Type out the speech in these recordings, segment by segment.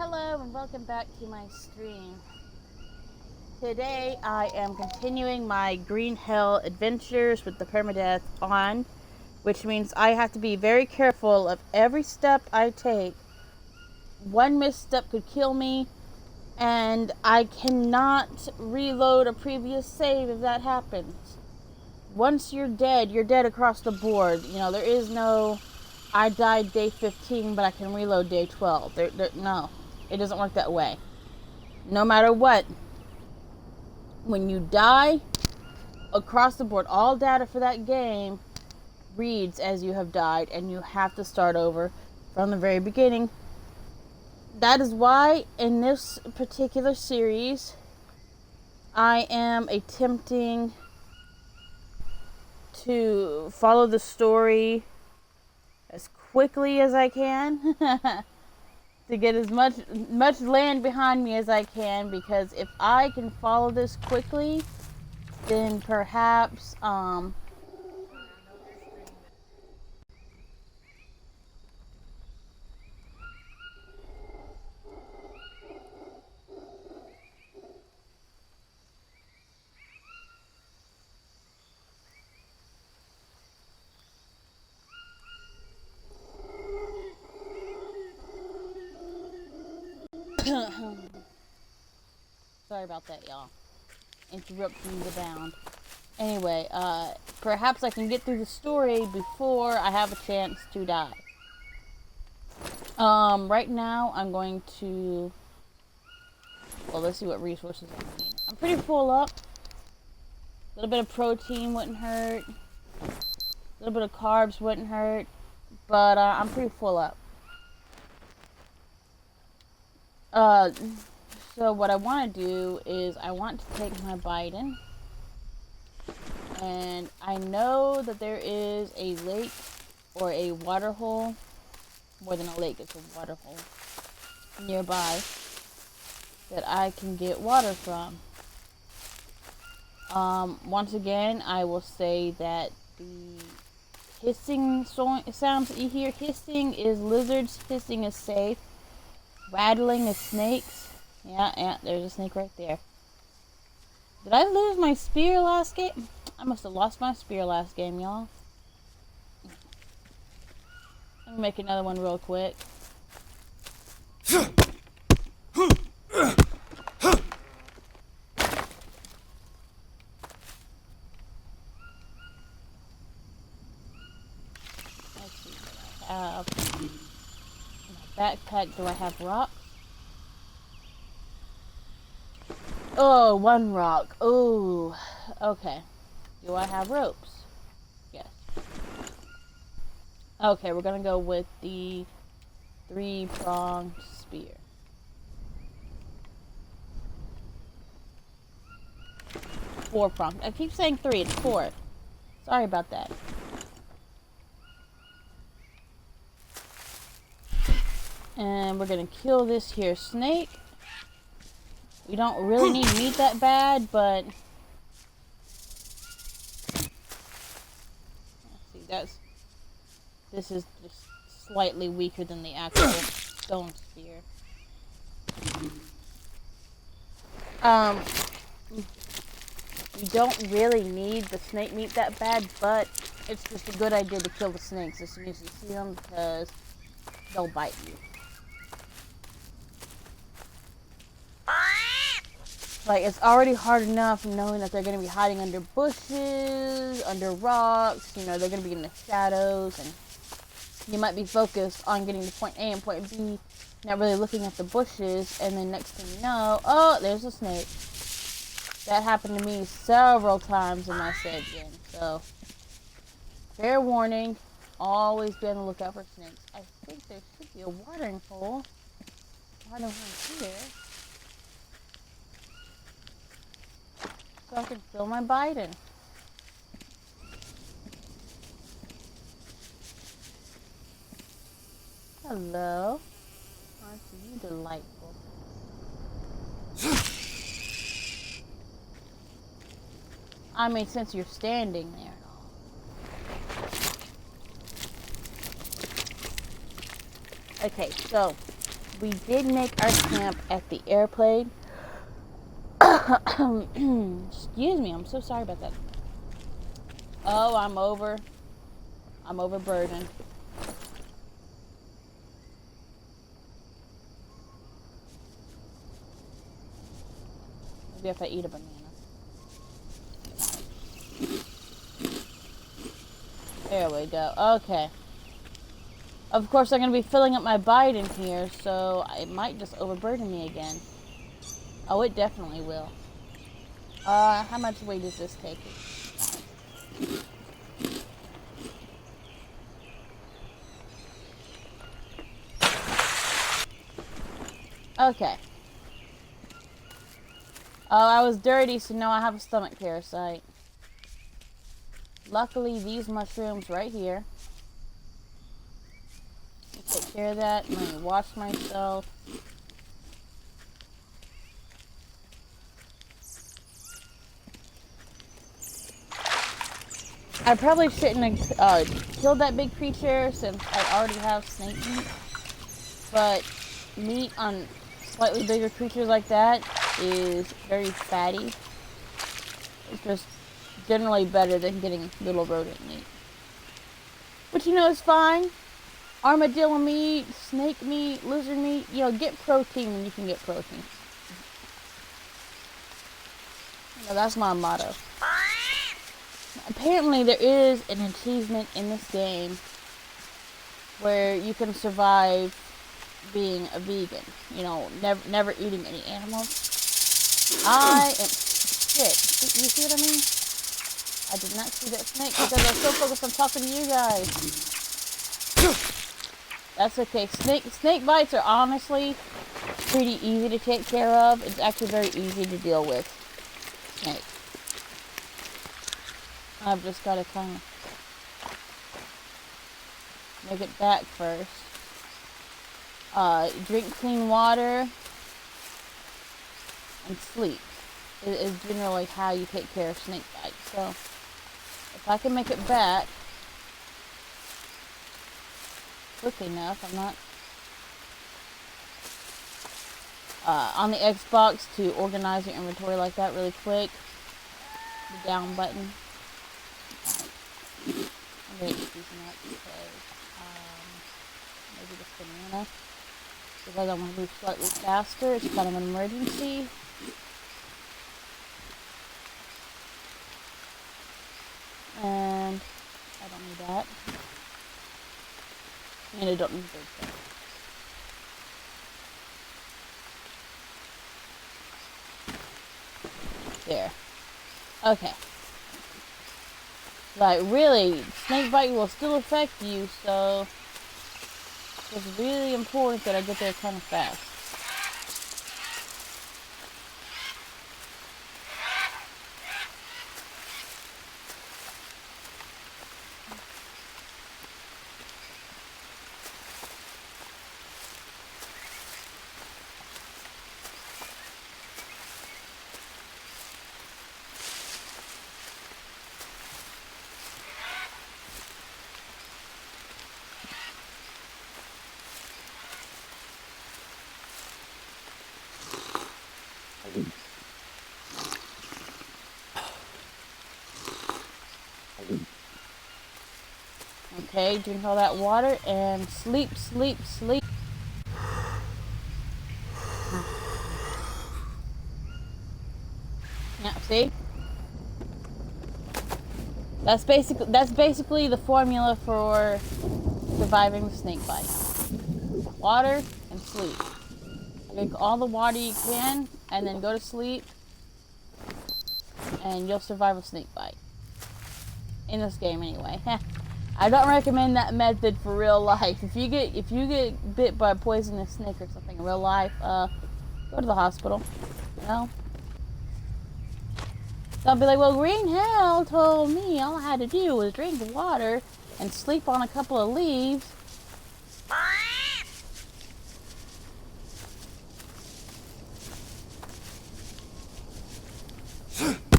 Hello and welcome back to my stream. Today I am continuing my Green Hell adventures with the permadeath on, which means I have to be very careful of every step I take. One misstep could kill me, and I cannot reload a previous save if that happens. Once you're dead across the board. You know, there is no, I died day 15, but I can reload day 12. No, it doesn't work that way. No matter what, when you die, across the board, all data for that game reads as you have died, and you have to start over from the very beginning. That is why, in this particular series, I am attempting to follow the story as quickly as I can to get as much land behind me as I can, because if I can follow this quickly, then perhaps sorry about that, y'all. Interrupting the bound. Anyway, perhaps I can get through the story before I have a chance to die. Right now I'm going to, well, let's see what resources I need. I'm pretty full up. A little bit of protein wouldn't hurt. A little bit of carbs wouldn't hurt. But I'm pretty full up. So what I want to do is I want to take my Biden. And I know that there is a lake or a water hole. More than a lake, it's a water hole nearby that I can get water from. Once again, I will say that the hissing sounds that you hear, hissing is lizards, hissing is safe, rattling is snakes. Yeah, there's a snake right there. Did I lose my spear last game? I must have lost my spear last game, y'all. Let me make another one real quick. Let's see what I have. In my backpack, do I have rocks? Oh, one rock. Oh, okay. Do I have ropes? Yes. Okay, we're gonna go with the 3-pronged spear. 4-pronged. I keep saying 3, it's 4. Sorry about that. And we're gonna kill this here snake. We don't really need meat that bad, but let's see, this is just slightly weaker than the actual stone spear. You don't really need the snake meat that bad, but it's just a good idea to kill the snakes as soon as you see them, because they'll bite you. Like, it's already hard enough knowing that they're going to be hiding under bushes, under rocks, you know, they're going to be in the shadows, and you might be focused on getting to point A and point B, not really looking at the bushes, and then next thing you know, oh, there's a snake. That happened to me several times in my save game, so fair warning, always be on the lookout for snakes. I think there should be a watering hole. Watering hole here. So I can fill my Biden. Hello. Aren't you delightful? I mean, since you're standing there and all. Okay, so we did make our camp at the airplane. Excuse me, I'm so sorry about that. Oh, I'm overburdened. Maybe if I eat a banana. There we go. Okay. Of course, I'm going to be filling up my bite in here, so it might just overburden me again. Oh, it definitely will. How much weight does this take? Okay. Oh, I was dirty, so now I have a stomach parasite. Luckily, these mushrooms right here. Take care of that. I'm going to wash myself. I probably shouldn't have killed that big creature since I already have snake meat. But meat on slightly bigger creatures like that is very fatty. It's just generally better than getting little rodent meat. But you know, it's fine. Armadillo meat, snake meat, lizard meat, you know, get protein when you can get protein. You know, that's my motto. Apparently there is an achievement in this game where you can survive being a vegan. You know, never eating any animals. I am... Shit. You see what I mean? I did not see that snake because I was so focused on talking to you guys. That's okay. Snake bites are honestly pretty easy to take care of. It's actually very easy to deal with snakes. I've just got to kind of make it back first. Drink clean water and sleep is generally how you take care of snake bites. So if I can make it back quick enough, I'm not on the Xbox to organize your inventory like that really quick. The down button. I'm going to eat these nuts because maybe this banana, because I want to move slightly faster. It's kind of an emergency. And I don't need that. And I don't need this. There. Okay. Like, really, snake bite will still affect you, so it's really important that I get there kind of fast. Okay, drink all that water and sleep, sleep, sleep. Yeah, see? That's basically the formula for surviving the snake bite. Water and sleep. Drink all the water you can and then go to sleep and you'll survive a snake bite. In this game anyway. I don't recommend that method for real life. If you get bit by a poisonous snake or something in real life, go to the hospital. You know? So I'll be like, well, Green Hell told me all I had to do was drink the water and sleep on a couple of leaves.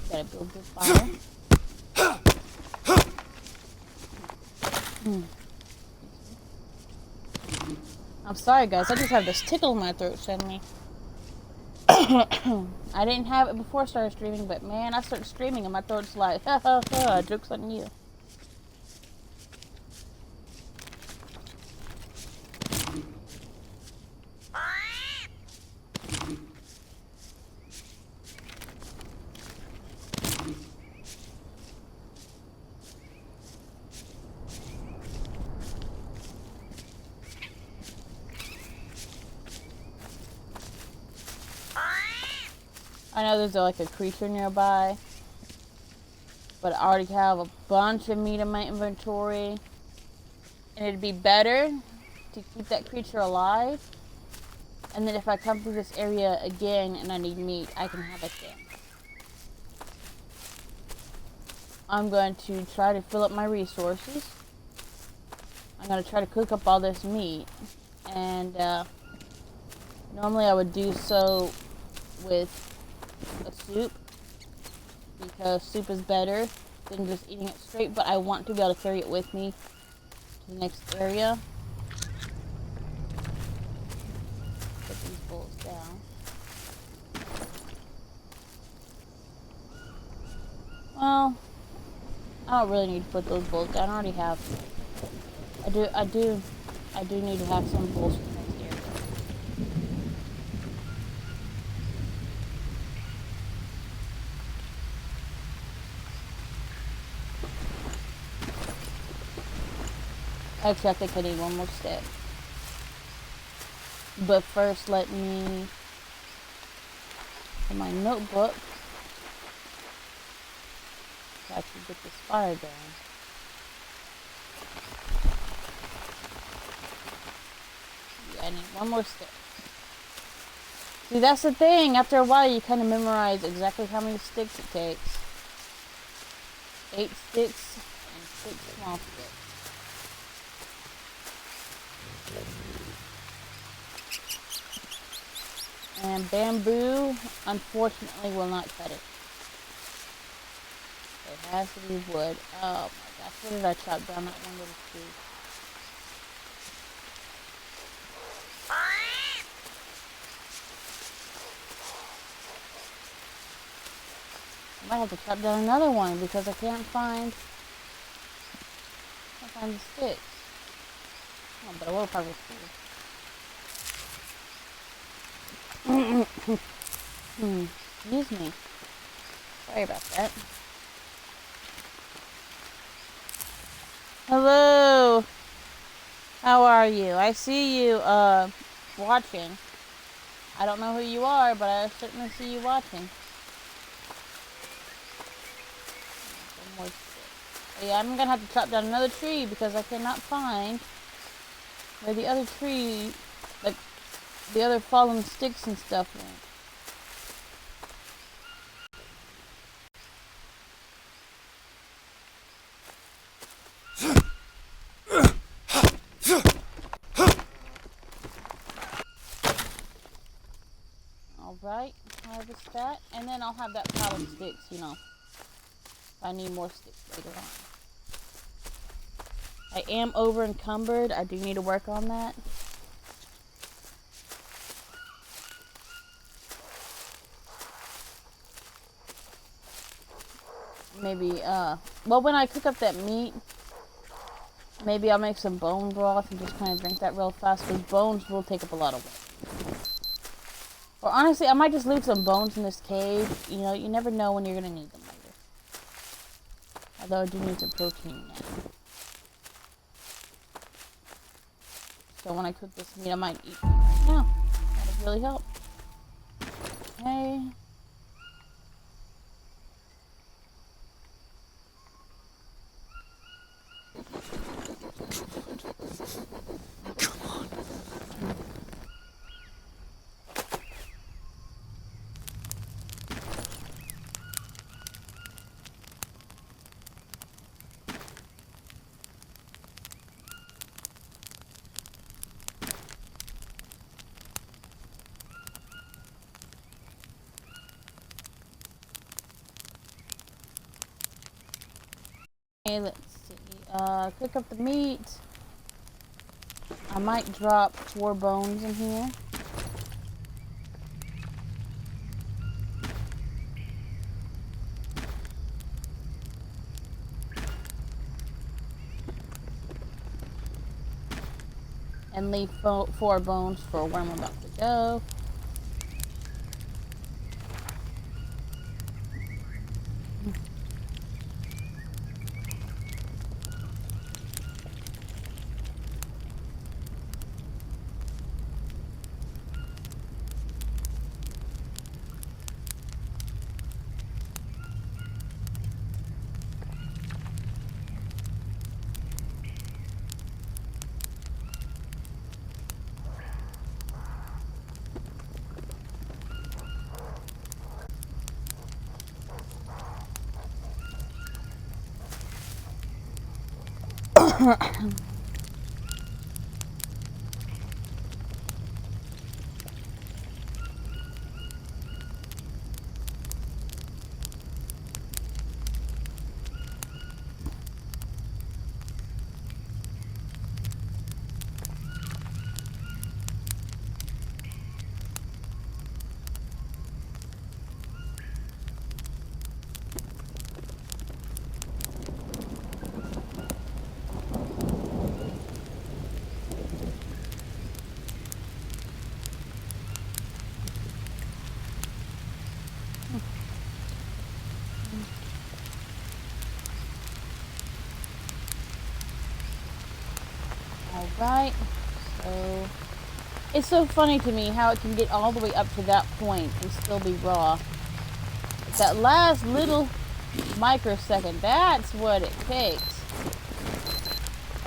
Gotta build this fire. I'm sorry, guys. I just have this tickle in my throat suddenly. I didn't have it before I started streaming, but man, I started streaming and my throat's like, ha ha ha, joke's on you. I know there's like a creature nearby, but I already have a bunch of meat in my inventory, and it'd be better to keep that creature alive, and then if I come through this area again and I need meat, I can have it then. I'm going to try to fill up my resources. I'm going to try to cook up all this meat, and normally I would do so with a soup, because soup is better than just eating it straight, but I want to be able to carry it with me to the next area. Put these bowls down. Well, I don't really need to put those bowls down. I already have. I do need to have some bowls for the next area. Actually, I think I need one more step. But first, let me, in my notebook, actually get this fire going. Yeah, I need one more step. See, that's the thing. After a while, you kind of memorize exactly how many sticks it takes. 8 sticks and 6 small sticks. And bamboo, unfortunately, will not cut it. It has to be wood. Oh my gosh, where did I chop down that one little tree? I might have to chop down another one because I can't find the sticks. Oh, but I will probably see. Excuse me. Sorry about that. Hello. How are you? I see you watching. I don't know who you are, but I certainly see you watching. Yeah, I'm gonna have to chop down another tree because I cannot find where the other tree, like the other fallen sticks and stuff went. Alright, harvest that, and then I'll have that pile of sticks, you know, if I need more sticks later on. I am over encumbered. I do need to work on that. Maybe, well, when I cook up that meat, maybe I'll make some bone broth and just kind of drink that real fast, because bones will take up a lot of weight. Or honestly, I might just leave some bones in this cave. You know, you never know when you're going to need them later. Although I do need some protein now. So when I cook this meat, I might eat one right now. That would really help. Okay. Come on. Okay, let's see. Cook up the meat. I might drop 4 bones in here. And leave 4 bones for where I'm about to go. Alright, so it's so funny to me how it can get all the way up to that point and still be raw. That last little microsecond, that's what it takes.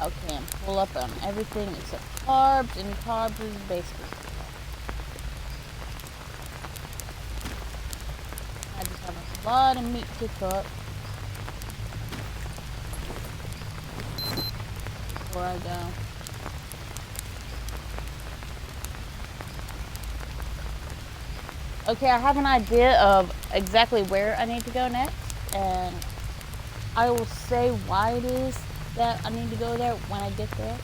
Okay, I'm full up on everything except carbs, and carbs is basically. I just have a lot of meat to cook before I go. Okay, I have an idea of exactly where I need to go next, and I will say why it is that I need to go there when I get there.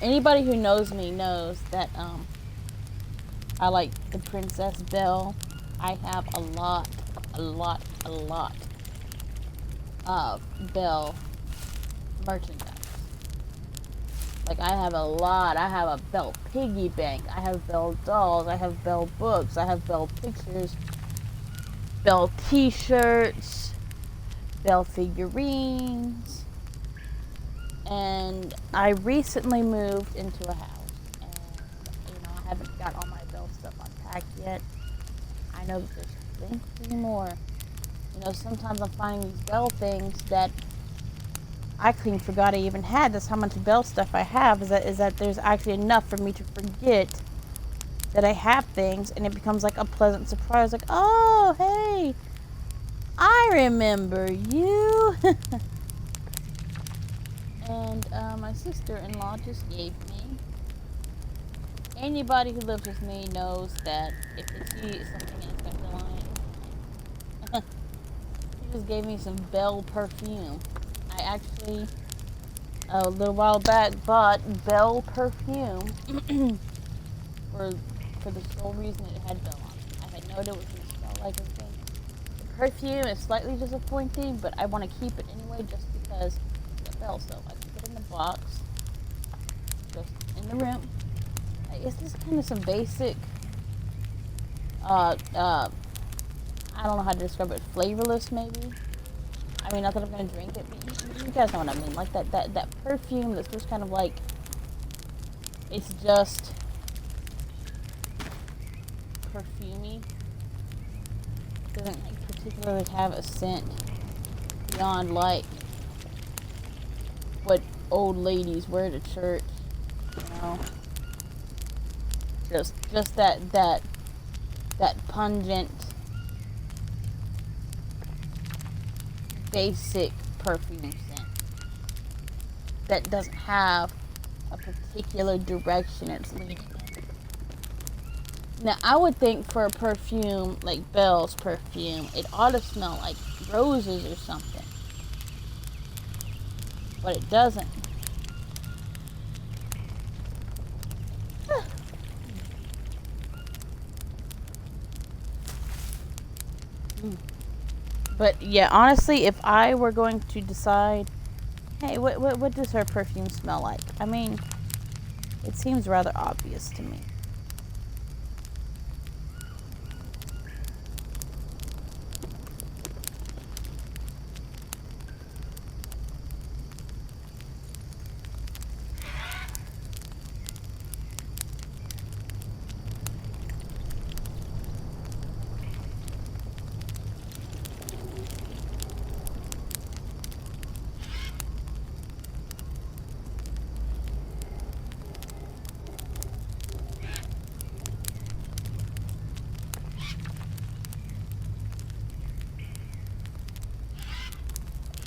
Anybody who knows me knows that I like the Princess Belle. I have a lot of Belle merchandise. Like, I have a lot. I have a Belle piggy bank. I have Belle dolls. I have Belle books. I have Belle pictures. Belle t-shirts. Belle figurines. And I recently moved into a house. And, I haven't got all my Belle stuff unpacked yet. I know that there's plenty more. Sometimes I'm finding these Belle things that I clean forgot I even had. That's how much Belle stuff I have, is that there's actually enough for me to forget that I have things, and it becomes like a pleasant surprise, like, oh, hey, I remember you. And my sister-in-law just gave me. Anybody who lives with me knows that if they see something in the line, she just gave me some Belle perfume. I actually, a little while back, bought Belle perfume for the sole reason it had Belle on it. I had no idea what it was going to smell like or anything. The perfume is slightly disappointing, but I want to keep it anyway just because it's Belle. So I keep it in the box, just in the room. It's just kind of some basic, I don't know how to describe it, flavorless maybe. I mean, not that I'm going to drink it, but you guys know what I mean. Like that perfume that's just kind of like, it's just perfumey. Doesn't like particularly have a scent beyond like what old ladies wear to church, Just that pungent, basic perfume scent that doesn't have a particular direction it's leading in. Now, I would think for a perfume, like Belle's perfume, it ought to smell like roses or something. But it doesn't. But yeah, honestly, if I were going to decide, hey, what does her perfume smell like? I mean, it seems rather obvious to me.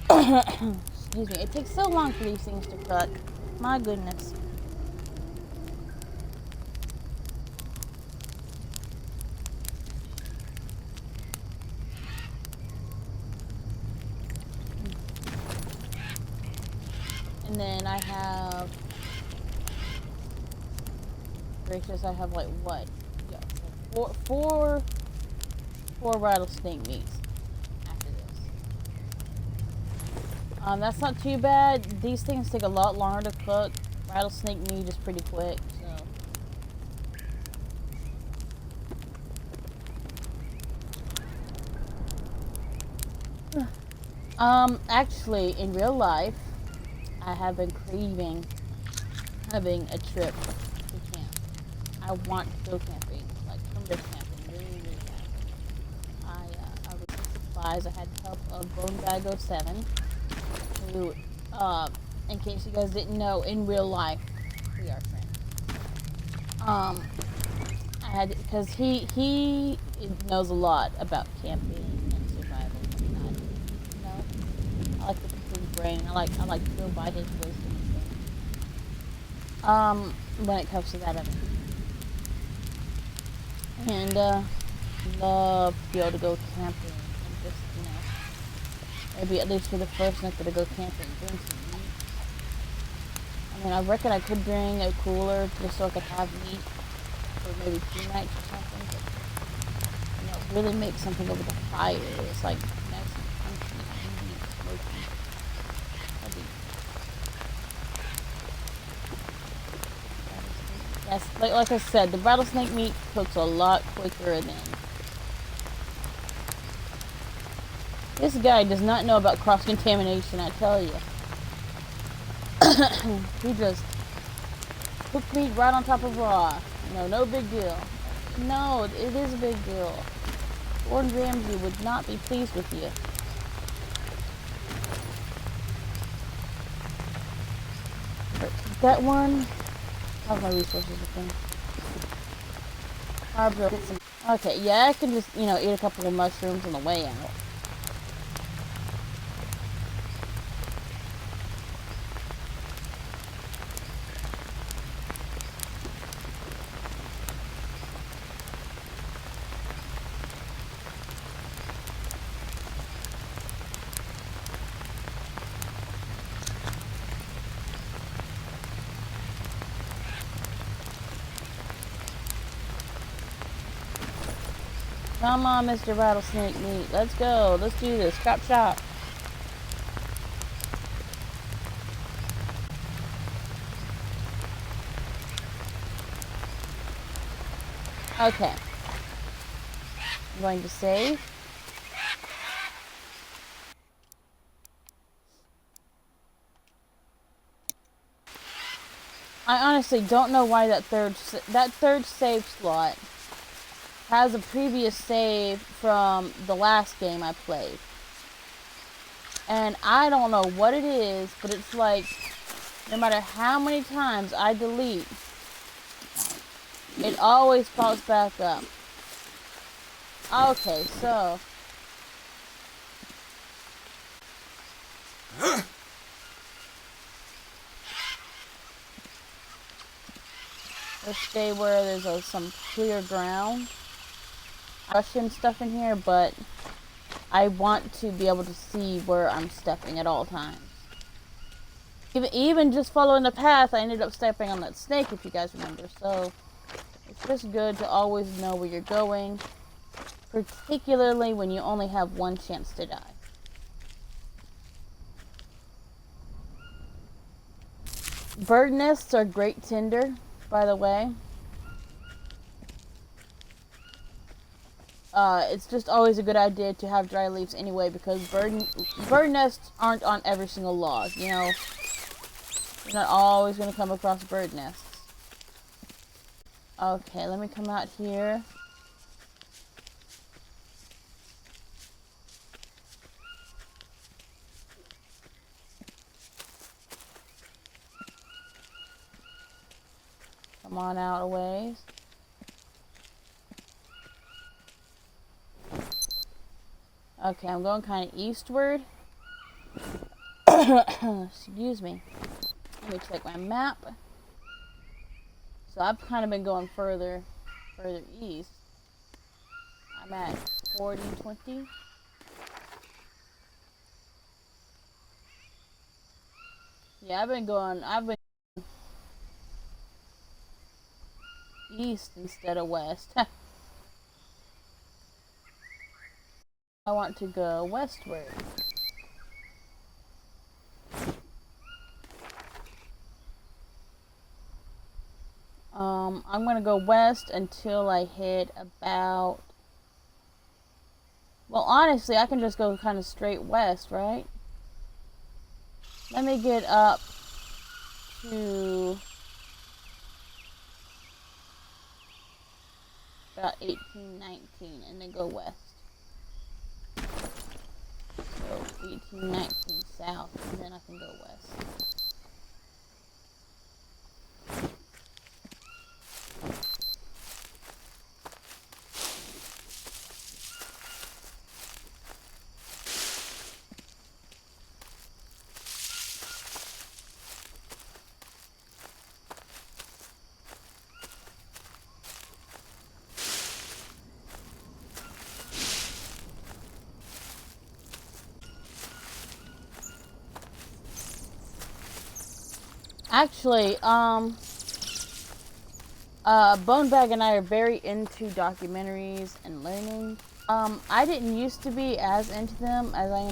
Excuse me. It takes so long for these things to cook. My goodness. And then I have, gracious, I have like what? Yeah, four rattlesnake meats after this. That's not too bad. These things take a lot longer to cook. Rattlesnake meat is pretty quick, so. Actually, in real life, I have been craving having a trip to camp. I want to go camping, like primitive camping, really, really bad. I was in supplies. I had the help of Bone Bag 07, who, in case you guys didn't know, in real life, we are friends. I had, because he knows a lot about camping and survival and whatnot. You know, I like to pick his brain. I like to go by his wisdom and things. When it comes to that, I mean. And love to be able to go camping and just, maybe at least for the first night that I go camping, bring some meat. I mean, I reckon I could bring a cooler just so I could have meat for maybe 2 nights or something. But, really make something over the fire. It's like nice and crunchy and smoky. Yes, like I said, the rattlesnake meat cooks a lot quicker than. This guy does not know about cross-contamination, I tell you. He just cooked meat right on top of raw. No big deal. No, it is a big deal. Gordon Ramsay would not be pleased with you. But that one, how's my resources again? Okay, yeah, I can just, eat a couple of mushrooms on the way out. Come on, Mr. Rattlesnake Meat. Let's go. Let's do this. Chop chop. Okay. I'm going to save. I honestly don't know why that third save slot has a previous save from the last game I played. And I don't know what it is, but it's like, no matter how many times I delete, it always pops back up. Okay, so. Or stay where there's some clear ground. Russian stuff in here, but I want to be able to see where I'm stepping at all times. Even just following the path, I ended up stepping on that snake, if you guys remember. So it's just good to always know where you're going, particularly when you only have one chance to die. Bird nests are great tinder, by the way. It's just always a good idea to have dry leaves anyway, because bird nests aren't on every single log, you know. You're not always going to come across bird nests. Okay, let me come out here. Come on out a ways. Okay, I'm going kind of eastward. Excuse me. Let me check my map. So I've kind of been going further east. I'm at 40-20. Yeah, I've been east instead of west. I want to go westward. I'm gonna go west until I hit about... Well, honestly, I can just go kind of straight west, right? Let me get up to about 18-19 and then go west. So 18-19 south, and then I can go west. Actually, Bonebag and I are very into documentaries and learning. I didn't used to be as into them as I am.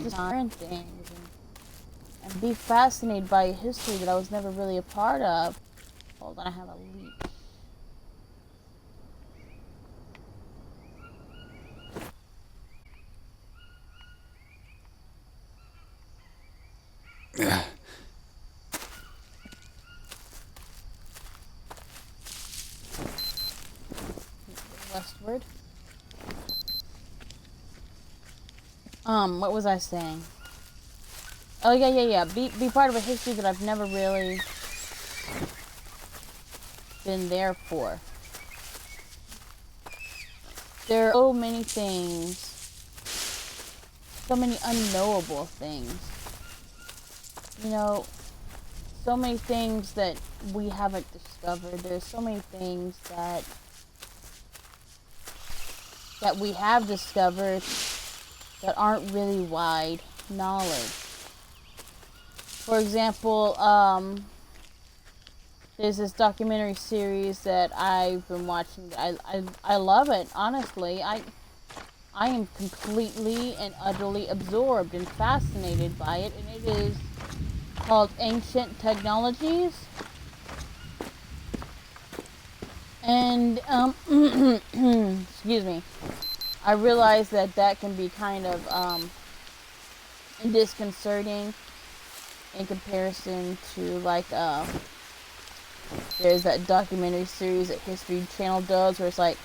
Just learn things and be fascinated by history that I was never really a part of. Hold on, I have a leak. Westward. What was I saying? Oh, yeah. Be part of a history that I've never really been there for. There are so many things, so many unknowable things. You know, so many things that we haven't discovered. There's so many things that we have discovered that aren't really wide knowledge. For example, there's this documentary series that I've been watching. I love it, honestly. I am completely and utterly absorbed and fascinated by it, and it is called Ancient Technologies. And, excuse me. I realize that can be kind of, disconcerting in comparison to, like, there's that documentary series that History Channel does where it's, like,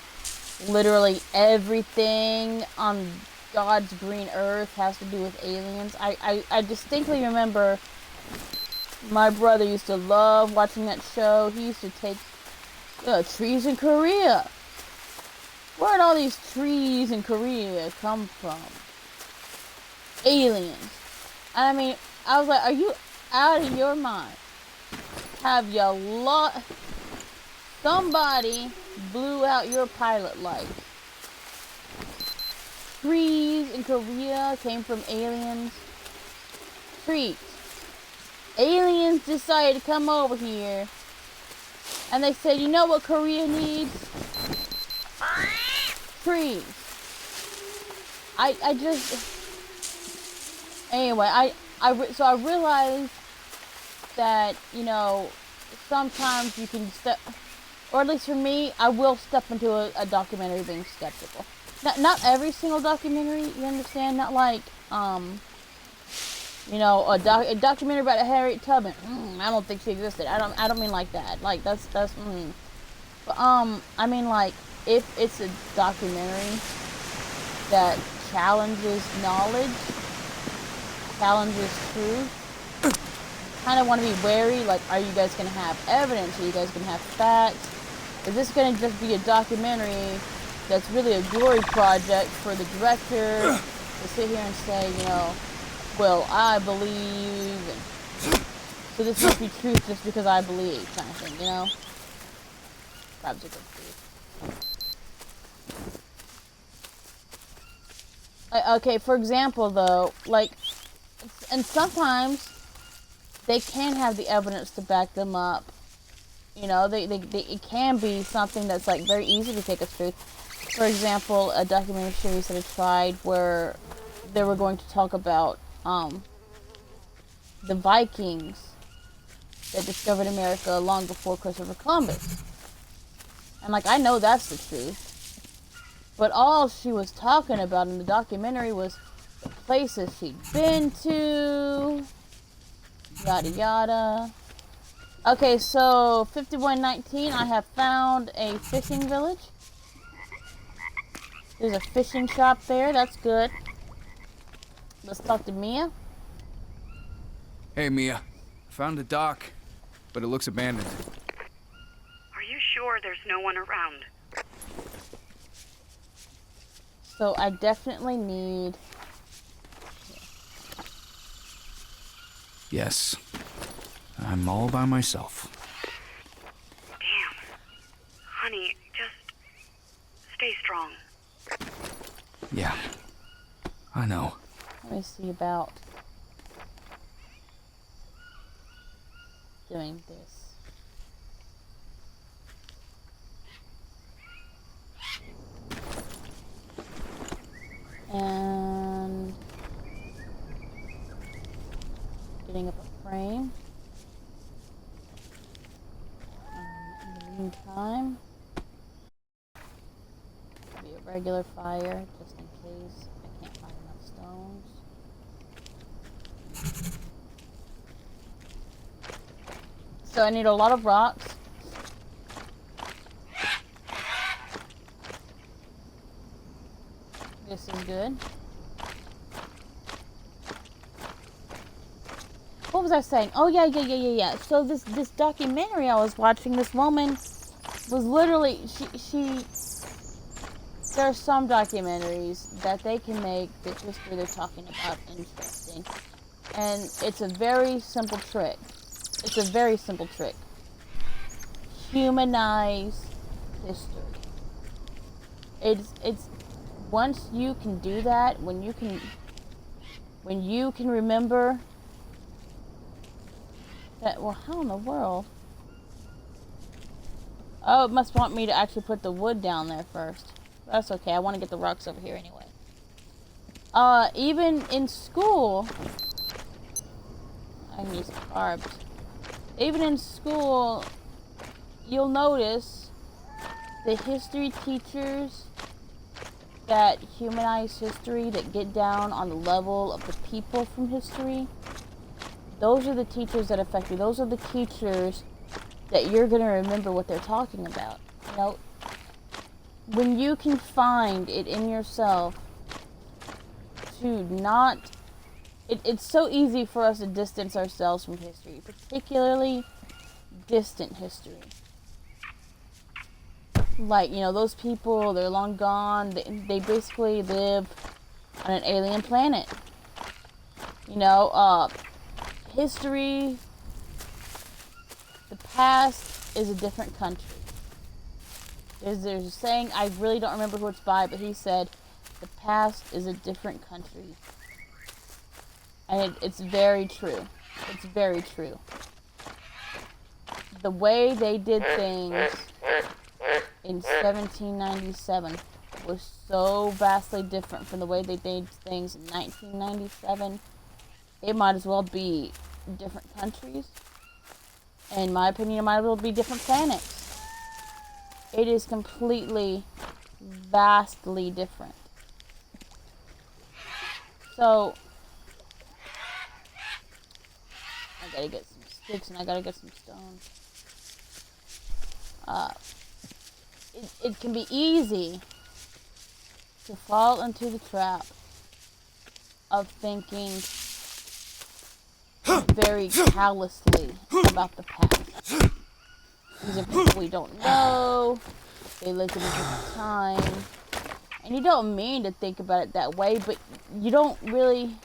literally everything on God's green earth has to do with aliens. I distinctly remember my brother used to love watching that show. He used to take trees in Korea. Where'd all these trees in Korea come from? Aliens. I mean, I was like, are you out of your mind? have you somebody blew out your pilot light. Trees in Korea came from aliens. Trees. Aliens decided to come over here. And they said, you know what Korea needs? Trees. I just... Anyway, so I realized that, you know, sometimes you can step... Or at least for me, I will step into a documentary being skeptical. Not every single documentary, you understand? Not like, you know, a documentary about Harriet Tubman. I don't think she existed. I don't mean like that. Like that's But I mean like if it's a documentary that challenges knowledge, challenges truth, kind of want to be wary. Like, are you guys gonna have evidence? Are you guys gonna have facts? Is this gonna just be a documentary that's really a glory project for the director to sit here and say, you know, well, I believe, and so this must be truth just because I believe, kind of thing, you know? Perhaps a good truth. Okay, for example, though, like, and sometimes they can have the evidence to back them up. You know, it can be something that's, like, very easy to take as truth. For example, a documentary series that I tried where they were going to talk about the Vikings that discovered America long before Christopher Columbus. And, like, I know that's the truth. But all she was talking about in the documentary was the places she'd been to, yada yada. Okay, so 5119, I have found a fishing village. There's a fishing shop there, that's good. Let's talk to Mia. Hey, Mia. Found a dock, but it looks abandoned. Are you sure there's no one around? So I definitely need... Yes. I'm all by myself. Damn. Honey, just stay strong. Yeah. I know. Let me see about doing this. And getting up a frame. In the meantime, be a regular fire just in case I can't find enough stones. So I need a lot of rocks. This is good. What was I saying? Oh yeah. So this documentary I was watching, this woman was literally there are some documentaries that they can make the history they're talking about interesting. And it's a very simple trick. It's a very simple trick. Humanize history. It's once you can do that, when you can remember that, well, how in the world? Oh, it must want me to actually put the wood down there first. That's okay, I want to get the rocks over here anyway. Even in school, I can use carbs. Even in school, you'll notice the history teachers that humanize history, that get down on the level of the people from history, those are the teachers that affect you. Those are the teachers that you're going to remember what they're talking about. You know, when you can find it in yourself to not... It's so easy for us to distance ourselves from history, particularly distant history. Like, you know, those people, they're long gone. They basically live on an alien planet. You know, history, the past is a different country. There's a saying, I really don't remember who it's by, but he said, the past is a different country. And it's very true. It's very true. The way they did things in 1797 was so vastly different from the way they did things in 1997. It might as well be different countries. In my opinion, it might as well be different planets. It is completely, vastly different. So, I gotta get some sticks and I gotta get some stones. It can be easy to fall into the trap of thinking very callously about the past. These are people we don't know. They lived in a different time. And you don't mean to think about it that way, but you don't really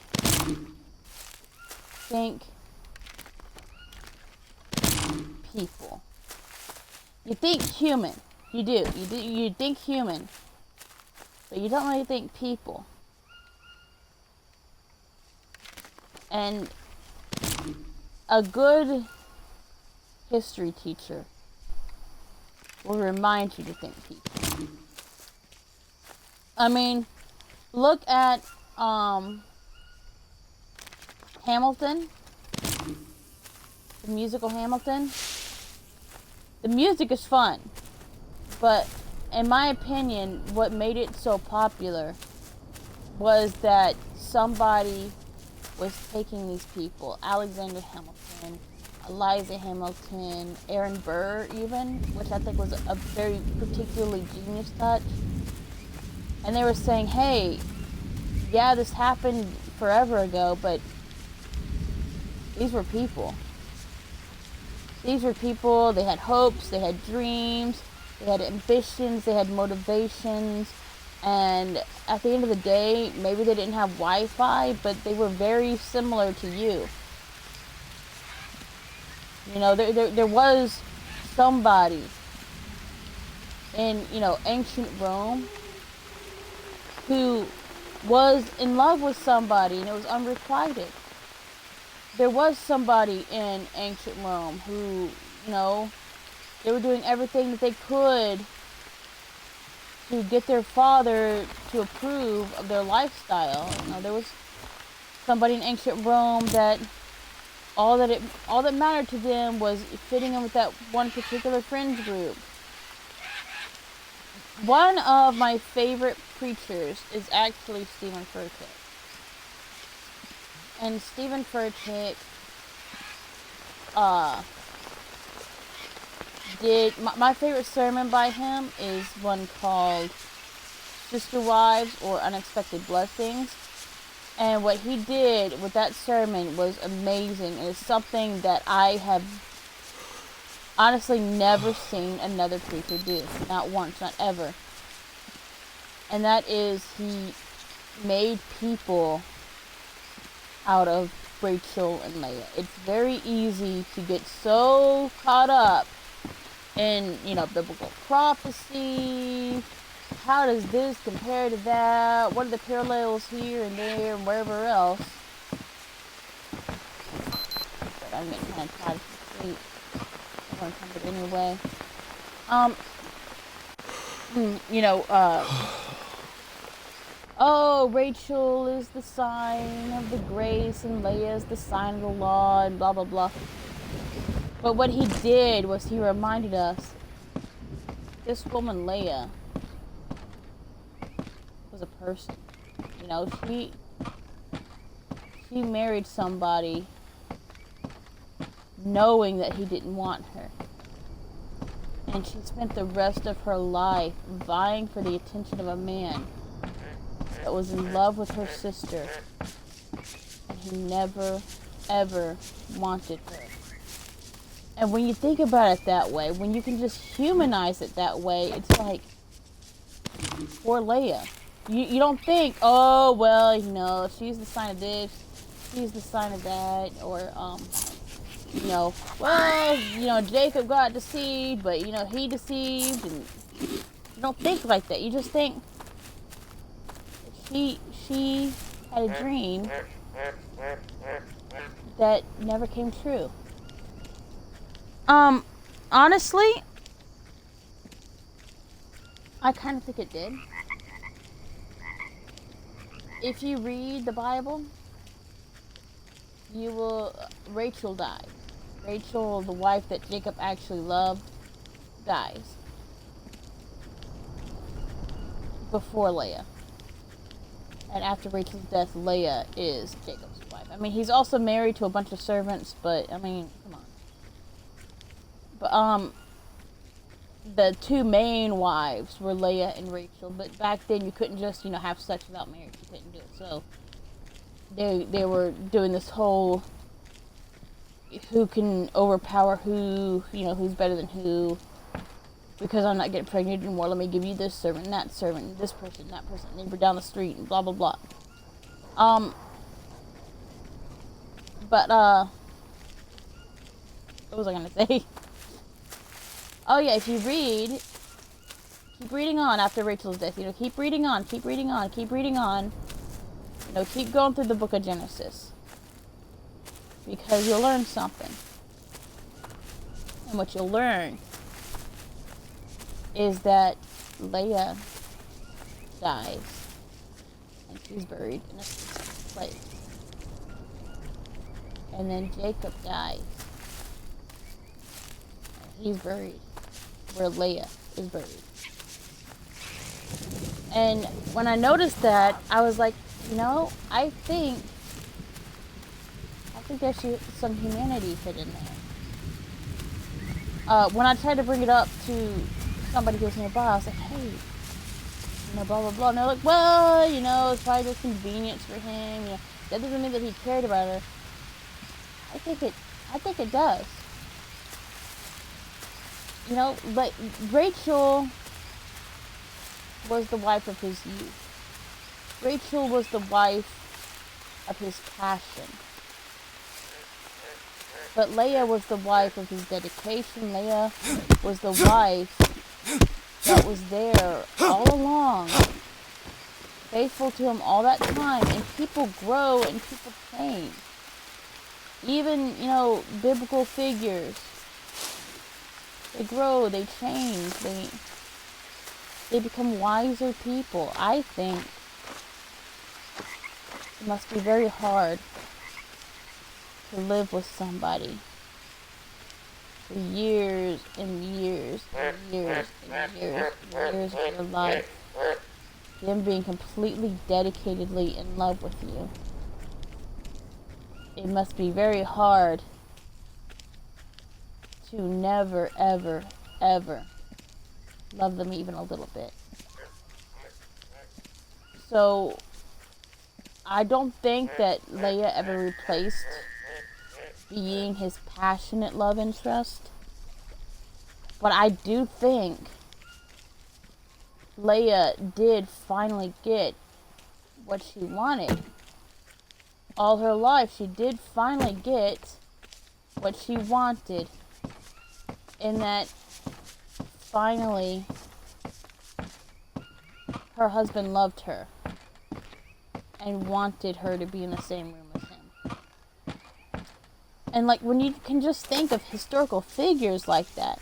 think people. You think human. You do. You think human. But you don't really think people. And a good history teacher will remind you to think people. I mean, look at Hamilton, the musical Hamilton. The music is fun, but in my opinion, what made it so popular was that somebody was taking these people, Alexander Hamilton, Eliza Hamilton, Aaron Burr even, which I think was a very particularly genius touch. And they were saying, hey, yeah, this happened forever ago, but these were people. These were people, they had hopes, they had dreams, they had ambitions, they had motivations, and at the end of the day, maybe they didn't have Wi-Fi, but they were very similar to you. You know, there was somebody in, ancient Rome who was in love with somebody, and it was unrequited. There was somebody in ancient Rome who, they were doing everything that they could to get their father to approve of their lifestyle. There was somebody in ancient Rome that all that mattered to them was fitting in with that one particular friends group. One of my favorite preachers is actually Stephen Furtick. And Stephen Furtick my favorite sermon by him is one called Sister Wives or Unexpected Blessings. And what he did with that sermon was amazing. It is something that I have honestly never seen another preacher do. Not once, not ever. And that is, he made people out of Rachel and Leah. It's very easy to get so caught up in, biblical prophecy. How does this compare to that? What are the parallels here and there and wherever else? But I'm getting kind of tired of sleep. I'm going to come it anyway. Oh, Rachel is the sign of the grace and Leah is the sign of the law and blah, blah, blah. But what he did was he reminded us, this woman, Leah, was a person. She married somebody knowing that he didn't want her. And she spent the rest of her life vying for the attention of a man that was in love with her sister. And he never, ever wanted her. And when you think about it that way, when you can just humanize it that way, it's like, poor Leah. You don't think, oh, well, she's the sign of this, she's the sign of that, or, Jacob got deceived, but, he deceived, and you don't think like that. You just think she had a dream that never came true. Honestly, I kind of think it did. If you read the Bible, Rachel died. Rachel, the wife that Jacob actually loved, dies before Leah. And after Rachel's death, Leah is Jacob's wife. I mean, he's also married to a bunch of servants, but, I mean, come on. But, the two main wives were Leah and Rachel, but back then you couldn't just, have sex without marriage. You couldn't do it. So, they were doing this whole who can overpower who, who's better than who. Because I'm not getting pregnant anymore, let me give you this servant, this person, that person, neighbor down the street, and blah, blah, blah. What was I gonna say? Oh yeah, if you read, keep reading on after Rachel's death, keep reading on, keep reading on, keep reading on. Keep going through the book of Genesis. Because you'll learn something. And what you'll learn is that Leah dies and she's buried in a place. And then Jacob dies and he's buried where Leah is buried. And when I noticed that, I was like, I think there's some humanity hidden there. When I tried to bring it up to somebody who was nearby, I was like, hey, blah, blah, blah. And they're like, well, it's probably just convenience for him. That doesn't mean that he cared about her. I think it does. Like, Rachel was the wife of his youth. Rachel was the wife of his passion. But Leah was the wife of his dedication. Leah was the wife that was there all along, faithful to him all that time. And people grow and people change. Even, biblical figures, they grow, they change, they become wiser people. I think it must be very hard to live with somebody for years and years and years and years and years of your life. Them being completely dedicatedly in love with you. It must be very hard to never, ever, ever love them even a little bit. So, I don't think that Leah ever replaced being his passionate love interest. But I do think Leah did finally get what she wanted. All her life, she did finally get what she wanted. In that, finally, her husband loved her and wanted her to be in the same room as him. And like, when you can just think of historical figures like that,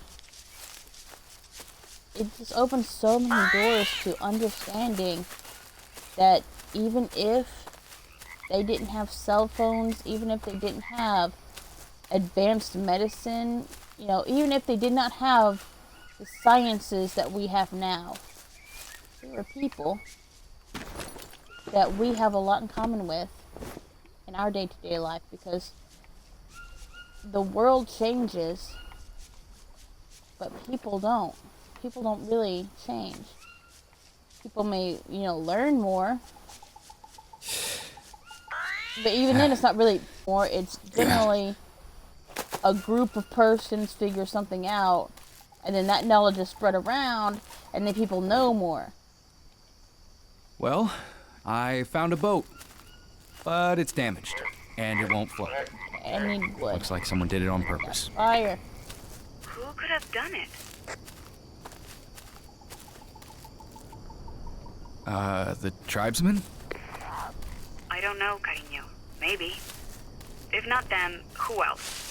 it just opens so many doors to understanding that even if they didn't have cell phones, even if they didn't have advanced medicine, even if they did not have the sciences that we have now, there are people that we have a lot in common with in our day-to-day life, because the world changes, but people don't. People don't really change. People may, learn more, but even then it's not really more. It's generally a group of persons figure something out, and then that knowledge is spread around, and then people know more. Well, I found a boat, but it's damaged, and it won't float. I need wood. Looks like someone did it on purpose. Fire. Who could have done it? The tribesmen? I don't know, Cariño. Maybe. If not them, who else?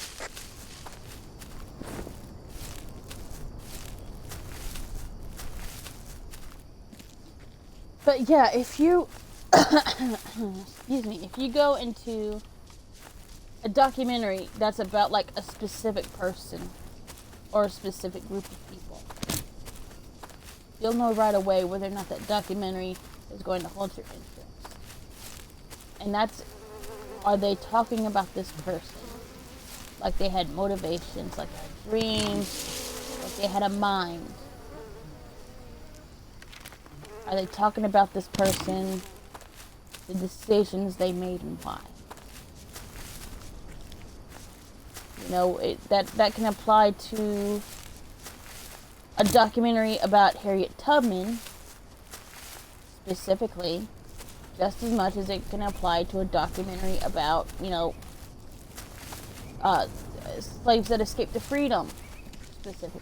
But yeah, if you, excuse me, if you go into a documentary that's about like a specific person or a specific group of people, you'll know right away whether or not that documentary is going to hold your interest. And that's, are they talking about this person? Like they had motivations, like they had dreams, like they had a mind. Are they talking about this person, the decisions they made and why? You know, that can apply to a documentary about Harriet Tubman, specifically, just as much as it can apply to a documentary about, you know, slaves that escaped to freedom, specifically.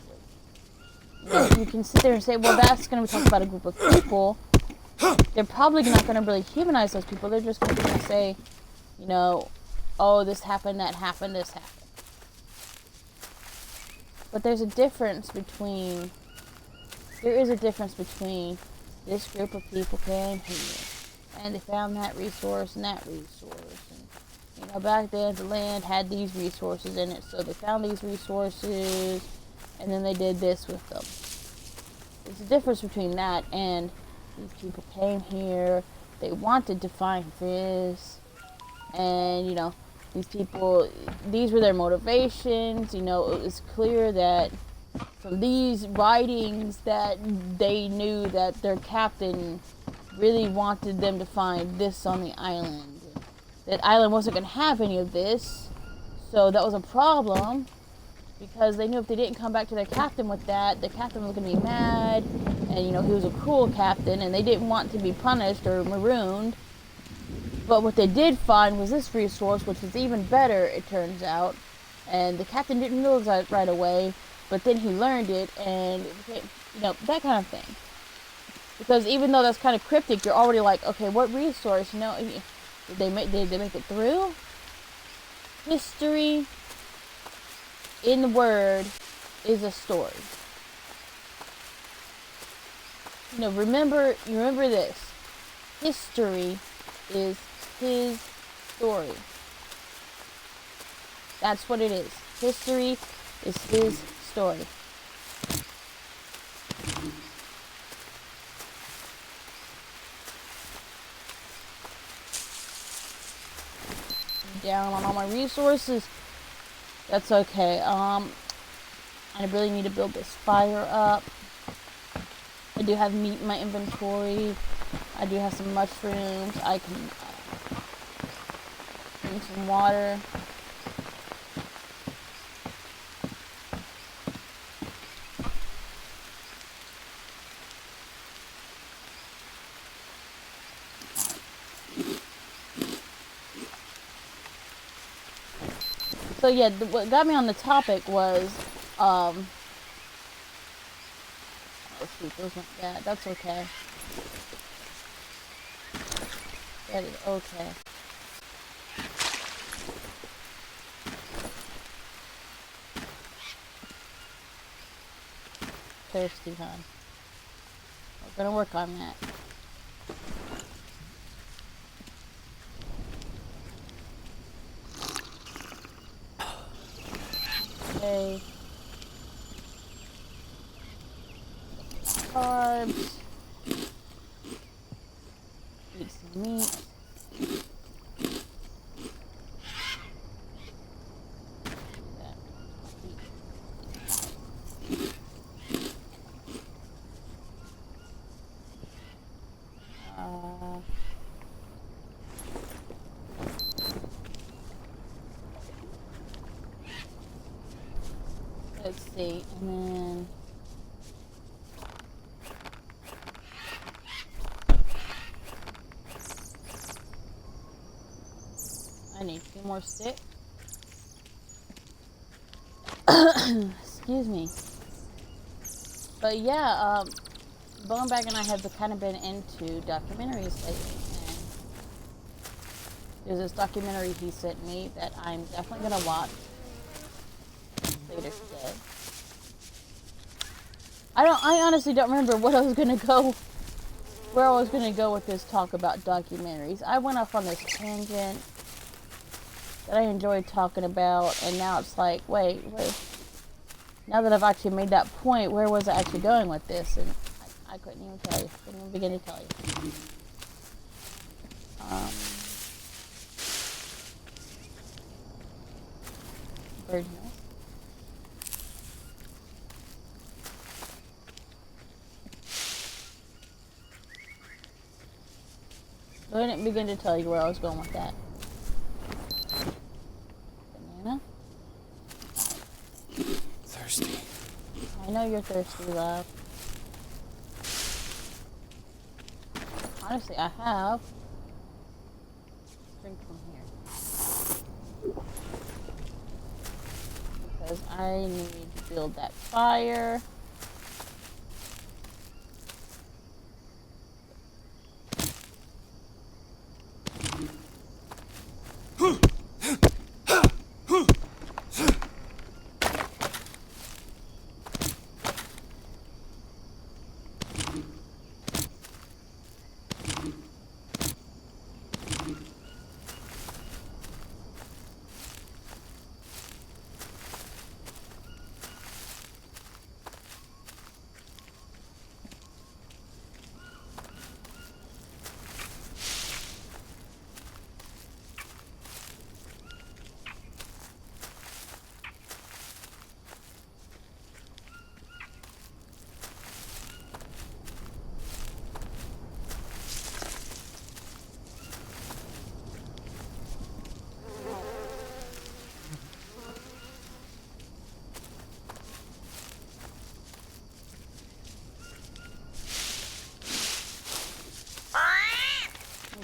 You can sit there and say, well, that's going to talk about a group of people. They're probably not going to really humanize those people. They're just going to say, you know, oh, this happened, that happened, this happened. But there is a difference between this group of people came here and they found that resource and that resource. And, you know, back then the land had these resources in it, so they found these resources and then they did this with them. There's a difference between that and these people came here, they wanted to find this, and, you know, these people, these were their motivations. You know, it was clear that from these writings that they knew that their captain really wanted them to find this on the island. That island wasn't going to have any of this, so that was a problem, because they knew if they didn't come back to their captain with that, the captain was going to be mad, and, you know, he was a cruel captain, and they didn't want to be punished or marooned. But what they did find was this resource, which is even better, it turns out. And the captain didn't realize that right away, but then he learned it, and it became, you know, that kind of thing. Because even though that's kind of cryptic, you're already like, okay, what resource? You know, did they make it through? History, in the word, is a story. You know, remember this. History is his story. That's what it is. History is his story. Down on all my resources. That's okay. I really need to build this fire up. I do have meat in my inventory. I do have some mushrooms. I can drink some water. So yeah, what got me on the topic was, oh shoot, those went bad. That's okay. That is okay. Thirsty, huh? We're gonna work on that. Okay. Carbs. Eat some meat. Let's see, and then I need 2 more sticks. Excuse me. But yeah, Boneback and I have kind of been into documentaries lately, and there's this documentary he sent me that I'm definitely gonna watch later today. I honestly don't remember what I was gonna go, where I was gonna go with this talk about documentaries. I went off on this tangent that I enjoyed talking about, and now it's like, wait. Now that I've actually made that point, where was I actually going with this? And I couldn't even tell you. Couldn't even begin to tell you. Bird nest. So I didn't begin to tell you where I was going with that. Banana. Thirsty. I know you're thirsty, love. Honestly, I have. Drink from here. Because I need to build that fire.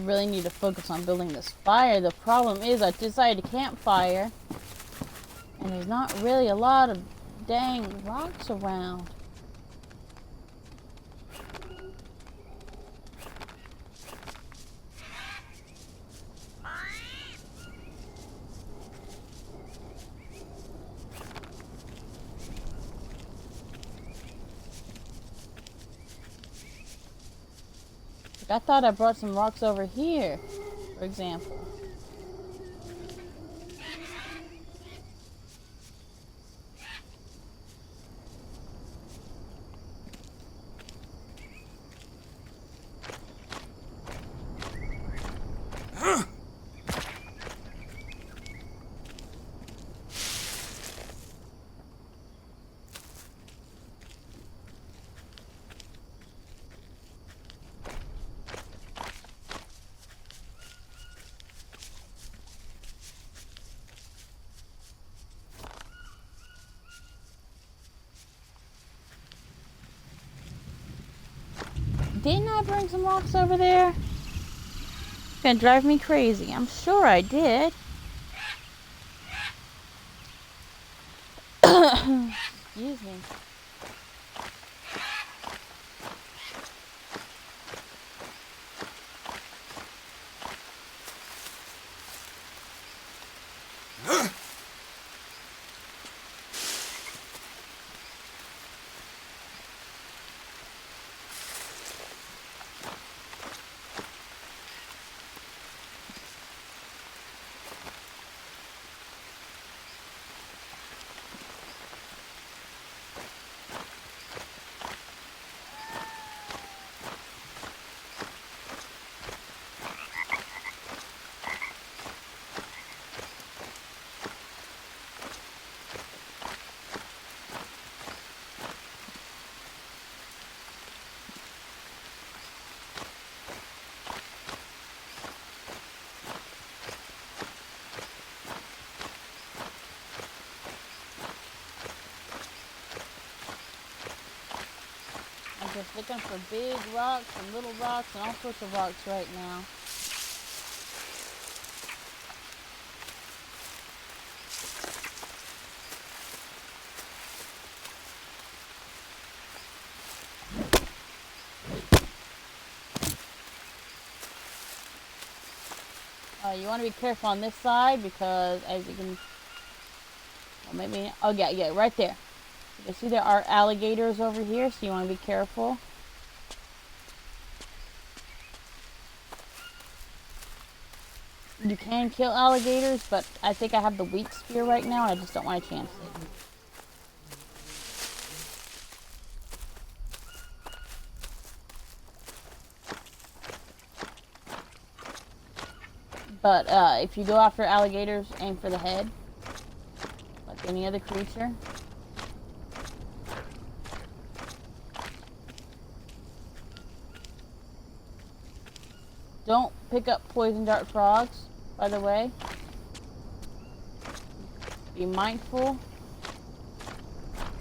Really need to focus on building this fire. The problem is I decided to campfire, and there's not really a lot of dang rocks around. I thought I brought some rocks over here, for example. Didn't I bring some rocks over there? It's gonna drive me crazy. I'm sure I did. Excuse me. Just looking for big rocks and little rocks and all sorts of rocks right now. You want to be careful on this side because as you can, well, maybe, oh yeah, right there. You can see there are alligators over here, so you want to be careful. You can kill alligators, but I think I have the weak spear right now, and I just don't want to chance it. But if you go after alligators, aim for the head, like any other creature. Don't pick up poison dart frogs, by the way. Be mindful.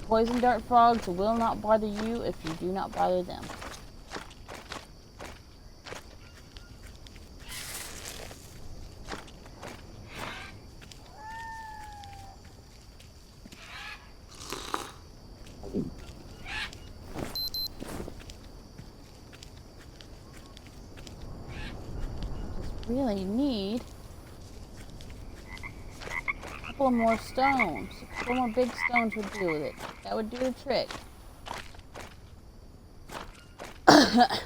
Poison dart frogs will not bother you if you do not bother them. Really need a couple more stones. A couple more big stones would do it. That would do the trick. That's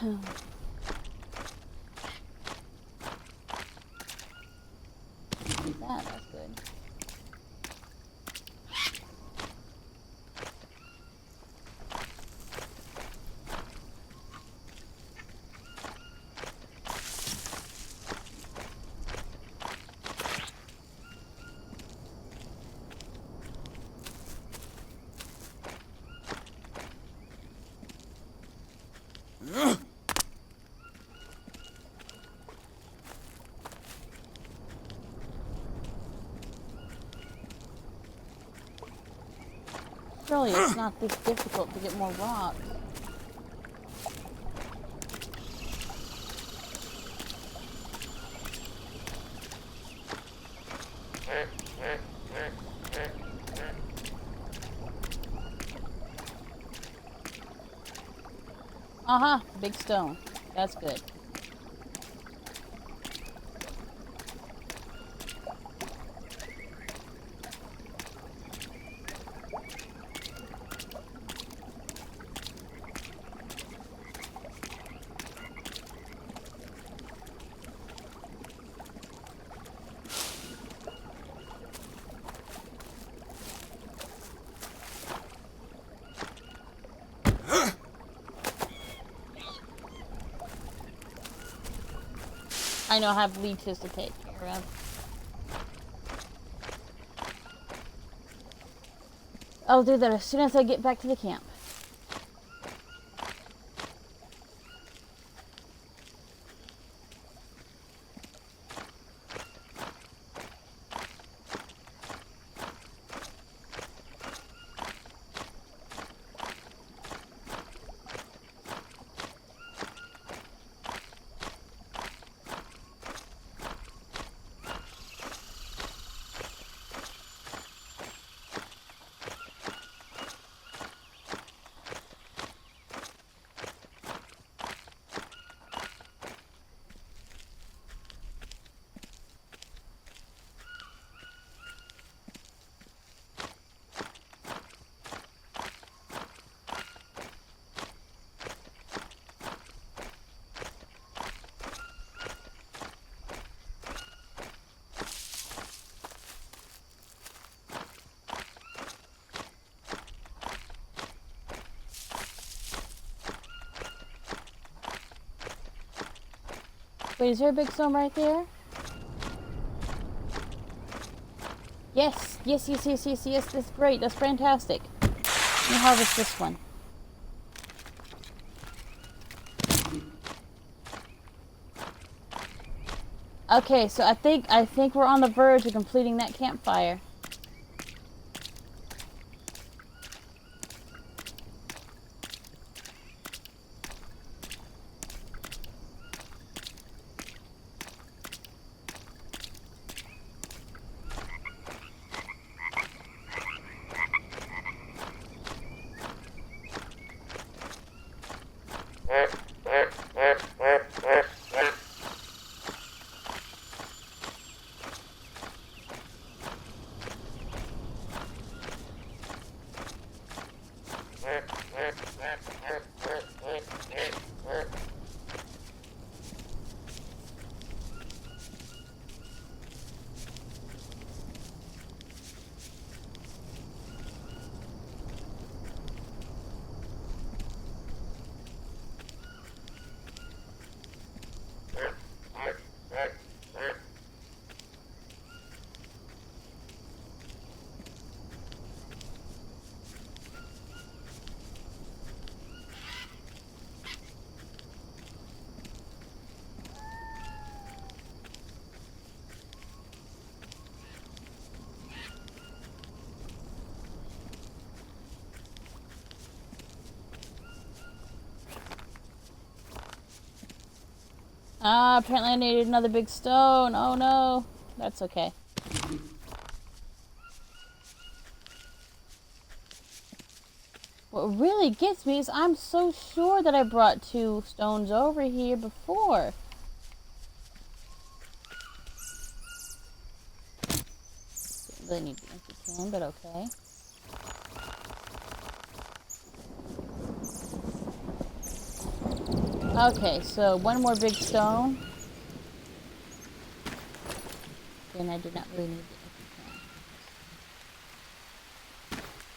good. Surely it's not this difficult to get more rocks. Big stone. That's good. I know I have leeches to take care of. I'll do that as soon as I get back to the camp. Wait, is there a big stone right there? Yes, that's great, that's fantastic. Let me harvest this one. Okay, so I think we're on the verge of completing that campfire. Ah, apparently I needed another big stone. Oh no. That's okay. What really gets me is I'm so sure that I brought 2 stones over here before. Didn't really need the empty can, but okay. Okay, so 1 more big stone. Then I did not really need the empty can.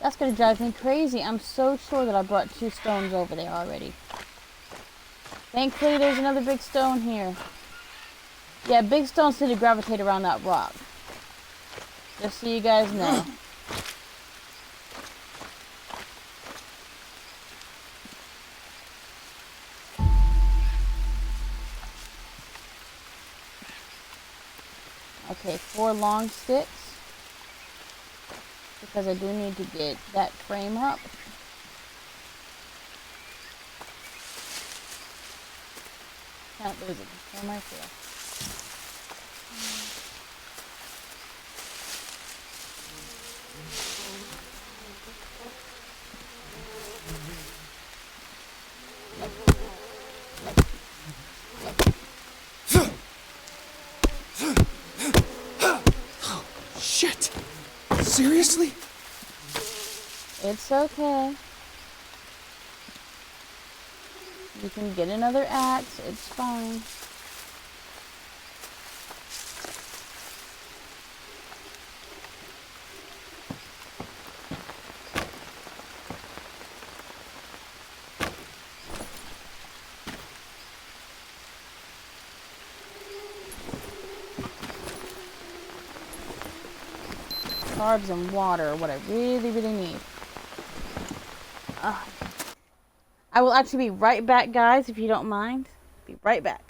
That's gonna drive me crazy. I'm so sure that I brought 2 stones over there already. Thankfully, there's another big stone here. Yeah, big stones tend to gravitate around that rock. Just so you guys know. Okay, 4 long sticks. Because I do need to get that frame up. Can't lose it. Where am I here? Shit! Seriously? It's okay. You can get another axe. It's fine. Carbs and water are what I really, really need. I will actually be right back, guys, if you don't mind. Be right back.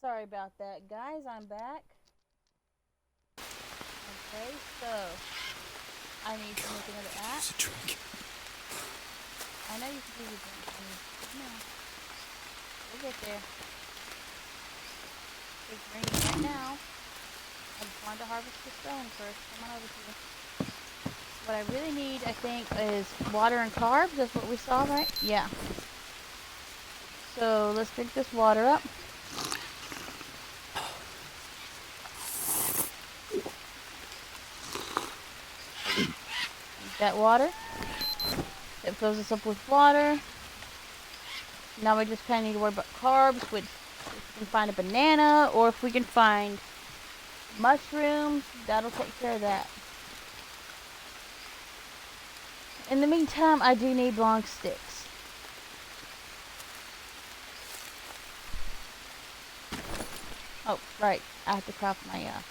Sorry about that, guys. I'm back. Okay, so I need to make another axe. It's a drink. I know you can do the drink. Come on. We'll get there. It's raining right now. I just wanted to harvest the stone first. Come on over here. What I really need, I think, is water and carbs. That's what we saw, right? Yeah. So let's drink this water up. That water. It fills us up with water. Now we just kind of need to worry about carbs, which if we can find a banana, or if we can find mushrooms, that'll take care of that. In the meantime, I do need long sticks. Oh, right. I have to craft my, I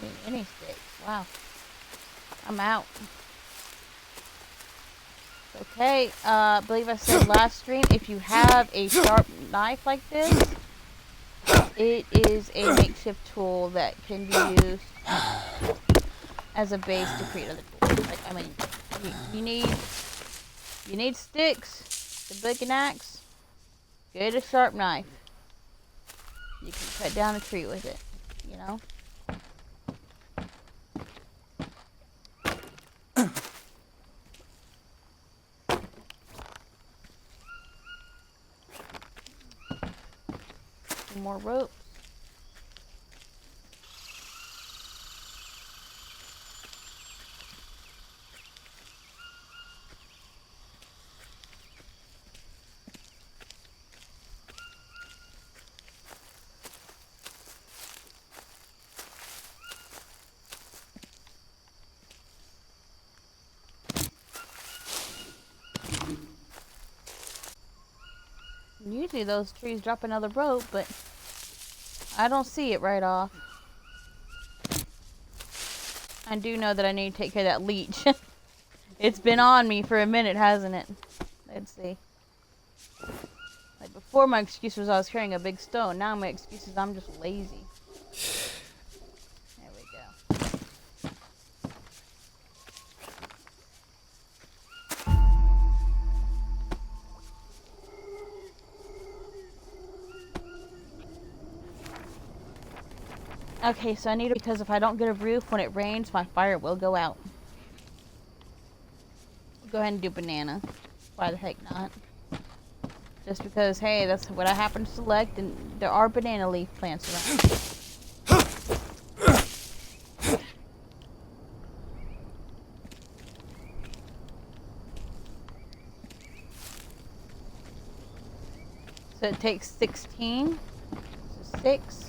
mean, any sticks. Wow. I'm out. Okay, I believe I said last stream, if you have a sharp knife like this, it is a makeshift tool that can be used as a base to create other tools. Like, I mean, you need sticks to make an axe. Get a sharp knife. You can cut down a tree with it, you know? Some more rope. Usually those trees drop another rope, but I don't see it right off. I do know that I need to take care of that leech. It's been on me for a minute, hasn't it? Let's see. Like before, my excuse was I was carrying a big stone. Now my excuse is I'm just lazy. There we go. Okay, so I need to, because if I don't get a roof when it rains, my fire will go out. Go ahead and do banana. Why the heck not? Just because, hey, that's what I happen to select, and there are banana leaf plants around. So it takes 16. So 6.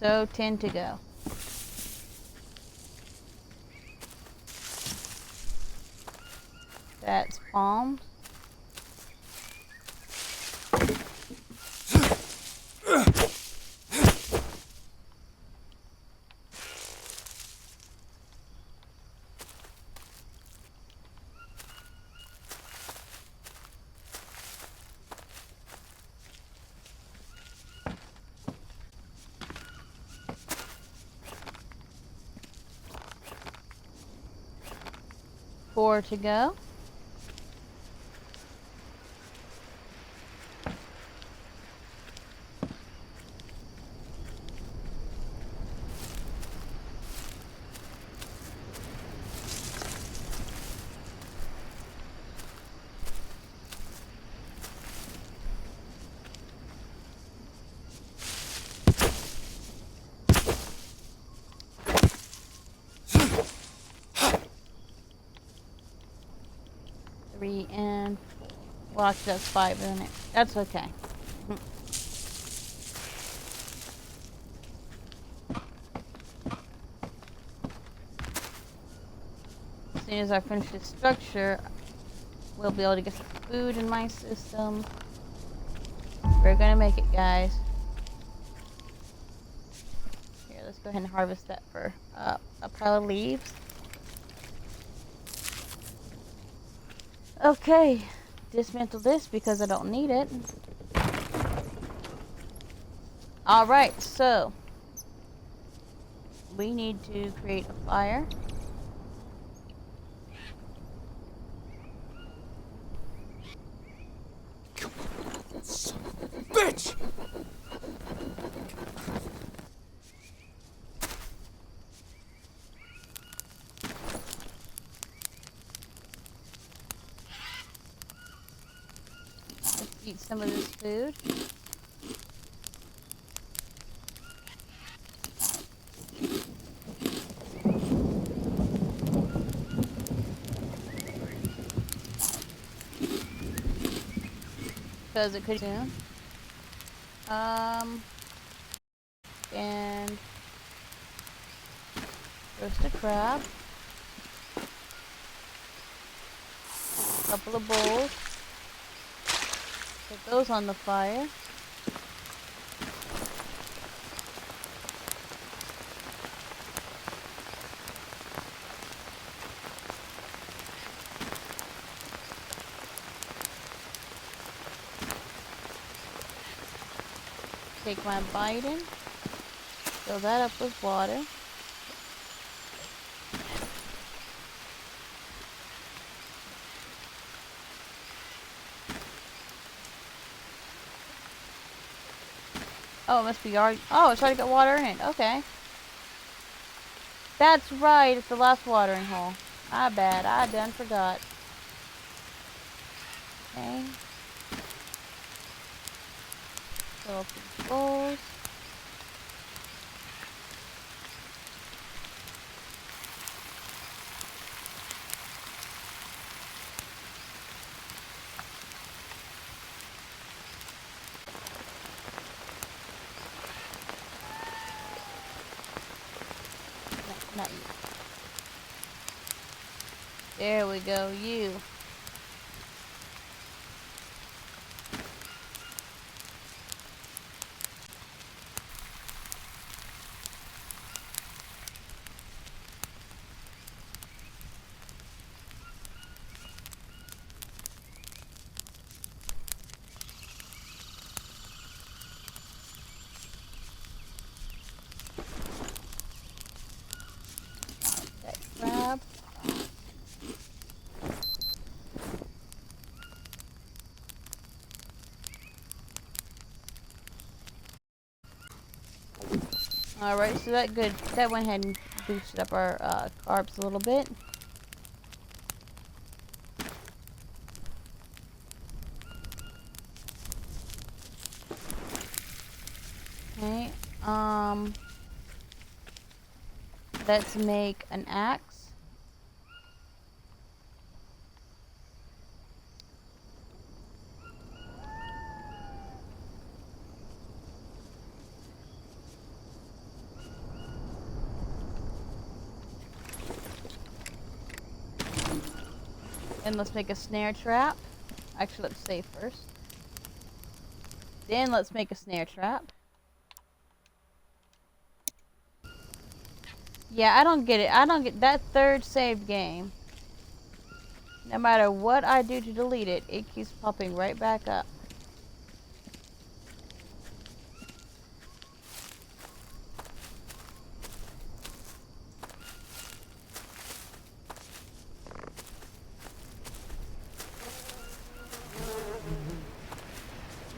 So 10 to go. That's palms. Four to go. And 4. Well, actually, that's 5, isn't it? That's okay. As soon as I finish this structure, we'll be able to get some food in my system. We're gonna make it, guys. Here, let's go ahead and harvest that for a pile of leaves. Okay, dismantle this because I don't need it. Alright, so we need to create a fire. bitch! Let's eat some of this food. Because it could soon. And roast a crab. A couple of bowls. Put those on the fire. Take my bite in. Fill that up with water. Oh, it must be already. Oh, it's already got water in it. Okay. That's right. It's the last watering hole. My bad. I done forgot. Okay. Fill up these bowls. No, not you. There we go. You. That crab. Alright, so that went ahead and boosted up our carbs a little bit. Okay, let's make an axe. And let's make a snare trap. Actually, let's save first. Then let's make a snare trap. Yeah, I don't get it. I don't get that third saved game. No matter what I do to delete it, it keeps popping right back up.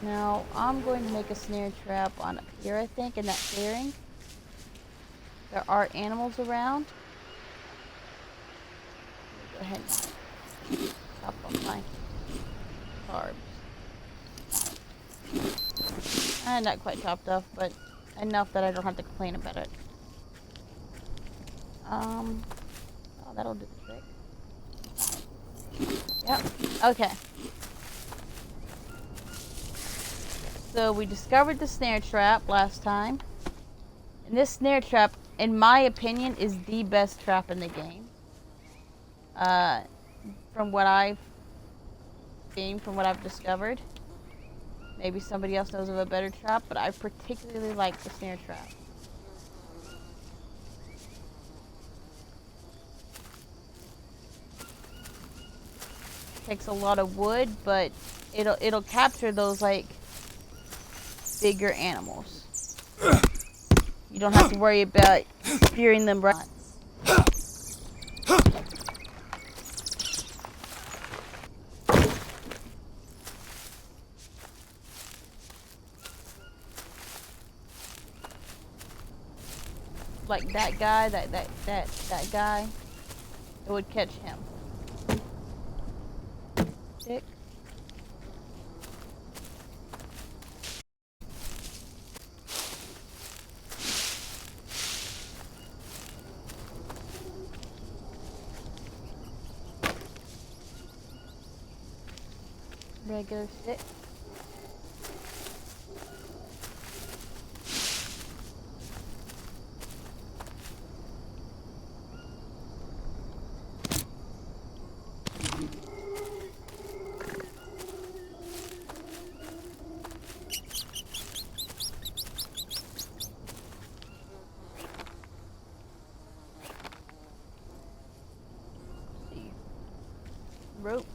Now, I'm going to make a snare trap on up here, I think, in that clearing. There are animals around. Go ahead and chop off my carbs. Not quite chopped off, but enough that I don't have to complain about it. Oh, that'll do the trick. Yep, okay. So we discovered the snare trap last time. And this snare trap, in my opinion, is the best trap in the game. From what I've discovered. Maybe somebody else knows of a better trap, but I particularly like the snare trap. Takes a lot of wood, but it'll capture those like bigger animals. You don't have to worry about spearing them right. like that guy, that guy, it would catch him. Stick. Regular stick. See. Ropes.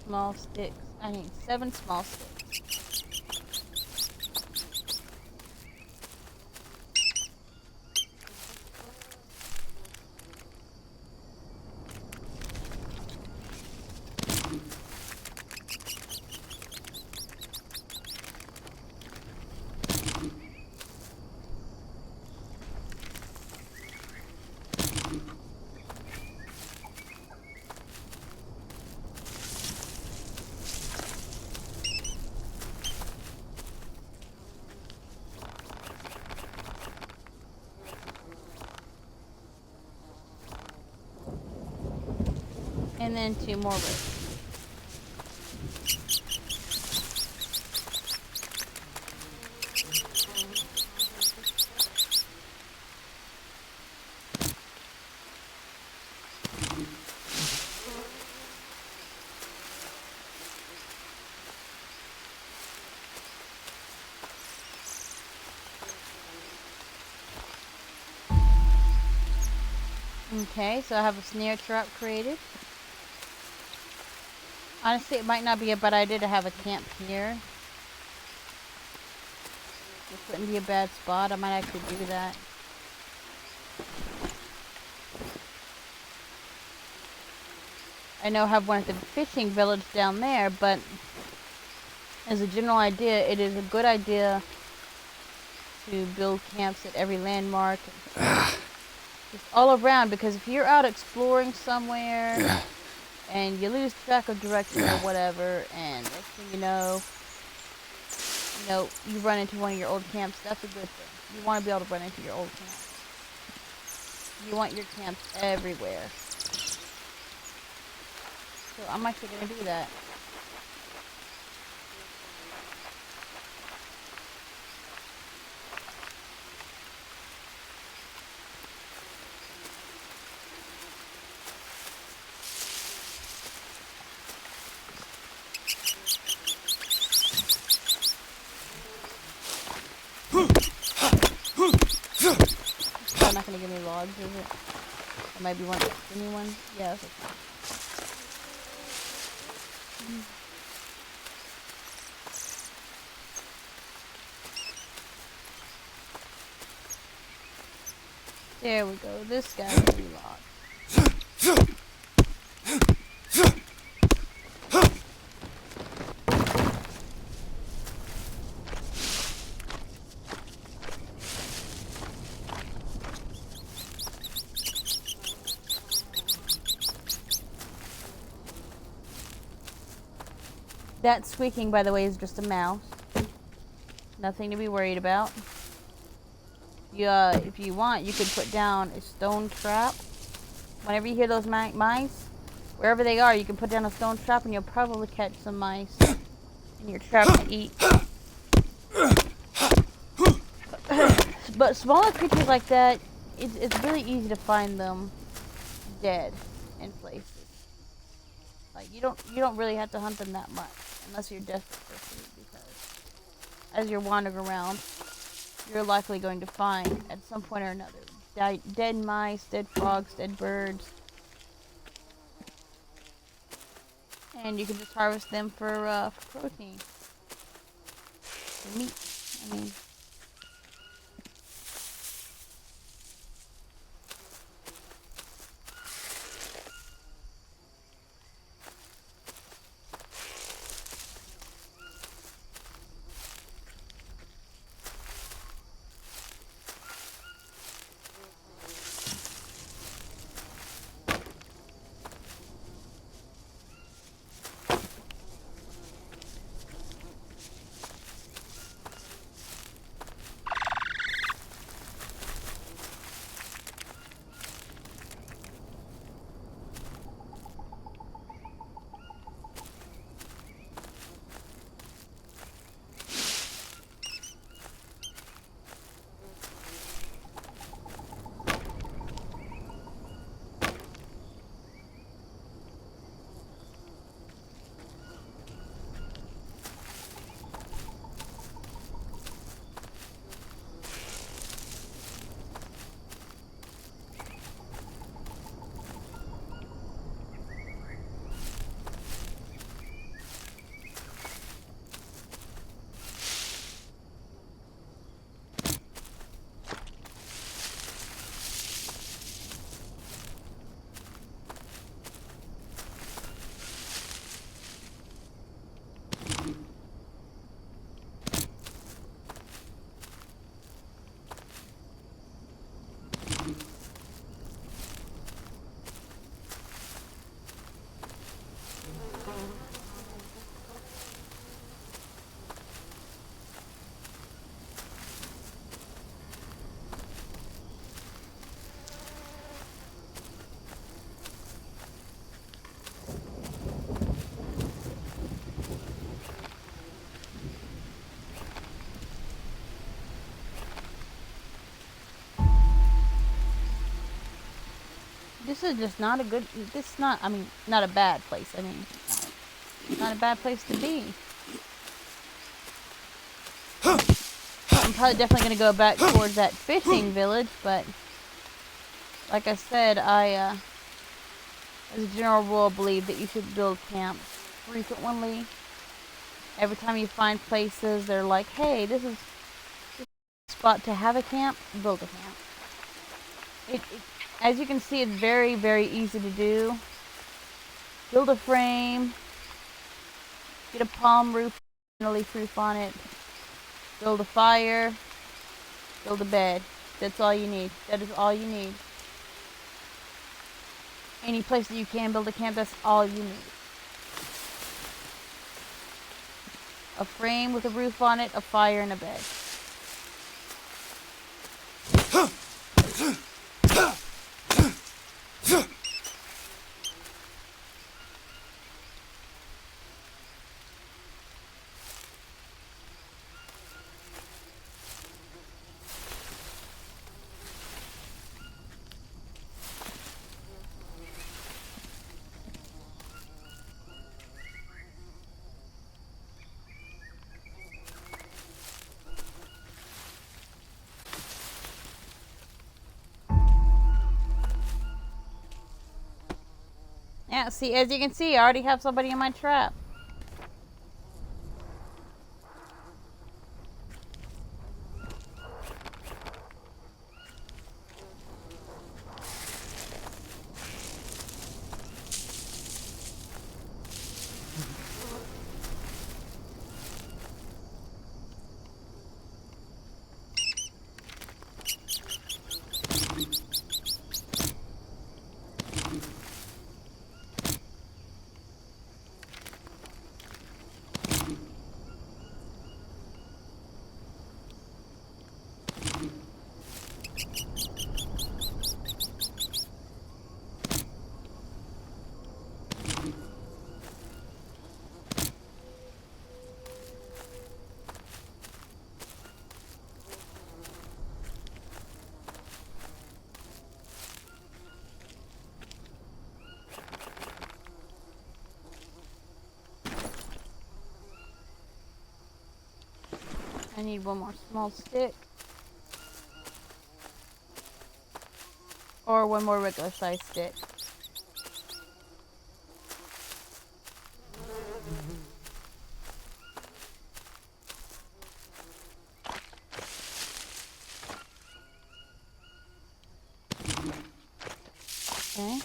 Small sticks. I need 7 small sticks. And then 2 more ropes. Okay, so I have a snare trap created. Honestly, it might not be a bad idea to have a camp here. This wouldn't be a bad spot. I might actually do that. I know I have one at the fishing village down there, but as a general idea, it is a good idea to build camps at every landmark. Just all around, because if you're out exploring somewhere and you lose track of direction or whatever, and next thing you know, you run into one of your old camps, that's a good thing. You want to be able to run into your old camps. You want your camps everywhere. So I'm actually going to do that. It's not going to give me logs, is it? It might be one skinny one. Yeah, that's okay. There we go. This guy will be logged. That squeaking, by the way, is just a mouse. Nothing to be worried about. If you want, you could put down a stone trap. Whenever you hear those mice, wherever they are, you can put down a stone trap and you'll probably catch some mice in your trap to eat. But smaller creatures like that, it's really easy to find them dead in places. Like you don't really have to hunt them that much unless you're desperate for food, because as you're wandering around, you're likely going to find at some point or another dead mice, dead frogs, dead birds, and you can just harvest them for protein, for meat. I mean. This is just not a good, this is not, I mean, not a bad place. I mean, not a bad place to be. I'm probably definitely going to go back towards that fishing village, but like I said, I, as a general rule, believe that you should build camps frequently. Every time you find places, they're like, hey, this is a spot to have a camp, build a camp. As you can see, it's very, very easy to do. Build a frame, get a palm roof, and a leaf roof on it, build a fire, build a bed. That's all you need. That is all you need. Any place that you can build a camp, that's all you need. A frame with a roof on it, a fire, and a bed. Yeah, see, as you can see, I already have somebody in my trap. I need one more small stick. Or one more regular size stick. Okay.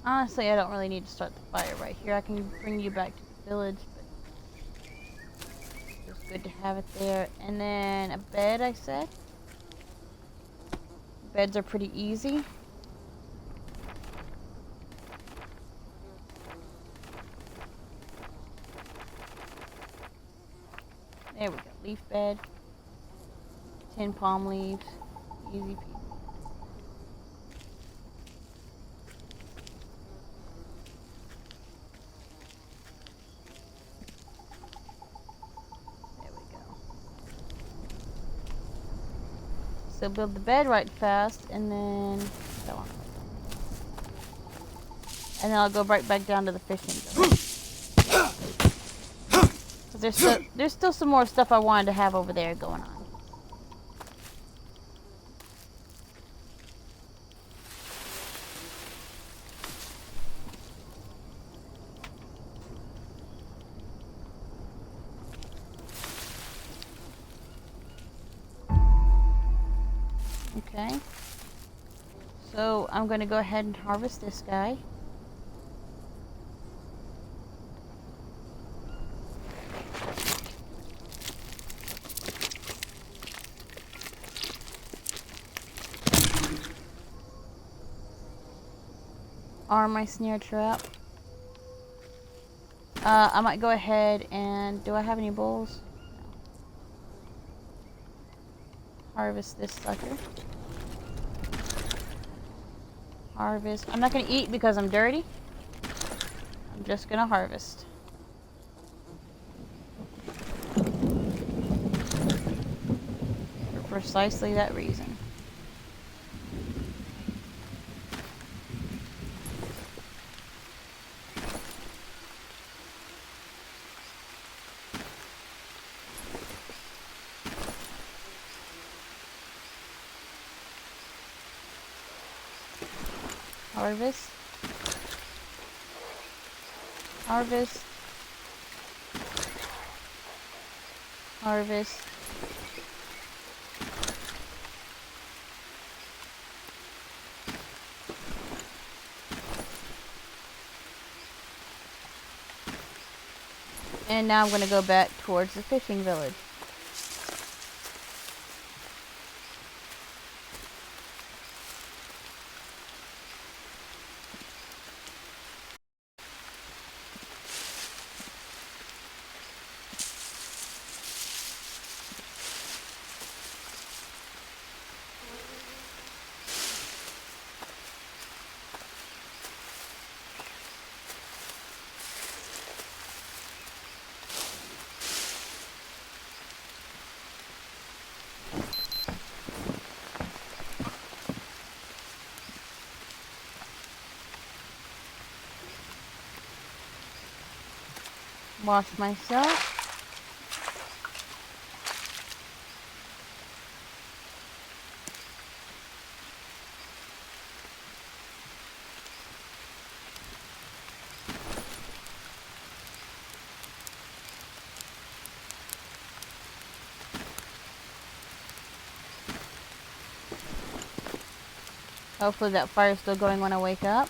Honestly, I don't really need to start the fire right here. I can bring you back to the village, but it's good to have it there. And then a bed, I said. Beds are pretty easy. There we go. Leaf bed. 10 palm leaves. Easy peasy. So build the bed right fast, and then that one. And then I'll go right back down to the fishing village. 'Cause there's still some more stuff I wanted to have over there going on. Okay. So I'm going to go ahead and harvest this guy. Arm my snare trap. I might go ahead and... Do I have any bowls? No. Harvest this sucker. Harvest. I'm not going to eat because I'm dirty. I'm just going to harvest. For precisely that reason. Harvest. Harvest. Harvest. And now I'm going to go back towards the fishing village. Wash myself. Hopefully that fire's still going when I wake up.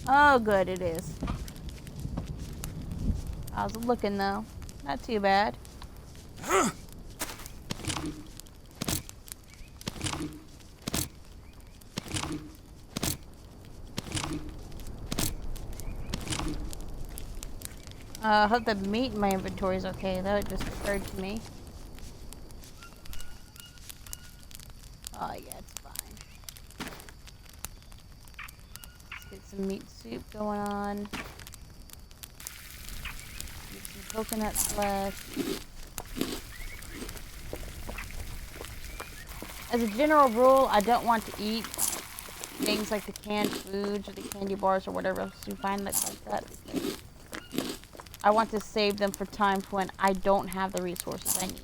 Oh, good, it is. I was looking though. Not too bad. I hope the meat in my inventory is okay. That just occurred to me. Oh yeah, it's fine. Let's get some meat soup going on. Get some coconut flesh. As a general rule, I don't want to eat things like the canned foods or the candy bars or whatever else you find that's like that. I want to save them for times when I don't have the resources I need.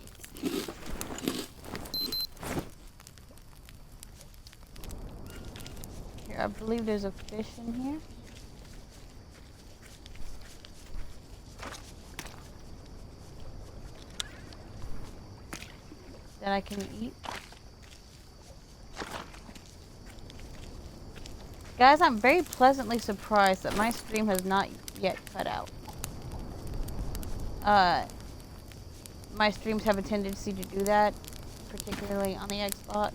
Here, I believe there's a fish in here. That I can eat. Guys, I'm very pleasantly surprised that my stream has not yet cut out. My streams have a tendency to do that, particularly on the Xbox.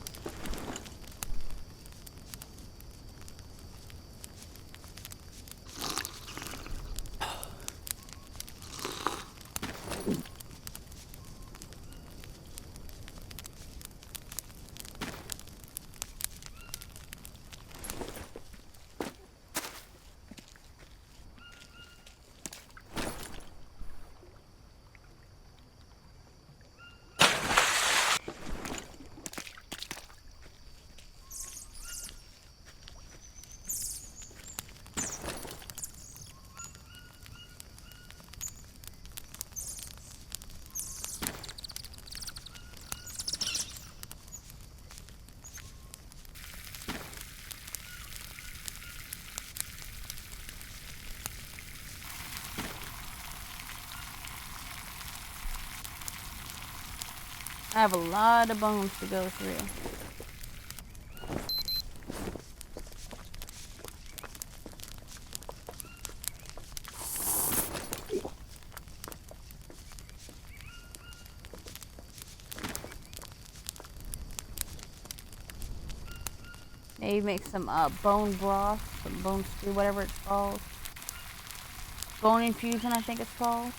I have a lot of bones to go through. Maybe make some bone broth, some bone stew, whatever it's called. Bone infusion, I think it's called.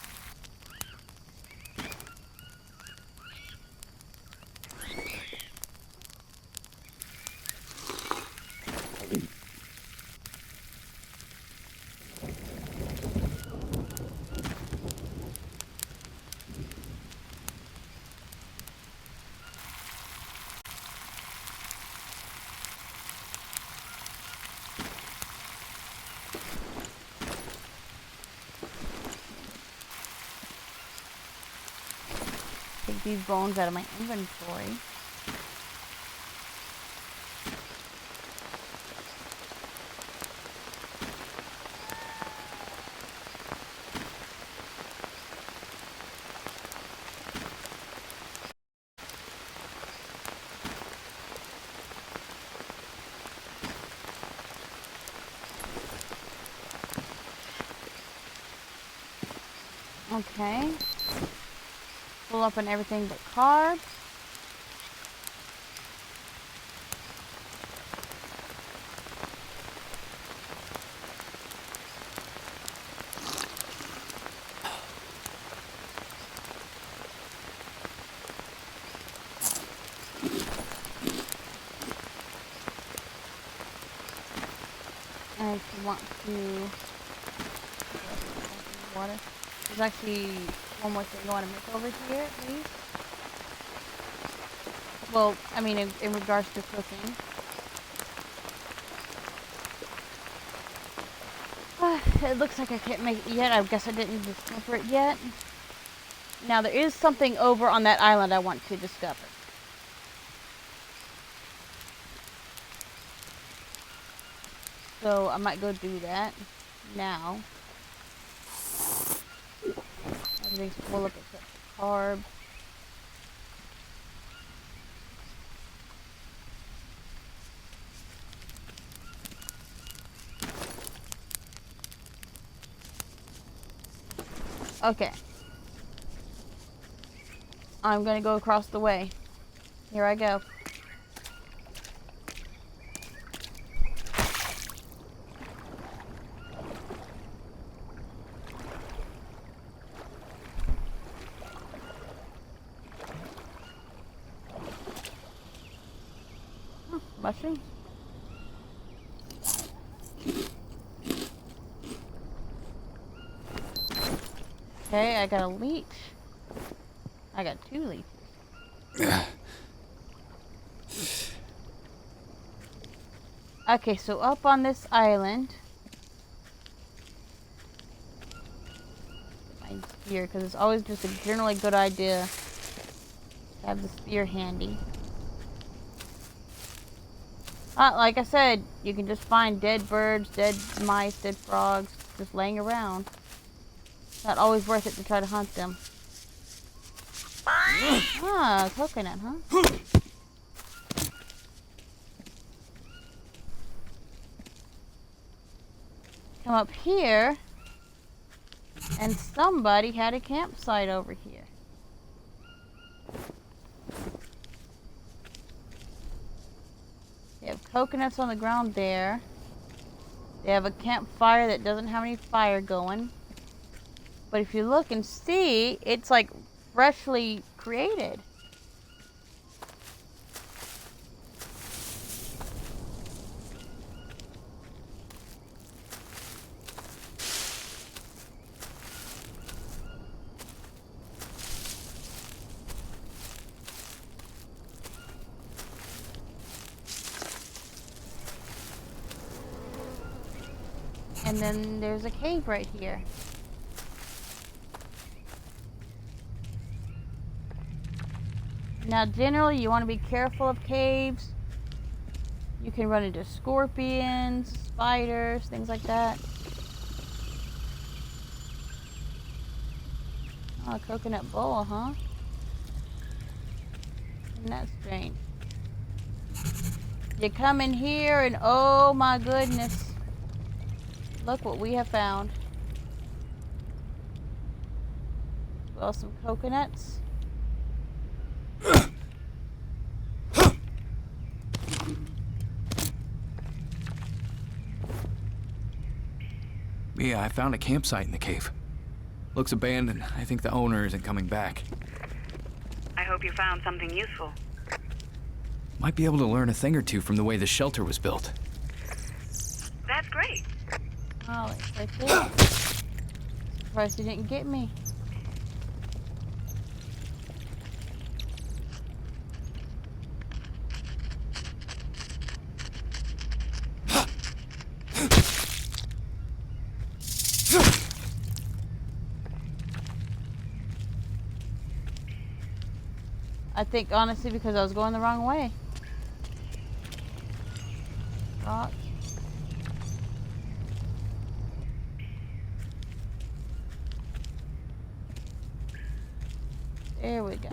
Take these bones out of my inventory. Okay. Pull up on everything but carbs. And if you want to water. There's actually one more thing I want to make over here, at least. Well, I mean, in regards to cooking. It looks like I can't make it yet. I guess I didn't discover it yet. Now, there is something over on that island I want to discover. So, I might go do that now. Everything's full up except for carbs. Okay. I'm gonna go across the way. Here I go. Mushrooms? Okay, I got a leech. I got 2 leeches. Okay, so up on this island. My spear, because it's always just a generally good idea to have the spear handy. Like I said, you can just find dead birds, dead mice, dead frogs, just laying around. Not always worth it to try to hunt them. Ah, coconut, huh? Come up here, and somebody had a campsite over here. They have coconuts on the ground there. They have a campfire that doesn't have any fire going. But if you look and see, it's like freshly created. And then there's a cave right here. Now, generally, you want to be careful of caves. You can run into scorpions, spiders, things like that. Oh, a coconut bowl, huh? Isn't that strange? You come in here and oh my goodness. Look what we have found. Well, some coconuts. Mia, I found a campsite in the cave. Looks abandoned. I think the owner isn't coming back. I hope you found something useful. Might be able to learn a thing or two from the way the shelter was built. That's great. Oh, it's right there. Surprised you didn't get me. I think honestly because I was going the wrong way. Rock. There we go.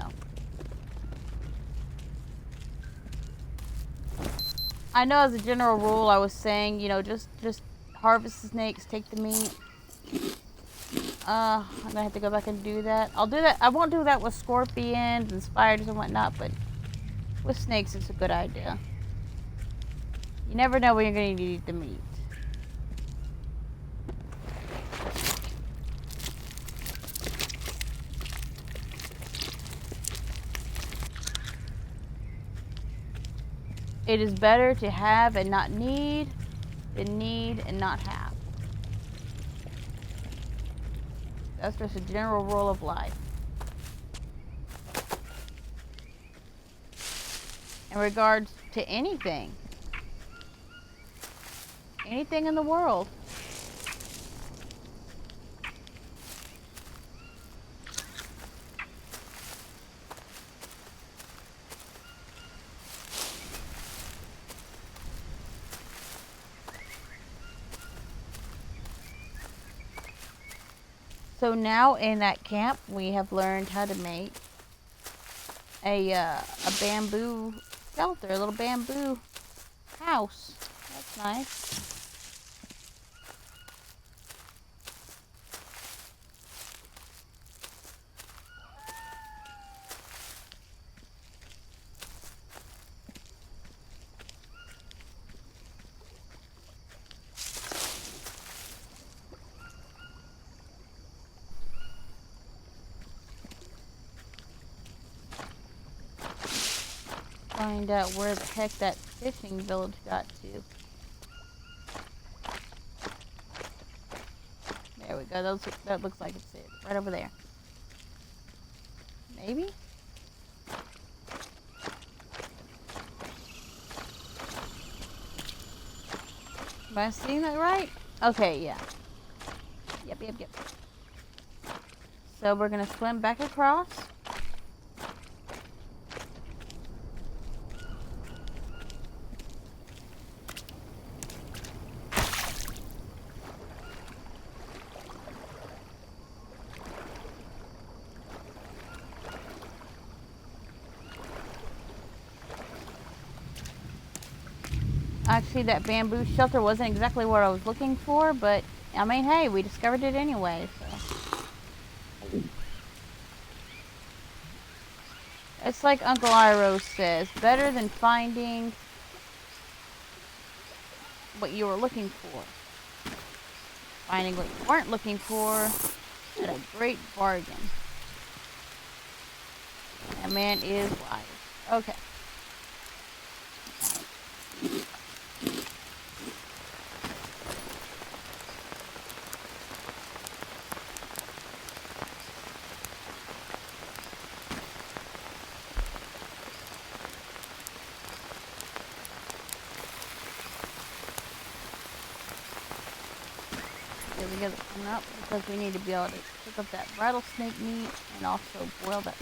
I know as a general rule I was saying, you know, just harvest the snakes, take the meat. I'm gonna have to go back and do that. I'll do that. I won't do that with scorpions and spiders and whatnot, but with snakes it's a good idea. You never know when you're gonna need to eat the meat. It is better to have and not need than need and not have. That's just a general rule of life. In regards to anything. Anything in the world. So now in that camp, we have learned how to make a bamboo shelter, a little bamboo house. That's nice. find out where the heck that fishing village got to. There we go. That looks like it's it. Right over there. Maybe? Am I seeing that right? Okay, yeah. Yep. So we're gonna swim back across. Actually, that bamboo shelter wasn't exactly what I was looking for, but I mean, hey, we discovered it anyway, so. It's like Uncle Iro says, better than finding what you were looking for. Finding what you weren't looking for at a great bargain. That man is wise. Okay. There we go, that's coming up because we need to be able to pick up that rattlesnake meat and also boil that.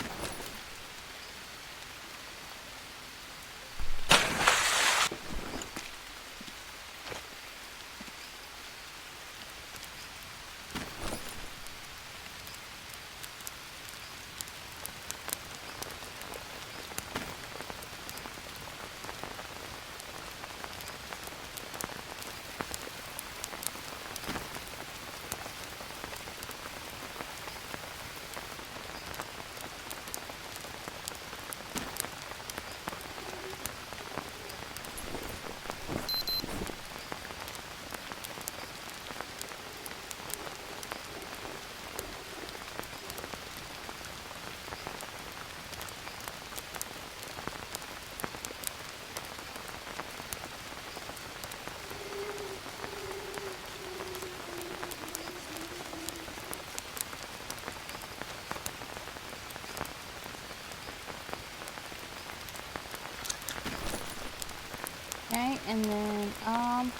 Okay, and then, I'm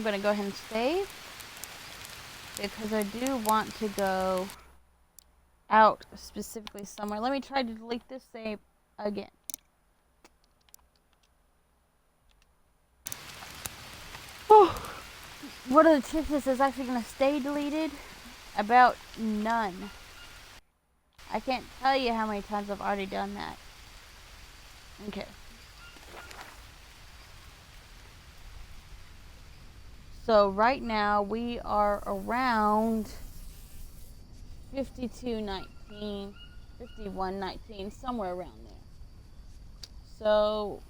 gonna go ahead and save because I do want to go out specifically somewhere. Let me try to delete this save again. Oh, what are the chances it's actually gonna stay deleted? About none. I can't tell you how many times I've already done that. Okay. So right now we are around 52:19, 51:19, somewhere around there. So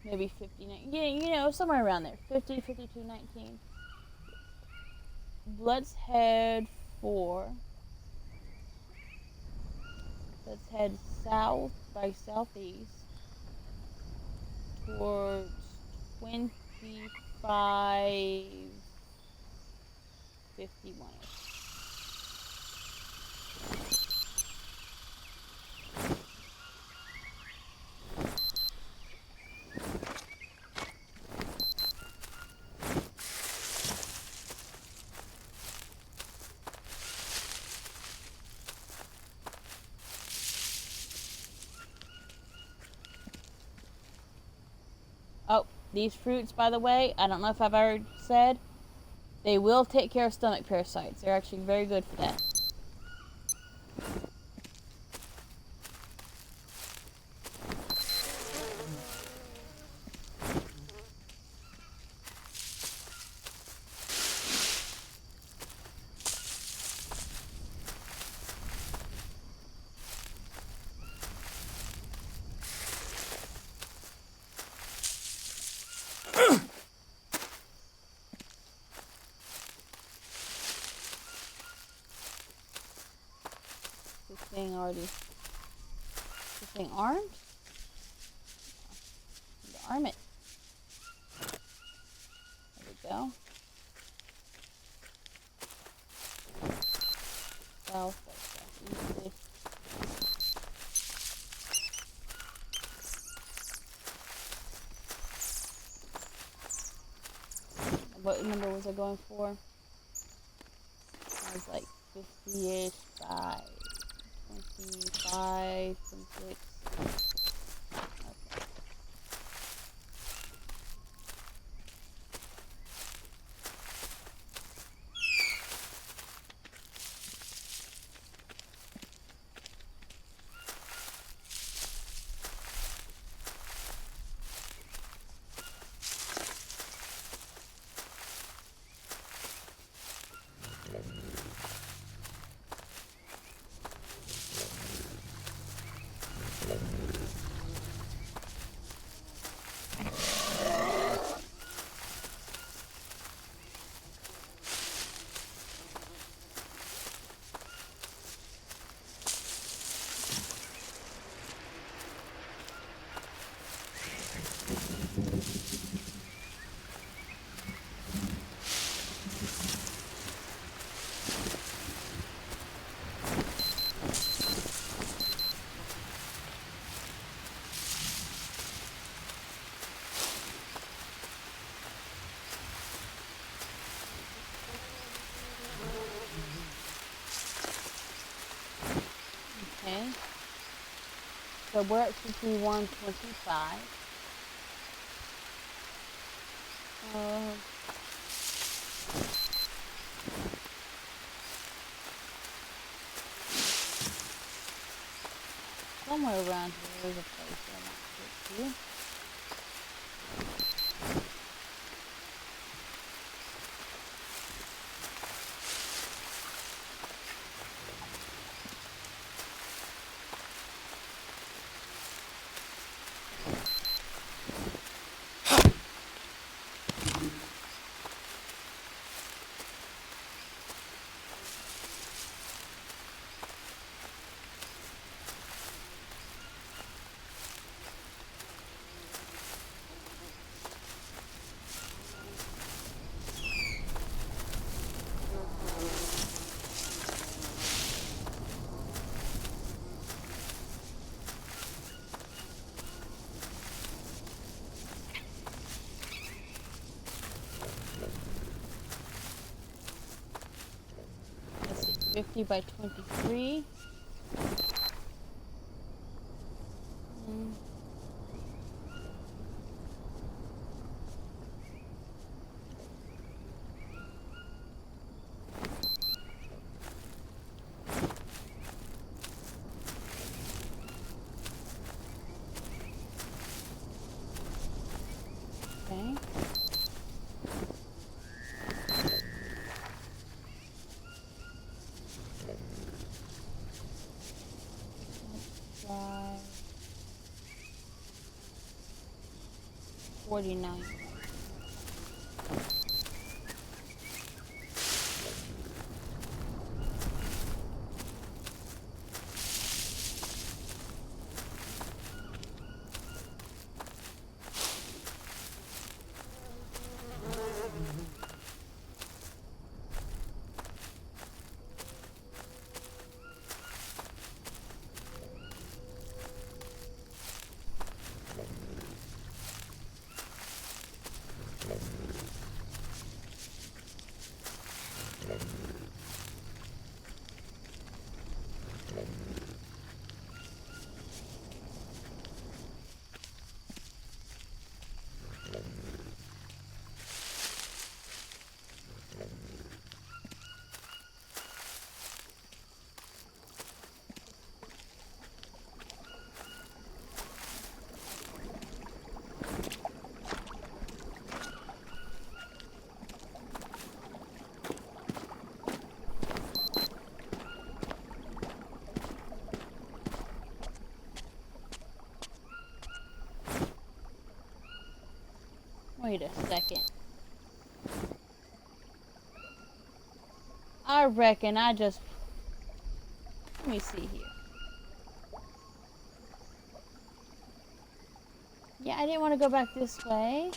maybe 59. Yeah, you know, somewhere around there. 50, 52:19. Let's head south by southeast towards 25:51. Oh, these fruits, by the way, I don't know if I've ever said, they will take care of stomach parasites. They're actually very good for that. thing already. This thing armed? Arm it. There we go. Well, that's easy. What number was I going for? I was like 50-ish by 25, 26. Okay. So we're at 51.25. Somewhere around here is a place I want to get to. Let's see, 50 by 23. Okay. Let's try 49. Wait a second. I reckon I just... Let me see here. Yeah, I didn't want to go back this way.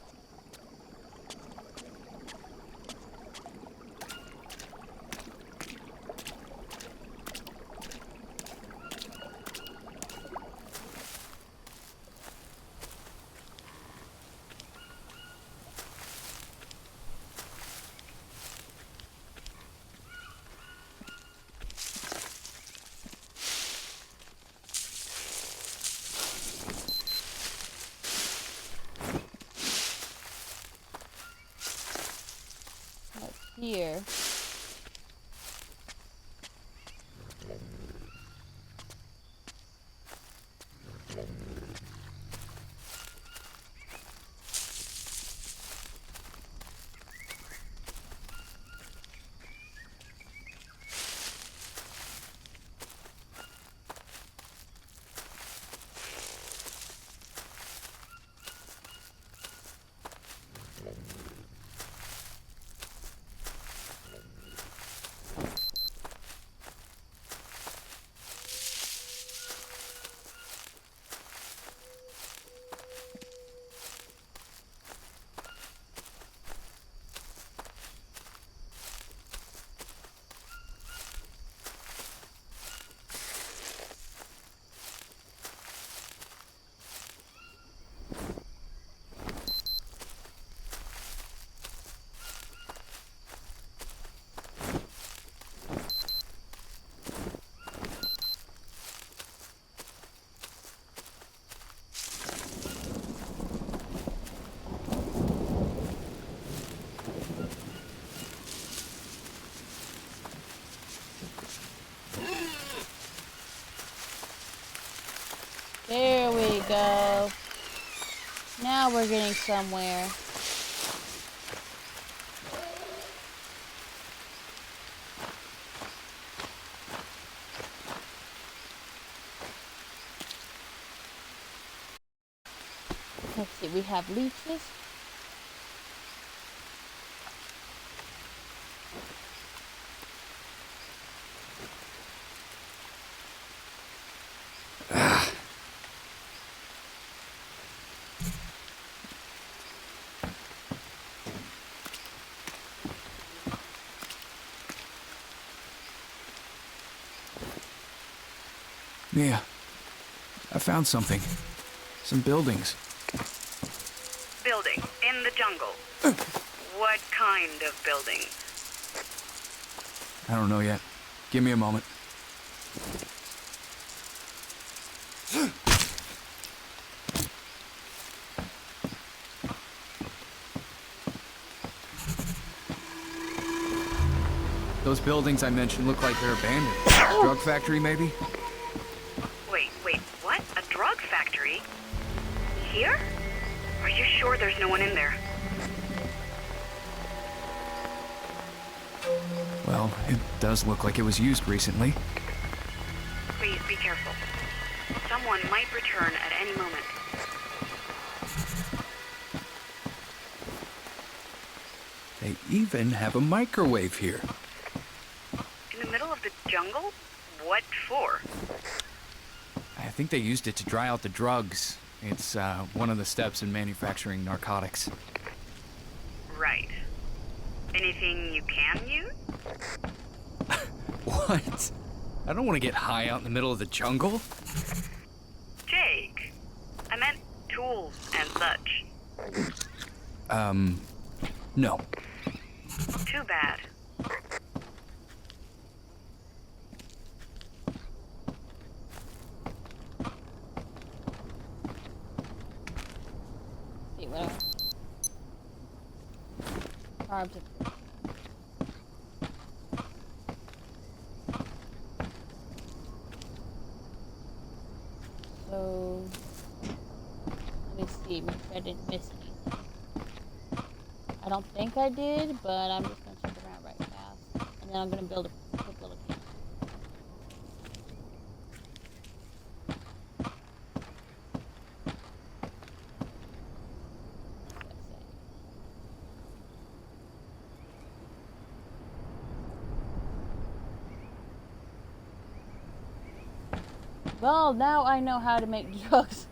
What's here? There we go. Now we're getting somewhere. Let's see, we have leeches. Mia, I found something. Some buildings. Building in the jungle. What kind of building? I don't know yet. Give me a moment. Those buildings I mentioned look like they're abandoned. Drug factory, maybe? Wait, what? A drug factory? Here? Are you sure there's no one in there? Well, it does look like it was used recently. Please be careful. Someone might return at any moment. They even have a microwave here. In the middle of the jungle? What for? I think they used it to dry out the drugs. It's one of the steps in manufacturing narcotics. Right. Anything you can use? What? I don't want to get high out in the middle of the jungle. Jake, I meant tools and such. No. Too bad. See, whatever. Carbs. So, let me see. Make sure I didn't miss anything. I don't think I did, but I'm just gonna check around right fast, and then I'm gonna build a quick little camp. Well, now I know how to make drugs.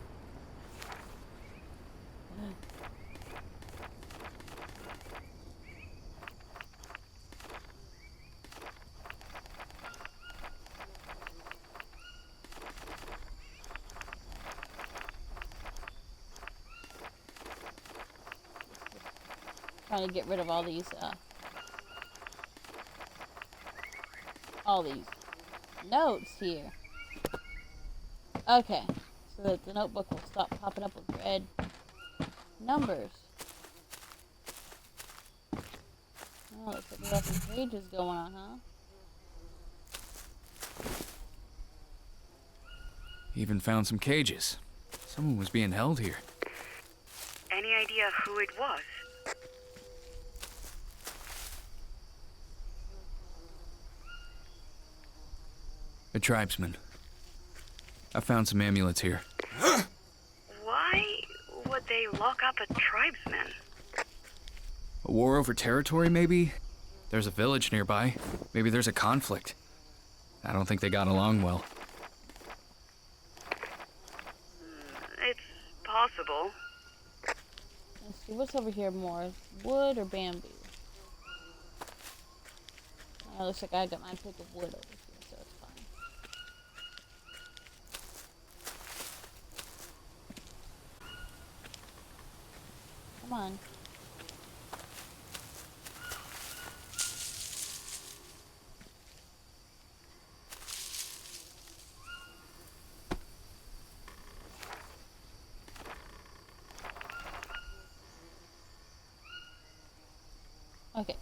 trying to get rid of all these notes here. Okay, so that the notebook will stop popping up with red numbers. Oh, looks like we got some pages going on, huh? Even found some cages. Someone was being held here. Any idea who it was? A tribesman. I found some amulets here. Why would they lock up a tribesman? A war over territory, maybe? There's a village nearby. Maybe there's a conflict. I don't think they got along well. It's possible. Let's see, what's over here more? Wood or bamboo? Oh, looks like I got my pick of wood over here, so it's fine. Come on. Okay.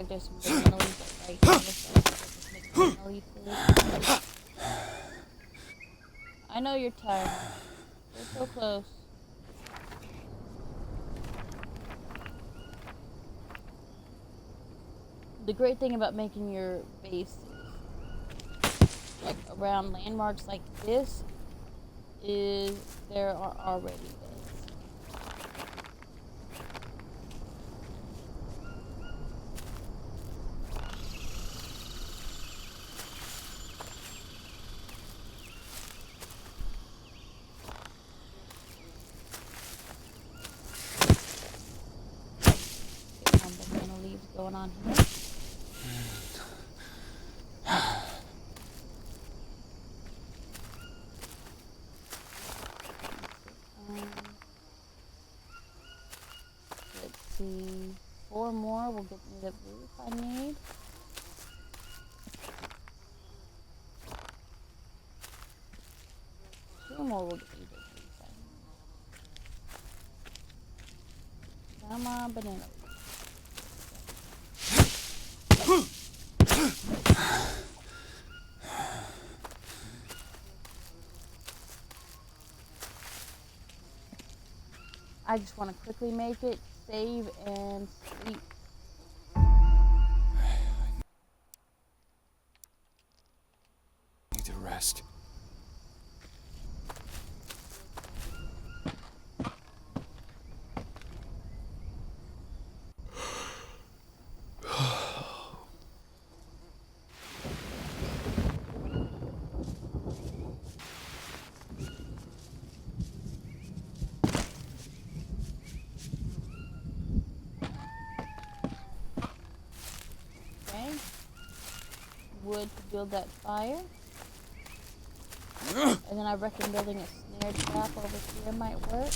There's some big leaves right here. Just make banana leaf food. I know you're tired. We're so close. The great thing about making your base like around landmarks like this is there are already beds. on here. Let's see. 4 more will get me the roof I need. Two more will get me the roof I need. Come on, banana. I just want to quickly make it, save, and sleep. Need to rest. Okay. Wood to build that fire. And then I reckon building a snare trap over here might work.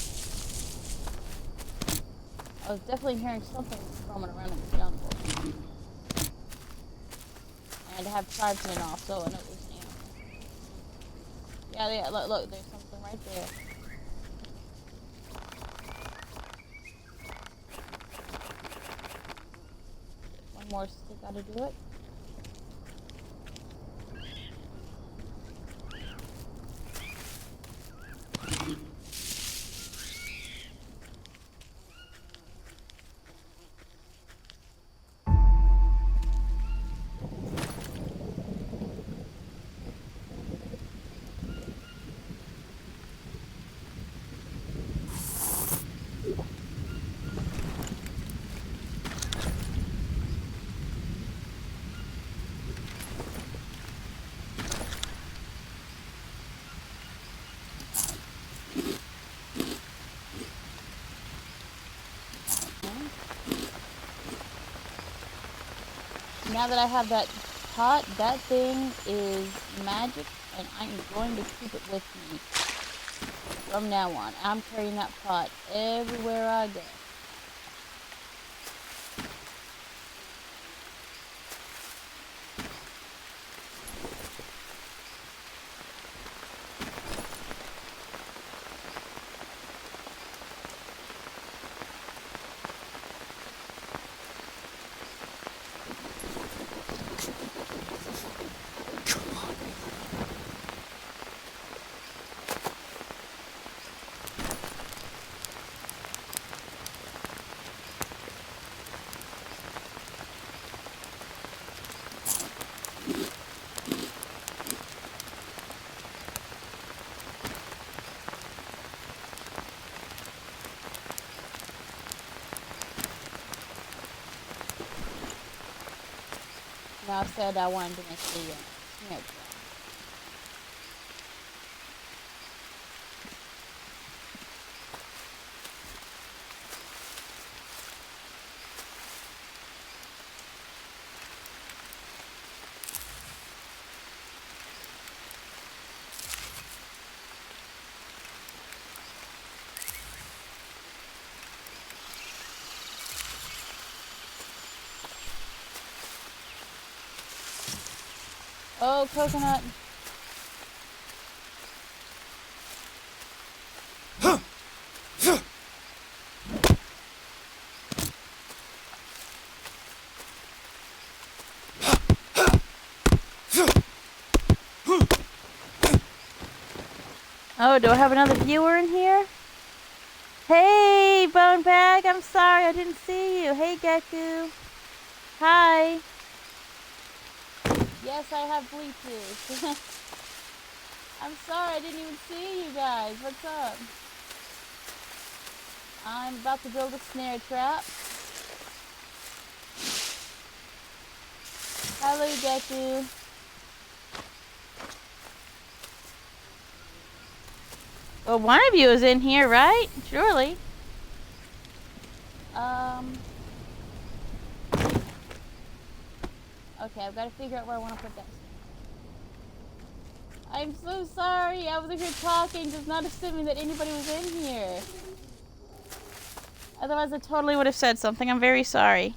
I was definitely hearing something roaming around in the jungle. And I have tribesmen also, and it was animals. Yeah, look, there's something right there. One more stick gotta do it. Now that I have that pot, that thing is magic, and I'm going to keep it with me from now on. I'm carrying that pot everywhere I go. Now I said I wanted to make the snare drum. Oh, coconut. Oh, do I have another viewer in here? Hey, Bone Bag, I'm sorry I didn't see you. Hey, Geku. Hi. Yes, I have Bluetooth. I'm sorry, I didn't even see you guys. What's up? I'm about to build a snare trap. Hello, Geku. Well, one of you is in here, right? Surely. Okay, I've got to figure out where I want to put that. I'm so sorry. I was over here talking, just not assuming that anybody was in here. Otherwise, I totally would have said something. I'm very sorry.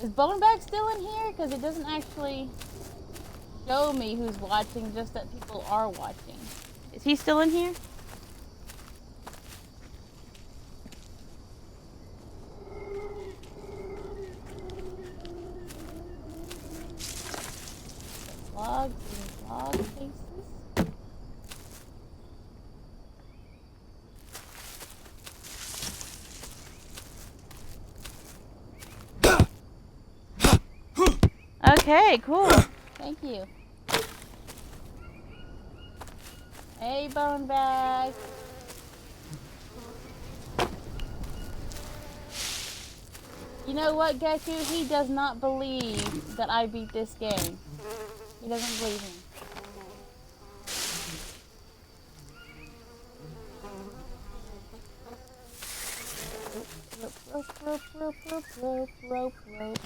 Is Bonebag still in here? Because it doesn't actually show me who's watching, just that people are watching. Is he still in here? Logs and log cases. Okay, cool. Thank you. Hey, Bonebag. You know what, Geku? He does not believe that I beat this game. He doesn't believe me. Rope, rope, rope, rope, rope, rope, rope, rope.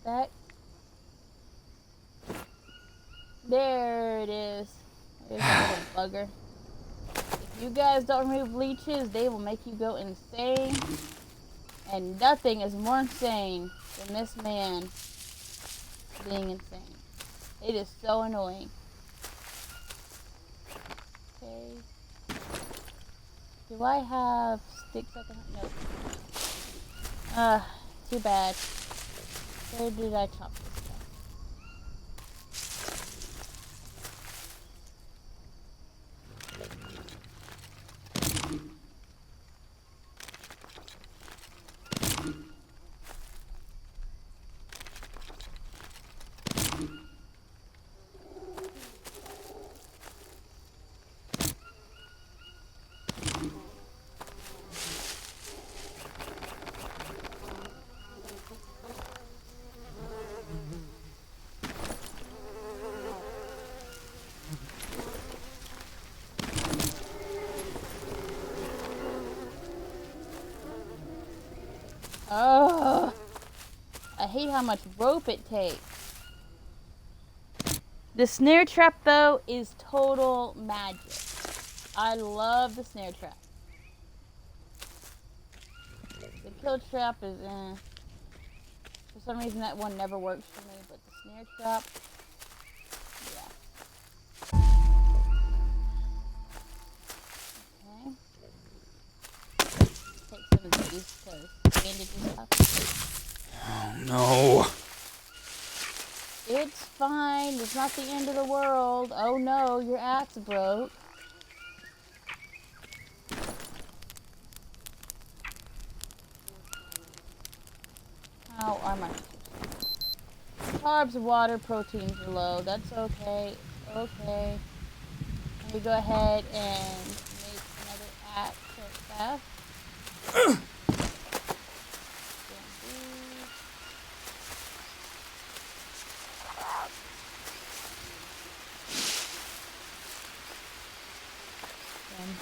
That. There it is. There's a little bugger. If you guys don't remove leeches, they will make you go insane. And nothing is more insane than this man being insane. It is so annoying. Okay. Do I have sticks I can... Nope. Too bad. Where did I chop this stuff? Oh, I hate how much rope it takes. The snare trap, though, is total magic. I love the snare trap. The kill trap is for some reason that one never works for me, but the snare trap, yeah. Okay. Take some of these because bandages stuff. Oh no. It's fine. It's not the end of the world. Oh no, your axe broke. How are my carbs, water, proteins are low? That's okay. Okay. Let me go ahead and make another axe real fast.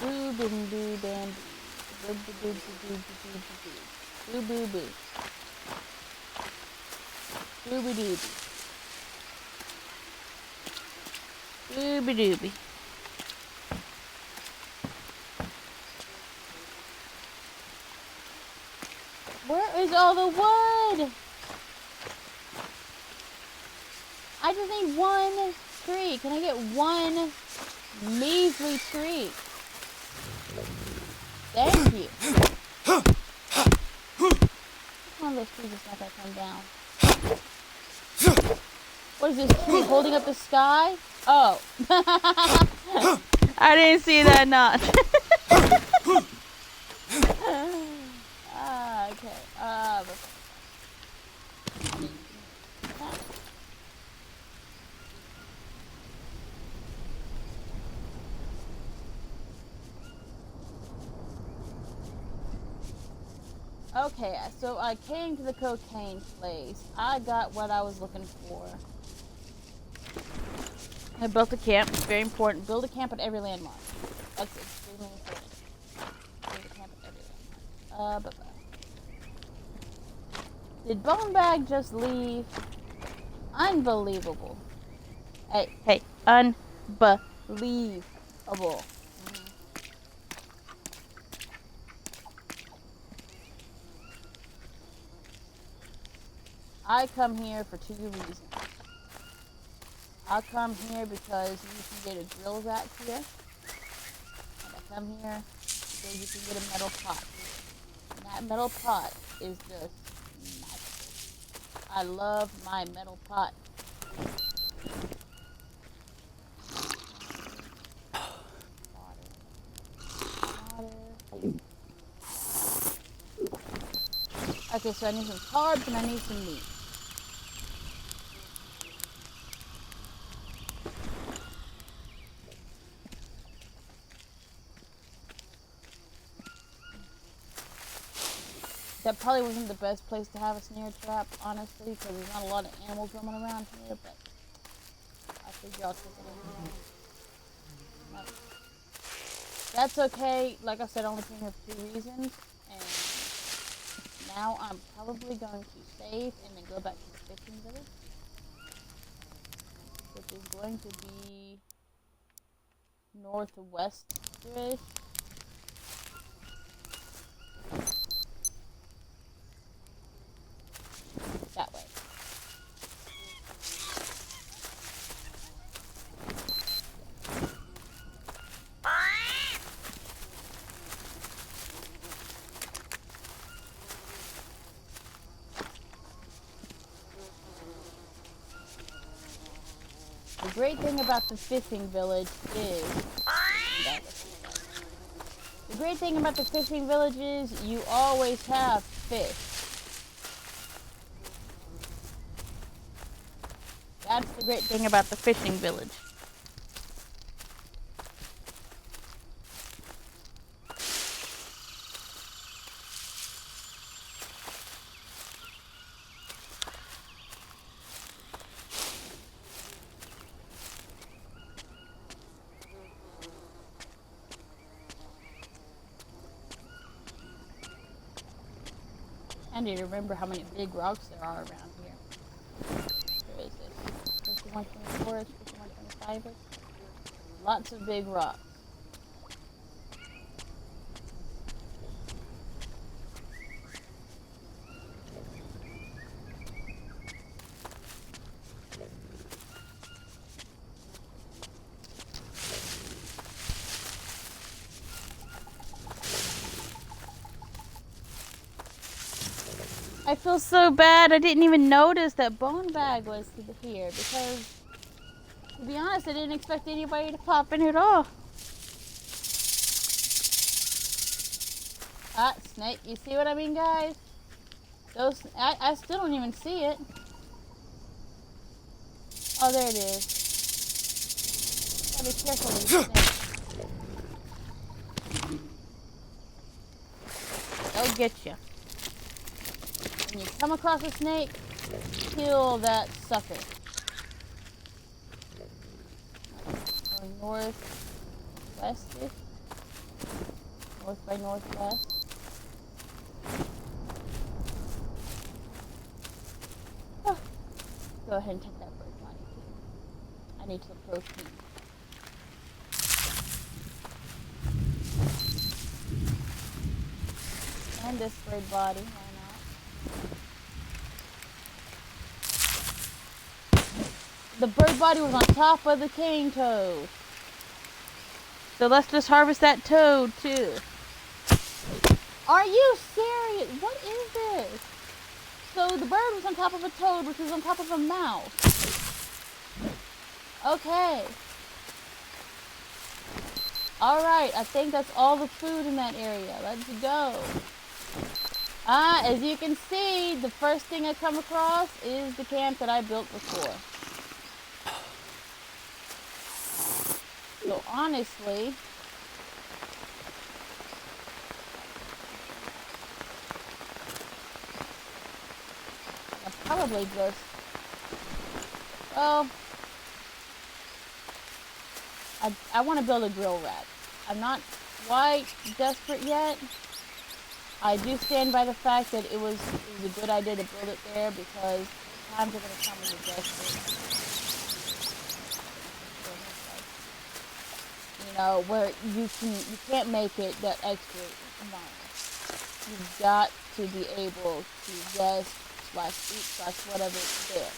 Bamboo, bamboo, bamboo. Boo, boo, boo, boo, boo, boo, boo, boo, boo. Dooby dooby. Dooby dooby. Where is all the wood? I just need one tree. Can I get one measly tree? Thank you. One of those trees is not gonna come down. What is this tree holding up the sky? Oh. I didn't see that notch. Okay. Okay, so I came to the cocaine place. I got what I was looking for. I built a camp. It's very important. Build a camp at every landmark. That's extremely important. Build a camp at every landmark. Did Bone Bag just leave? Unbelievable. Hey, unbelievable. I come here for 2 reasons. I come here because you can get a drill rack here. And I come here because you can get a metal pot. And that metal pot is just magical. I love my metal pot. Water. Okay, so I need some carbs and I need some meat. That probably wasn't the best place to have a snare trap, honestly, because there's not a lot of animals roaming around here, but I figure I'll take it anyway. That's okay. Like I said, I only came here for 2 reasons, and now I'm probably going to save and then go back to the fishing village, which is going to be northwest-ish. That way. The great thing about the fishing village is you always have fish. That's the great thing about the fishing village. I need to remember how many big rocks there are around here. Where is this? 5124, 5125. Lots of big rocks. I feel so bad. I didn't even notice that Bone Bag was here because, to be honest, I didn't expect anybody to pop in at all. Ah, snake. You see what I mean, guys? Those. I still don't even see it. Oh, there it is. Gotta be careful with these snakes. They'll get you. When you come across a snake, kill that sucker. Going northwest-ish. North by northwest. Oh. Go ahead and take that bird body too. I need some protein. And this bird body. The bird body was on top of the cane toad. So let's just harvest that toad too. Are you serious? What is this? So the bird was on top of a toad, which was on top of a mouse. Okay. Alright, I think that's all the food in that area. Let's go. As you can see, the first thing I come across is the camp that I built before. So honestly, probably just, well, I want to build a grill rack. I'm not quite desperate yet. I do stand by the fact that it was a good idea to build it there because times are going to come when you're desperate. You know, where you can't make it that extra amount. You've got to be able to rest / eat / whatever is there.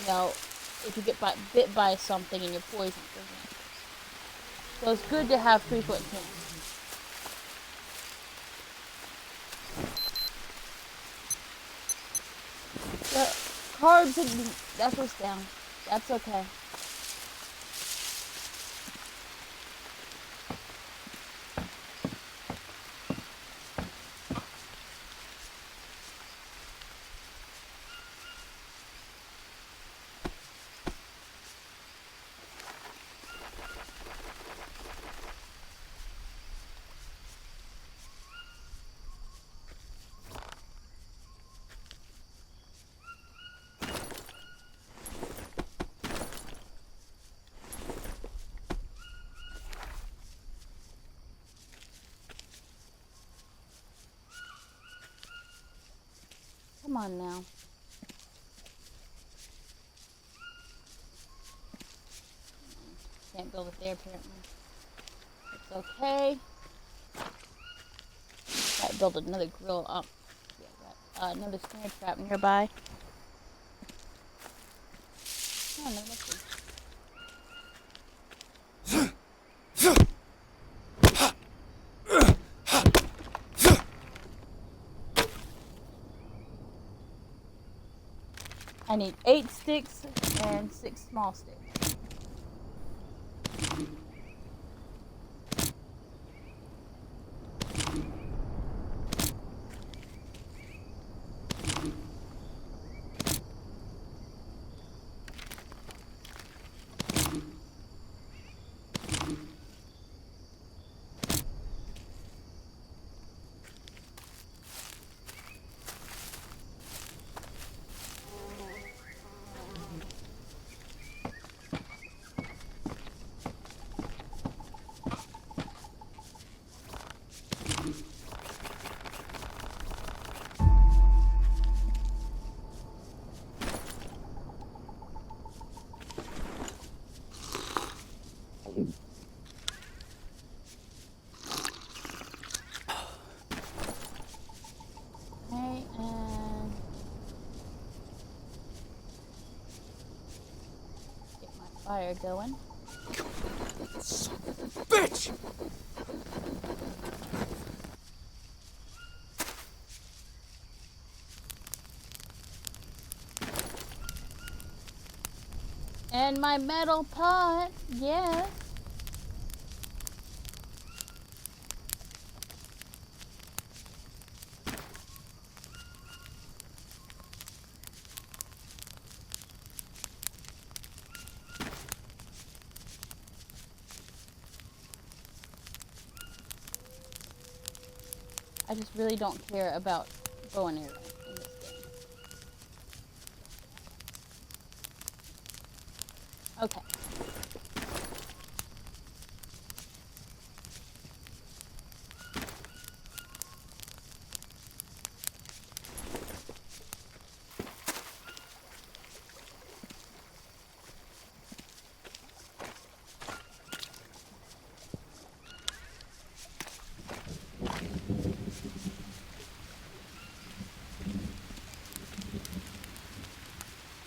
You know, if you get bit by something and you're poisoned, for example. So it's good to have frequent things. The carbs, that's what's down. That's okay. Come on now. Can't build it there apparently. It's okay. Gotta build another grill up. Yeah, another snare trap nearby. Oh, no, that's good. I need 8 sticks and 6 small sticks. Okay, and get my fire going. Bitch! And my metal pot, yes. I just really don't care about bow and arrow in this game. Okay.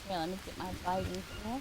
Here, let me get my vitals there.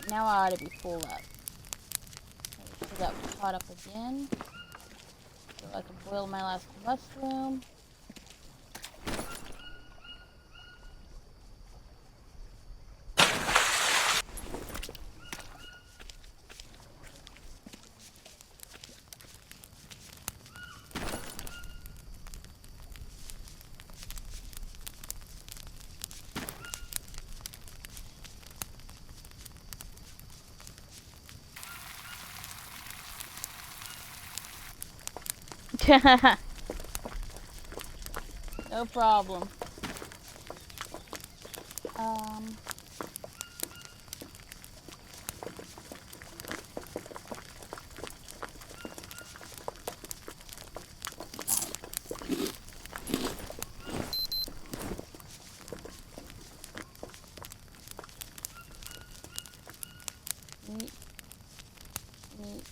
now I ought to be full up. So that was caught up again. So I can boil my last mushroom. No problem. Neat. Neat.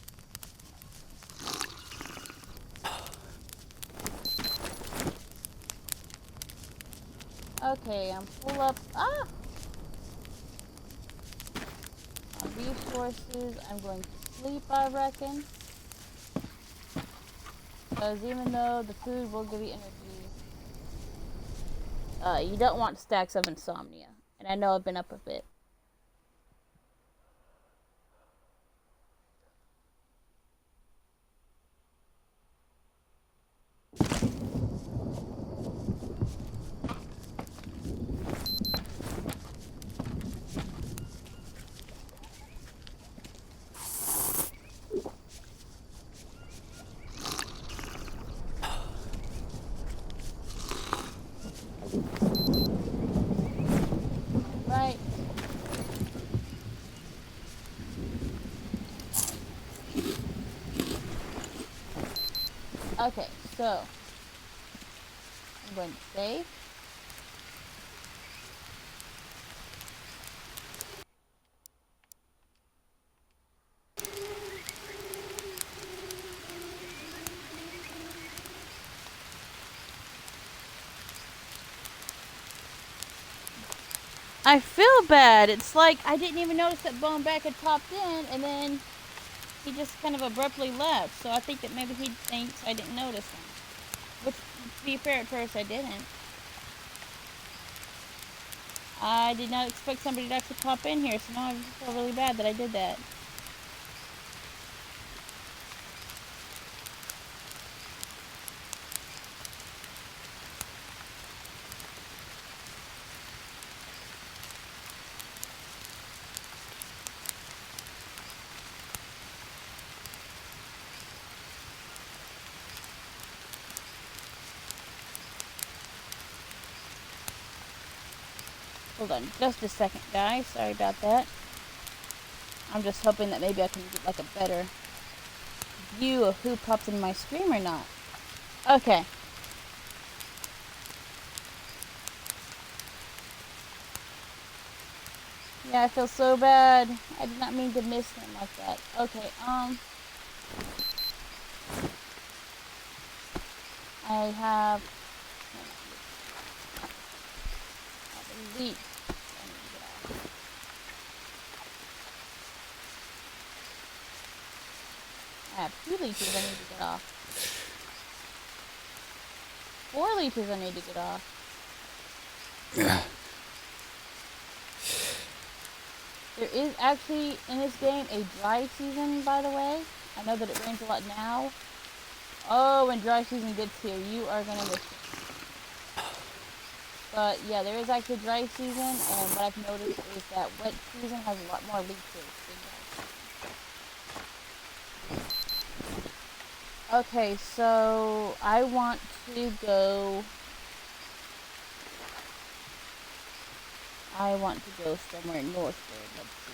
Okay, I'm full up. Ah! On resources, I'm going to sleep, I reckon. Because even though the food will give you energy, you don't want stacks of insomnia. And I know I've been up a bit. Right. Okay, so I'm going to save. I feel bad. It's like I didn't even notice that Bone Back had popped in, and then he just kind of abruptly left. So I think that maybe he thinks I didn't notice him. Which, to be fair, at first I didn't. I did not expect somebody to actually pop in here, so now I feel really bad that I did that. Hold on just a second, guys. Sorry about that. I'm just hoping that maybe I can get like a better view of who pops in my stream or not. Okay. Yeah, I feel so bad. I did not mean to miss him like that. Okay, I have the leech. I have 2 leeches I need to get off. 4 leeches I need to get off. There is actually, in this game, a dry season, by the way. I know that it rains a lot now. Oh, when dry season gets here, you are going to miss it. But, yeah, there is actually dry season, and what I've noticed is that wet season has a lot more leeches than dry season. Okay, so I want to go... somewhere northward. Let's see.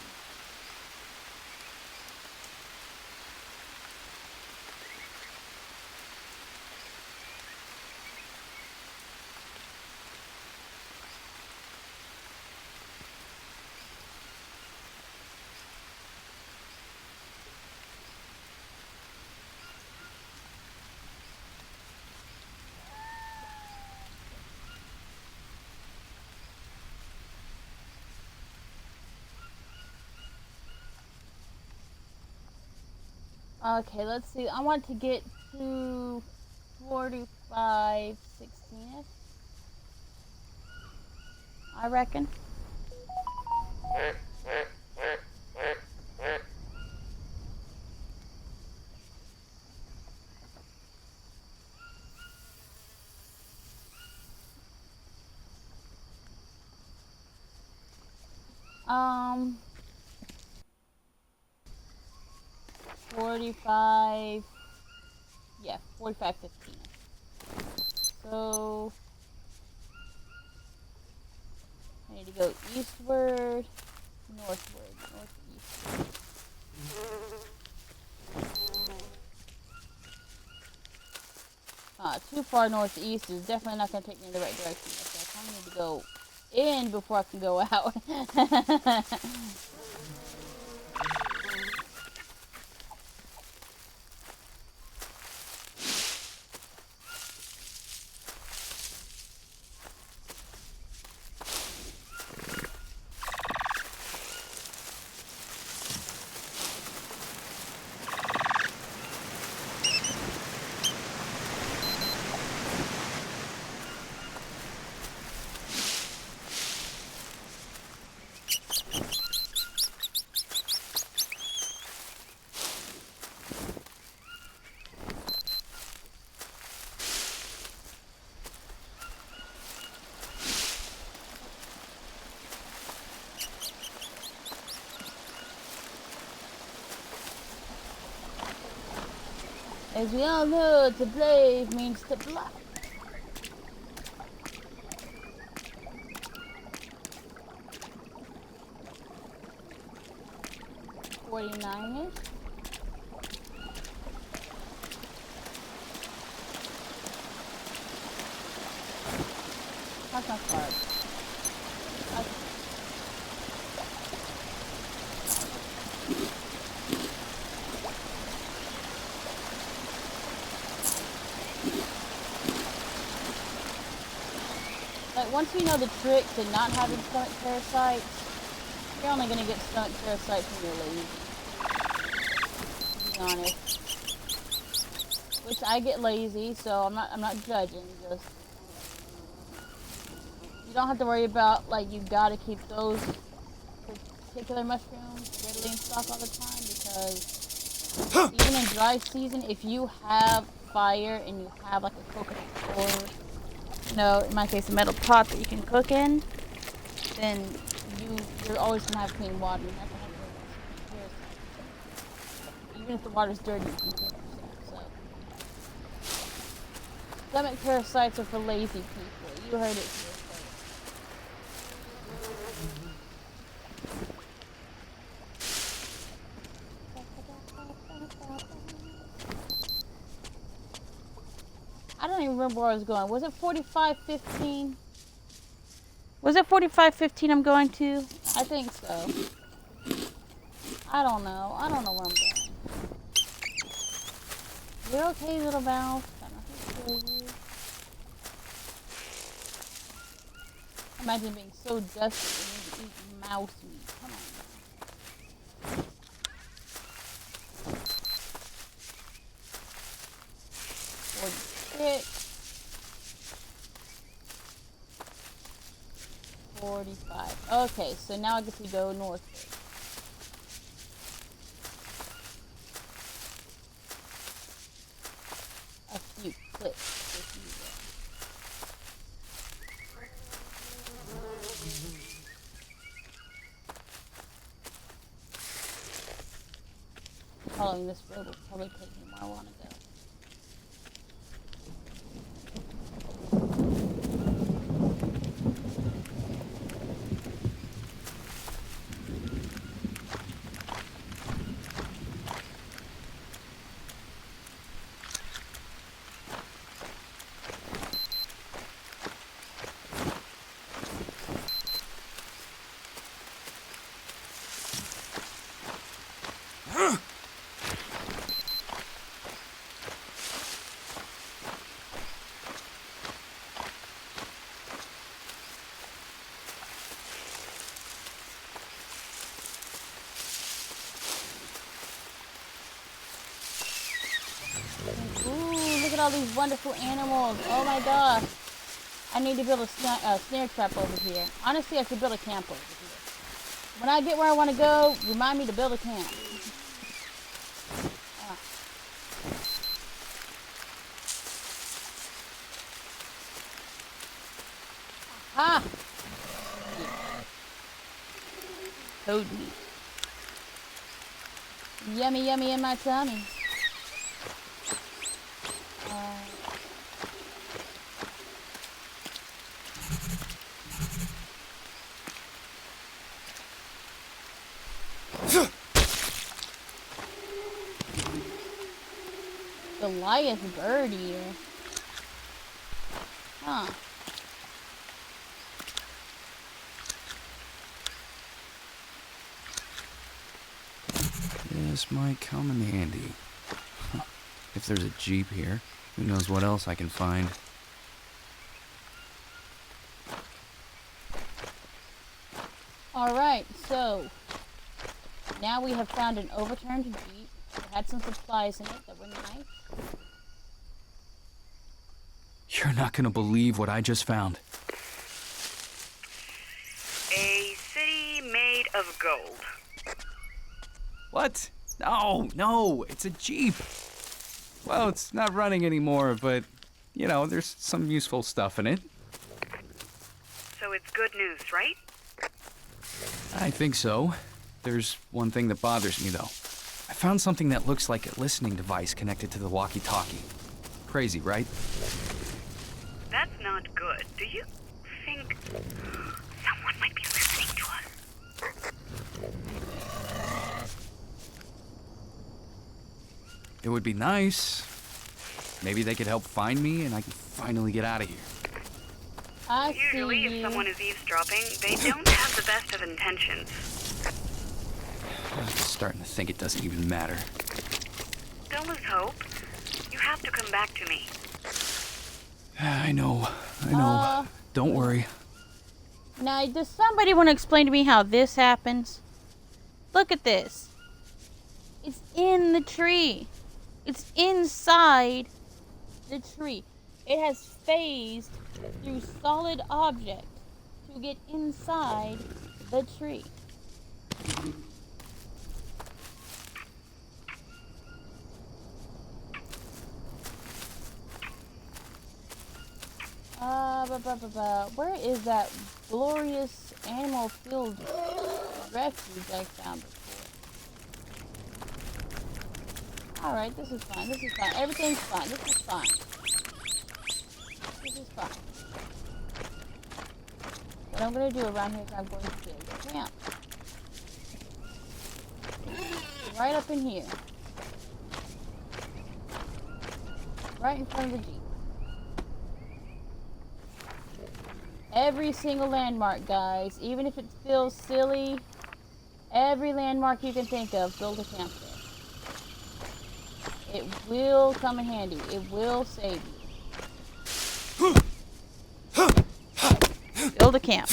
Okay, let's see. I want to get to 4516ish, I reckon. Um, 45. Yeah, 4515. So I need to go eastward, northward, northeast. Too far northeast is definitely not going to take me in the right direction. So I kind of need to go in before I can go out. As we all know, to brave means to bluff. 49ish. That's not far. Like, once you know the trick to not having stomach parasites, you're only gonna get stomach parasites when you're lazy. To be honest. Which I get lazy, so I'm not judging, just you don't have to worry about, like, you gotta keep those particular mushrooms readily in stock all the time, because even in dry season, if you have fire and you have like a coconut or, you know, in my case a metal pot that you can cook in, then you're always gonna have clean water. You're not gonna have to worry about parasites. Even if the water's dirty, you can clean yourself. So stomach parasites are for lazy people. You heard it here first. I don't even remember where I was going. Was it 4515? Was it 4515 I'm going to? I think so. I don't know. I don't know where I'm going. You're okay, little mouse. I don't know how to kill you. Imagine being so desperate you need to eat mouse meat. Come on. 46. 45. Okay, so now I get to go northward. A few clicks, if you will. Following this road will probably take me where I want to go. all these wonderful animals. Oh my gosh. I need to build a snare trap over here. Honestly, I should build a camp over here. When I get where I want to go, remind me to build a camp. Aha! Toad meat. Yummy, yummy in my tummy. Goliath bird here. Huh. This might come in handy. If there's a Jeep here, who knows what else I can find. Alright, so now we have found an overturned Jeep. It had some supplies in it that were nice. You're not gonna believe what I just found. A city made of gold. What? No, it's a Jeep. Well, it's not running anymore, but, you know, there's some useful stuff in it. So it's good news, right? I think so. There's one thing that bothers me, though. I found something that looks like a listening device connected to the walkie-talkie. Crazy, right? That's not good. Do you think someone might be listening to us? It would be nice. Maybe they could help find me and I can finally get out of here. I Usually, see if you. someone is eavesdropping, they don't have the best of intentions. I'm starting to think it doesn't even matter. Don't lose hope. You have to come back to me. I know. Don't worry. Now, does somebody want to explain to me how this happens? Look at this. It's in the tree. It's inside the tree. It has phased through solid object to get inside the tree. Where is that glorious animal-filled refuge I found before? Alright, this is fine. Everything's fine. This is fine. What I'm going to do around here is I'm going to build a camp. Right up in here. Right in front of the Jeep. Every single landmark, guys. Even if it feels silly, every landmark you can think of, build a camp there. It will come in handy. It will save you. Build a camp.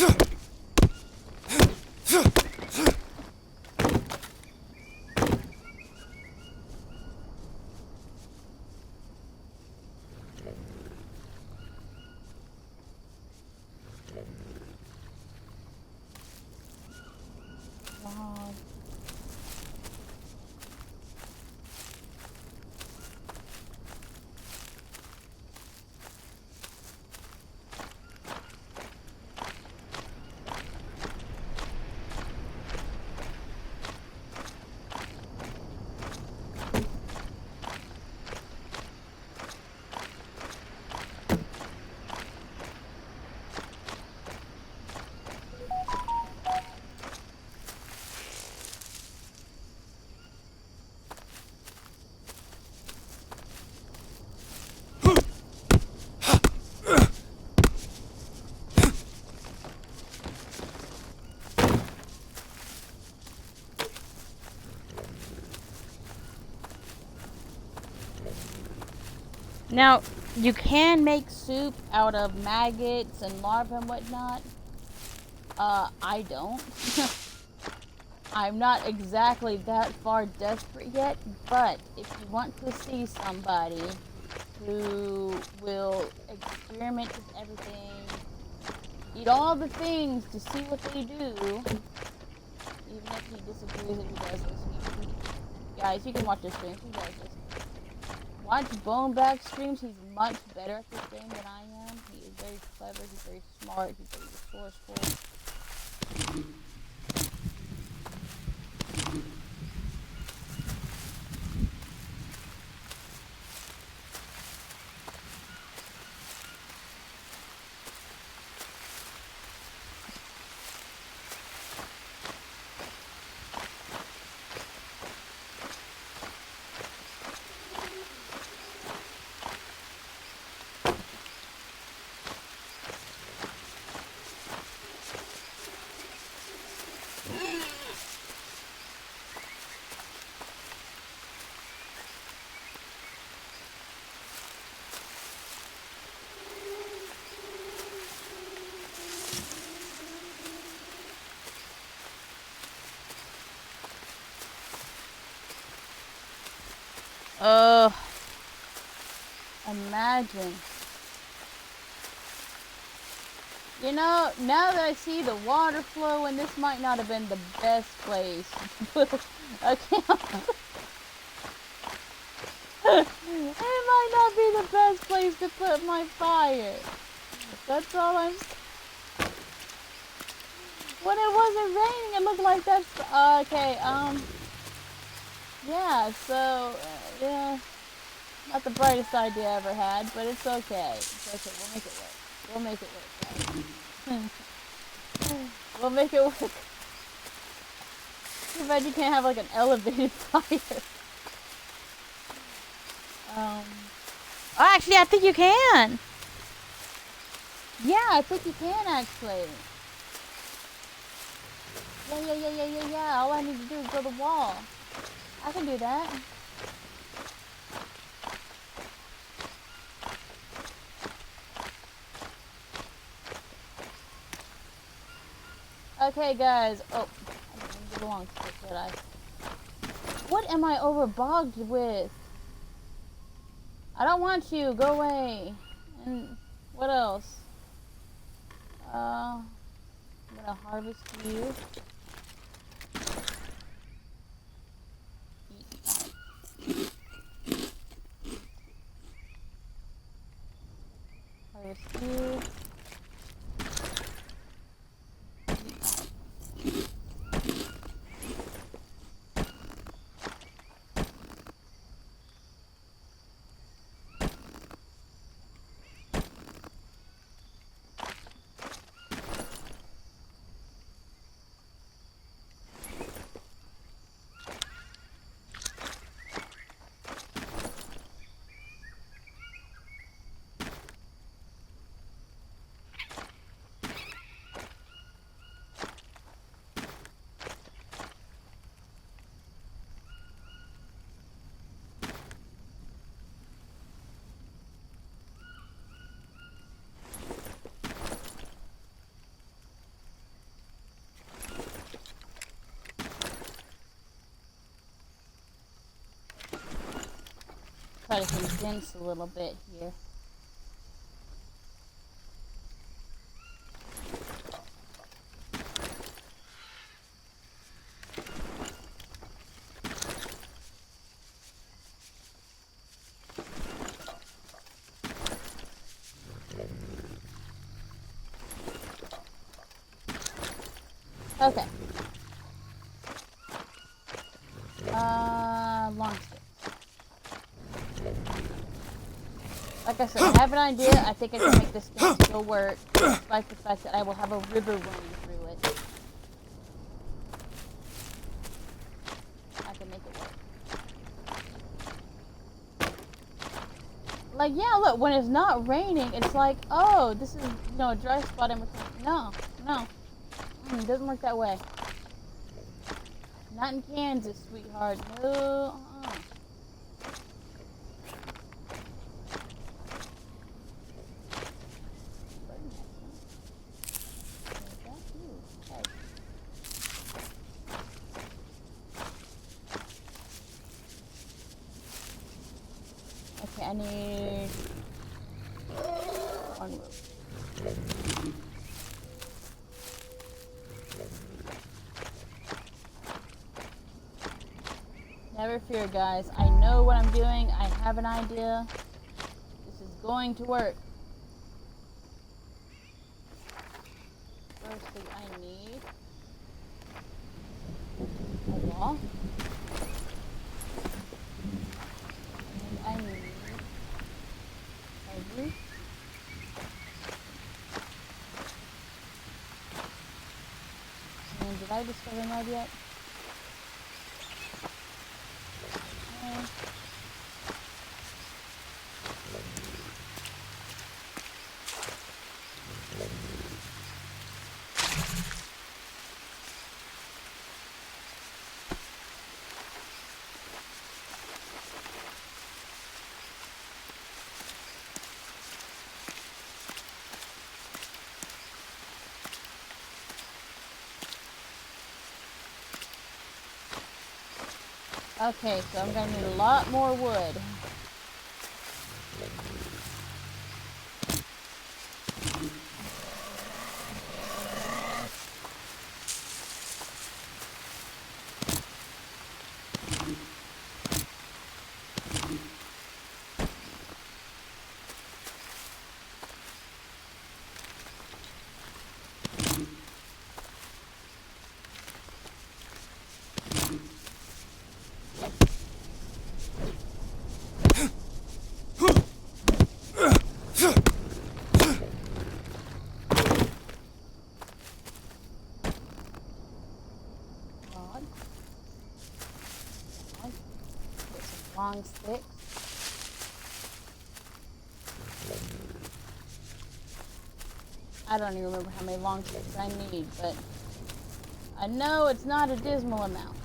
Log. Now, you can make soup out of maggots and larvae and whatnot. I don't. I'm not exactly that far desperate yet, but if you want to see somebody who will experiment with everything, eat all the things to see what they do. Even if he disagrees and he does this. Guys, you can watch this stream. He does this. Watch Boneback streams. He's much better at this game than I am. He is very clever. He's very smart. He's very resourceful. Imagine. You know, now that I see the water flow, and this might not have been the best place to put a camp. It might not be the best place to put my fire. That's all I'm saying. When it wasn't raining, it looked like that's... okay, yeah, so, yeah. Not the brightest idea I ever had, but it's okay. It's okay, we'll make it work. We'll make it work, guys. We'll make it work. Too bad you can't have, like, an elevated fire. Actually, I think you can. Yeah, I think you can, actually. Yeah. All I need to do is build a wall. I can do that. Okay, guys. Oh, I didn't get along to it, did I? What am I overbogged with? I don't want you. Go away. And what else? I'm gonna harvest you. Harvest you. Try to condense a little bit here. Okay. Long stick. Like I said, I have an idea. I think I can make this game still work, despite the fact that I will have a river running through it. I can make it work. Like, yeah, look, when it's not raining, it's like, oh, this is, you know, a dry spot in between. No. It doesn't work that way. Not in Kansas, sweetheart. No. Okay, I need one rope. Never fear, guys. I know what I'm doing. I have an idea. This is going to work. First thing I need a wall. And I need a roof. And did I discover mud yet? No. Okay, so I'm gonna need a lot more wood. Log. Get some long sticks. I don't even remember how many long sticks I need, but I know it's not a dismal amount.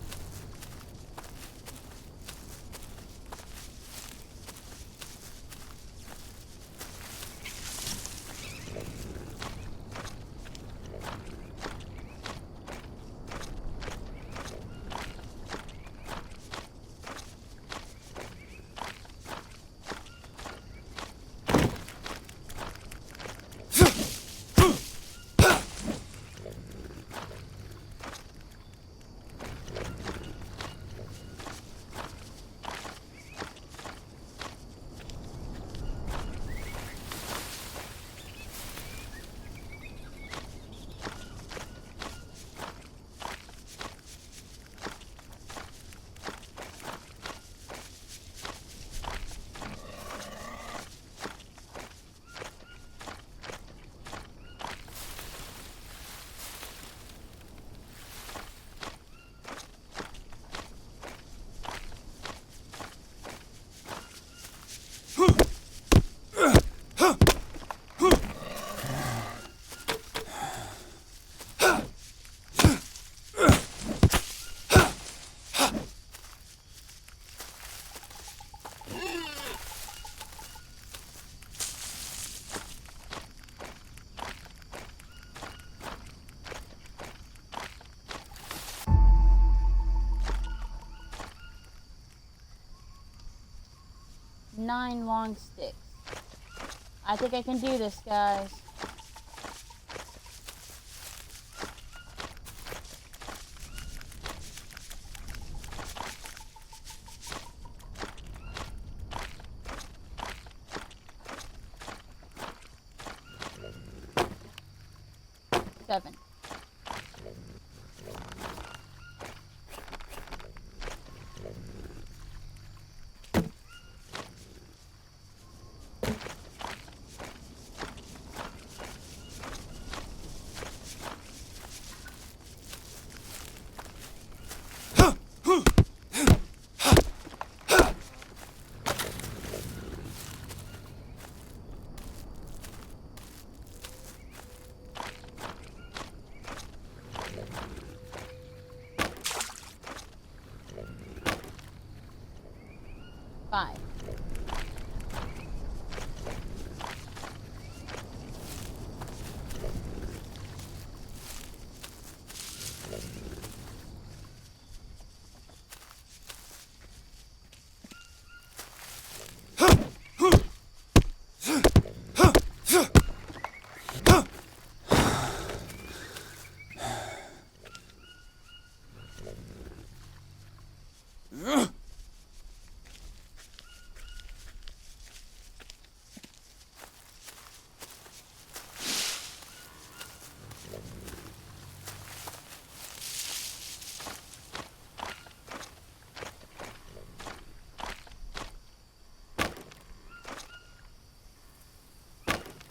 Nine long sticks. I think I can do this, guys. Seven. Five.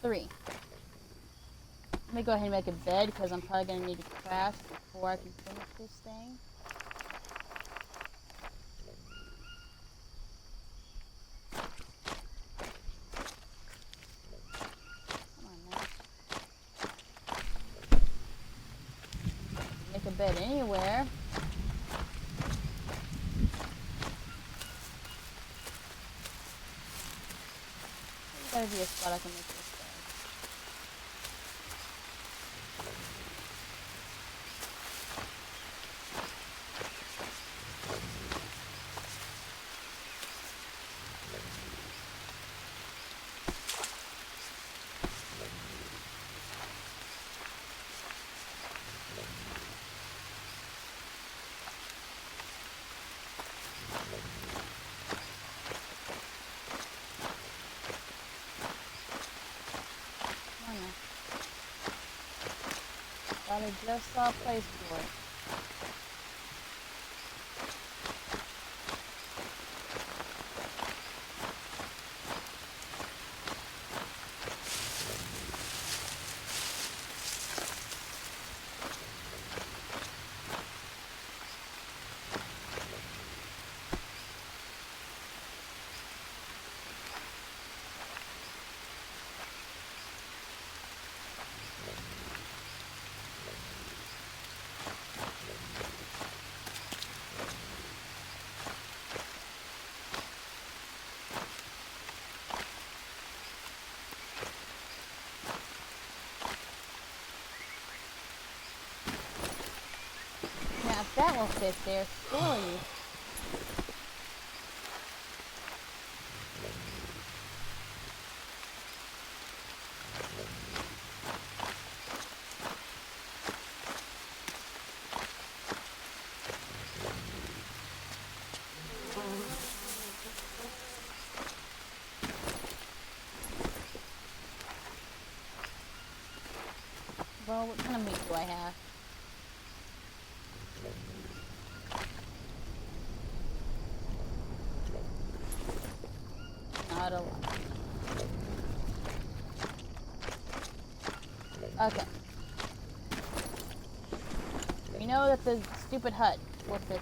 3. Let me go ahead and make a bed because I'm probably going to need to craft before I can finish this thing. Come on now. Make a bed anywhere. There's gotta be a spot I can make this bed. I just saw a place for it. Now, if that will fit there, surely. Well, what kind of meat do I have? Not a lot. Okay. We know that the stupid hut will fit there,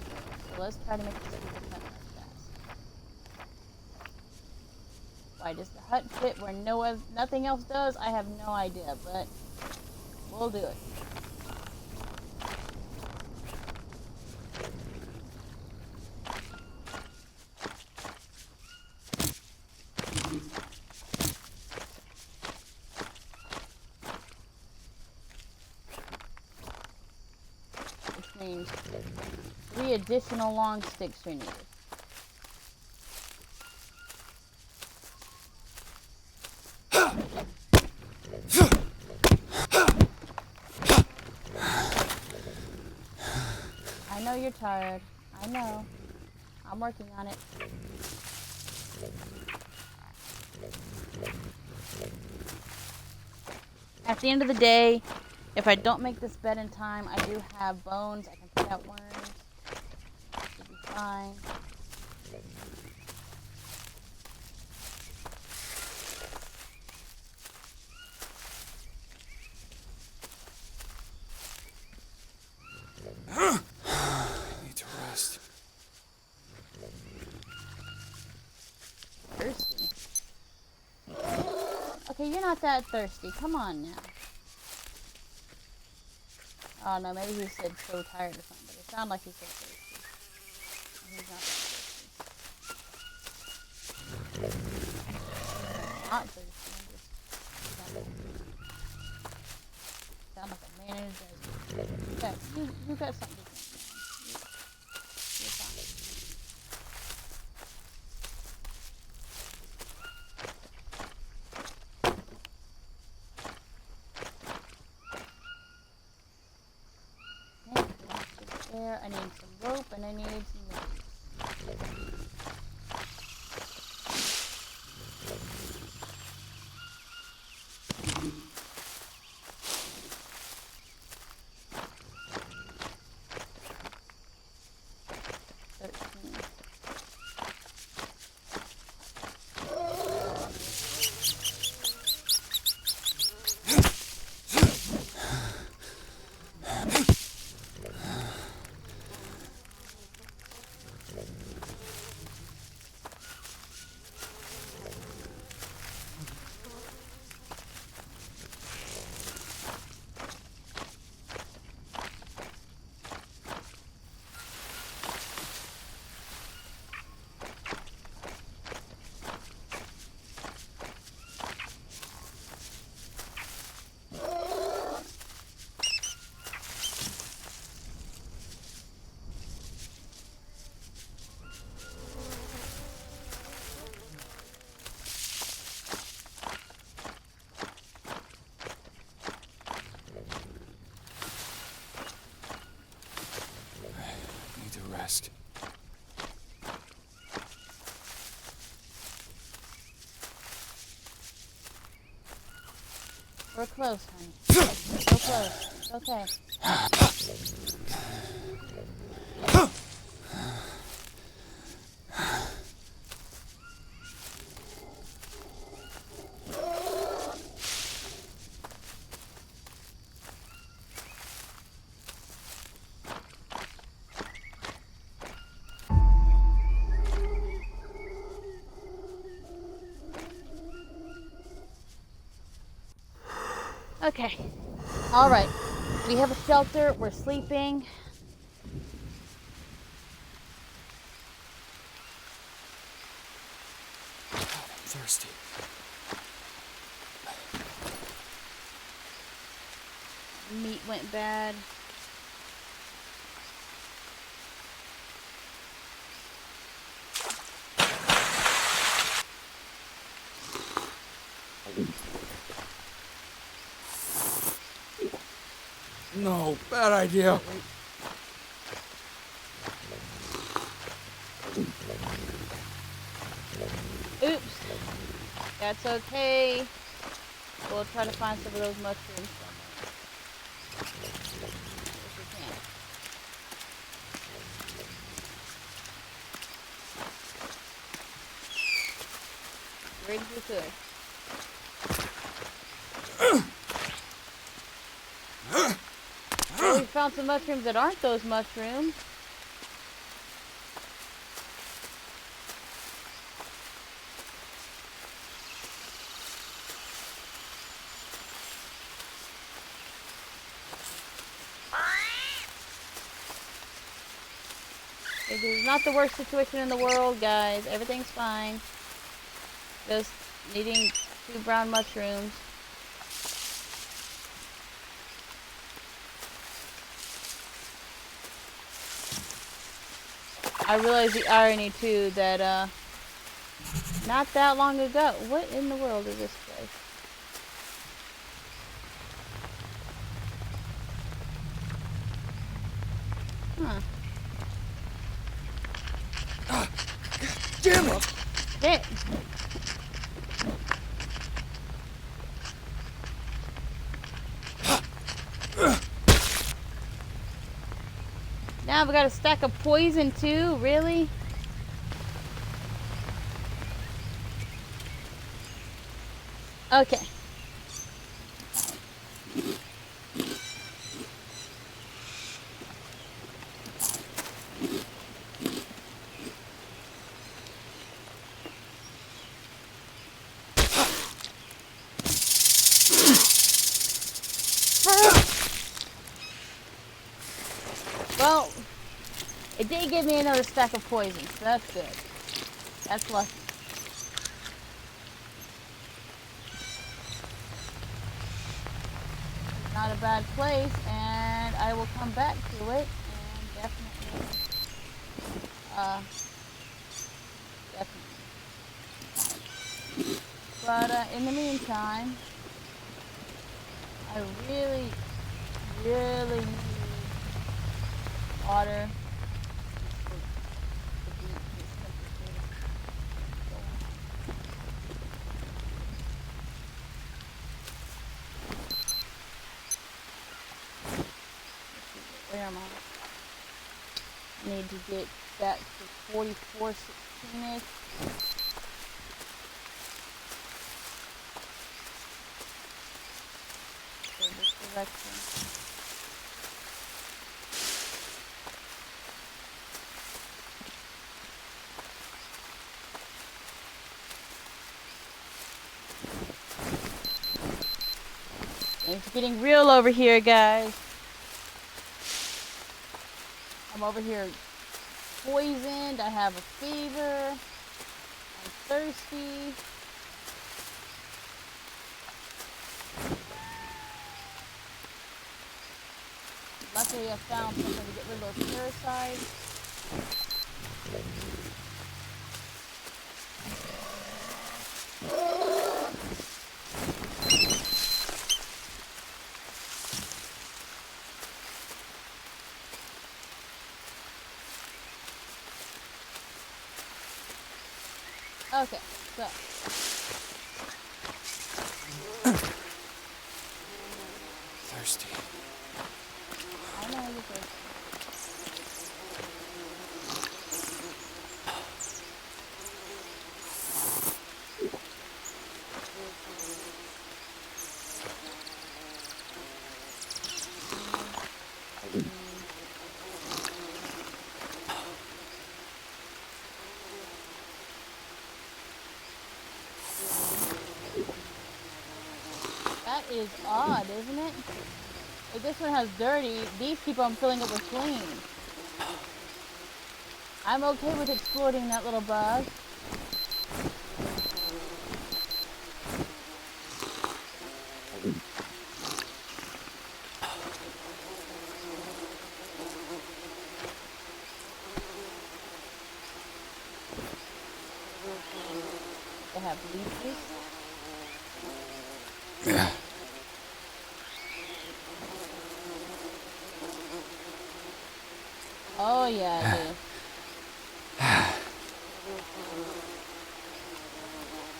so let's try to make the stupid hut run fast. Why does the hut fit where nothing else does? I have no idea, but we'll do it. Which means 3 additional long sticks are needed. I know you're tired. I know. I'm working on it. At the end of the day, if I don't make this bed in time, I do have bones. I can put out worms. Should be fine. I need to rest. Thirsty. Okay, you're not that thirsty. Come on now. Oh no, maybe he said so tired or something, but it sounded like he said thirsty. He's not that thirsty. Not thirsty. Sound like a man in a desert. You got something to drink, man. You're fine. There, I need some rope and I need some leaves. We're close, honey. So close. It's okay. Okay. All right. We have a shelter. We're sleeping. I'm thirsty. Meat went bad. No, bad idea. Oops. That's okay. We'll try to find some of those mushrooms somewhere. If we can. Great as we could. Well, we found some mushrooms that aren't those mushrooms. It is not the worst situation in the world, guys. Everything's fine. Just needing 2 brown mushrooms. I realize the irony too that not that long ago. What in the world is this place? Huh. Damn it! Shit. Now we got a stack of poison too? Really? Okay. Well, it did give me another stack of poison, so that's good. That's lucky. Not a bad place, and I will come back to it, and definitely, definitely. But in the meantime, I really, really need water. Where am I? I need to get back to 4416-ish. So this direction. It's getting real over here, guys. I'm over here poisoned. I have a fever. I'm thirsty. Luckily, I found something to get rid of those parasites. Okay, so thirsty. I know you're thirsty. That is odd, isn't it? If this one has dirty, these people I'm filling up with clean. I'm okay with exploiting that little bug. They have leeches. Yeah. Oh yeah, I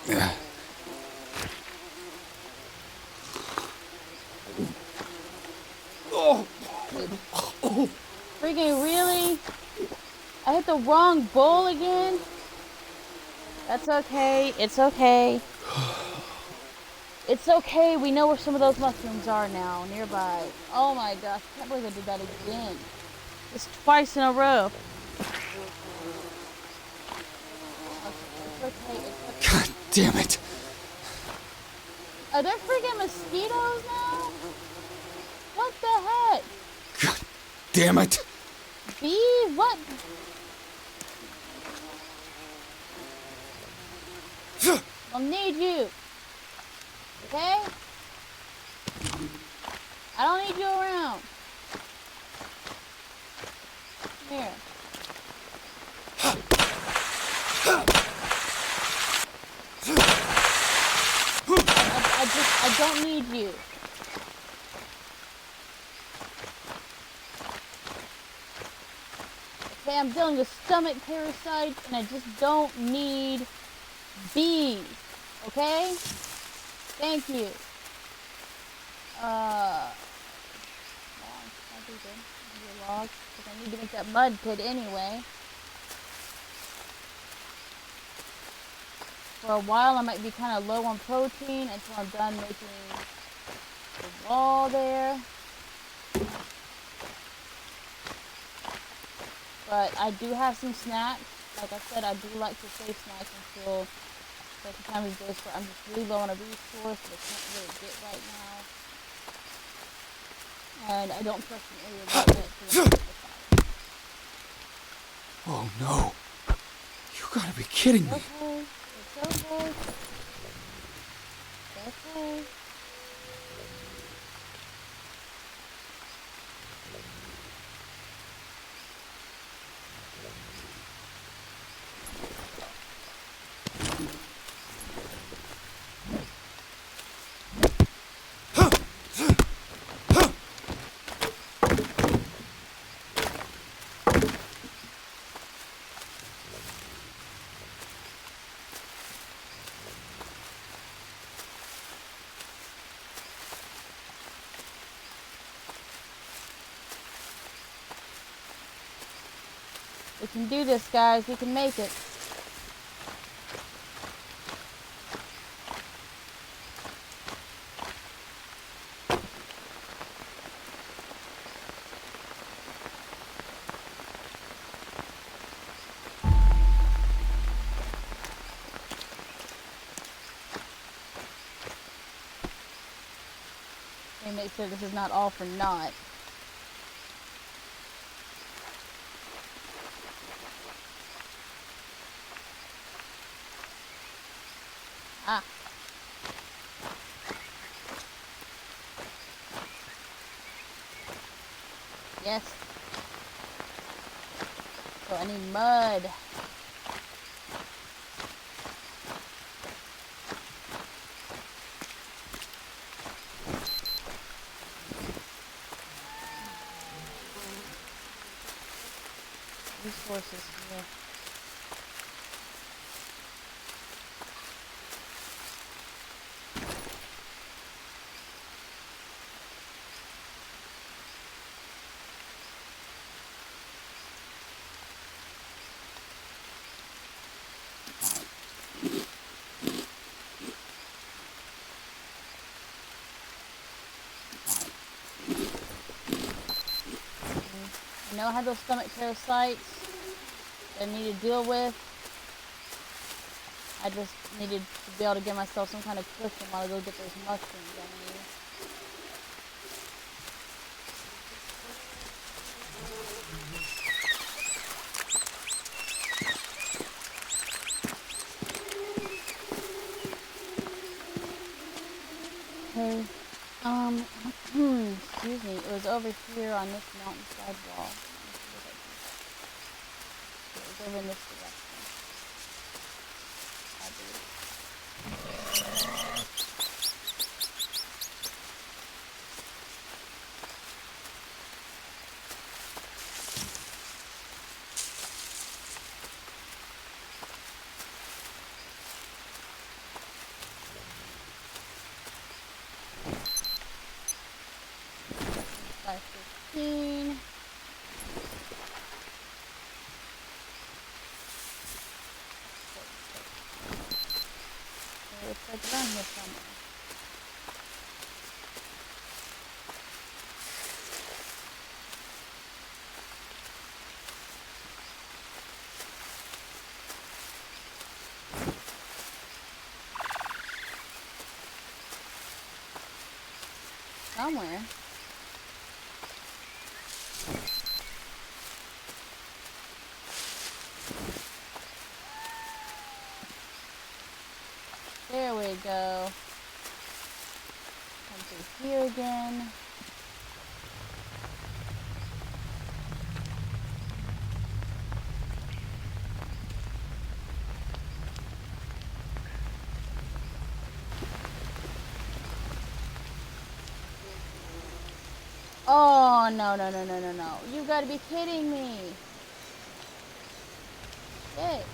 do. Yeah. Oh. Freaking really? I hit the wrong bowl again? That's okay. It's okay. It's okay. We know where some of those mushrooms are now, nearby. Oh my gosh. I can't believe I did that again. It's twice in a row. Okay, it's okay. It's okay. God damn it. Are there freaking mosquitoes now? What the heck? God damn it. Bees? What? I'll need you. Okay? I don't need you around. Come here. I don't need you. Okay, I'm dealing with stomach parasites and I just don't need bees. Okay? Thank you. Logs, because I need to make that mud pit anyway. For a while I might be kind of low on protein until I'm done making the wall there. But I do have some snacks. Like I said, I do like to save snacks until such a time as this where I'm just really low on a resource that I can't really get right now. And I don't trust an area like that to the fire. Oh no. You gotta be kidding me. Okay. It's okay. It's okay. We can do this, guys. We can make it. Let me make sure this is not all for naught. Ah. Yes. So I need mud. Resources here. know I had those stomach parasites that I need to deal with. I just needed to be able to give myself some kind of cushion while I go get those mushrooms I need. Okay, excuse me, it was over here on this mountainside wall. It was over in this direction, I believe. By 15. It looks like around here somewhere. Somewhere. There we go. Come through here again. Oh, no, no, no, no, no, no. You've got to be kidding me. Shit.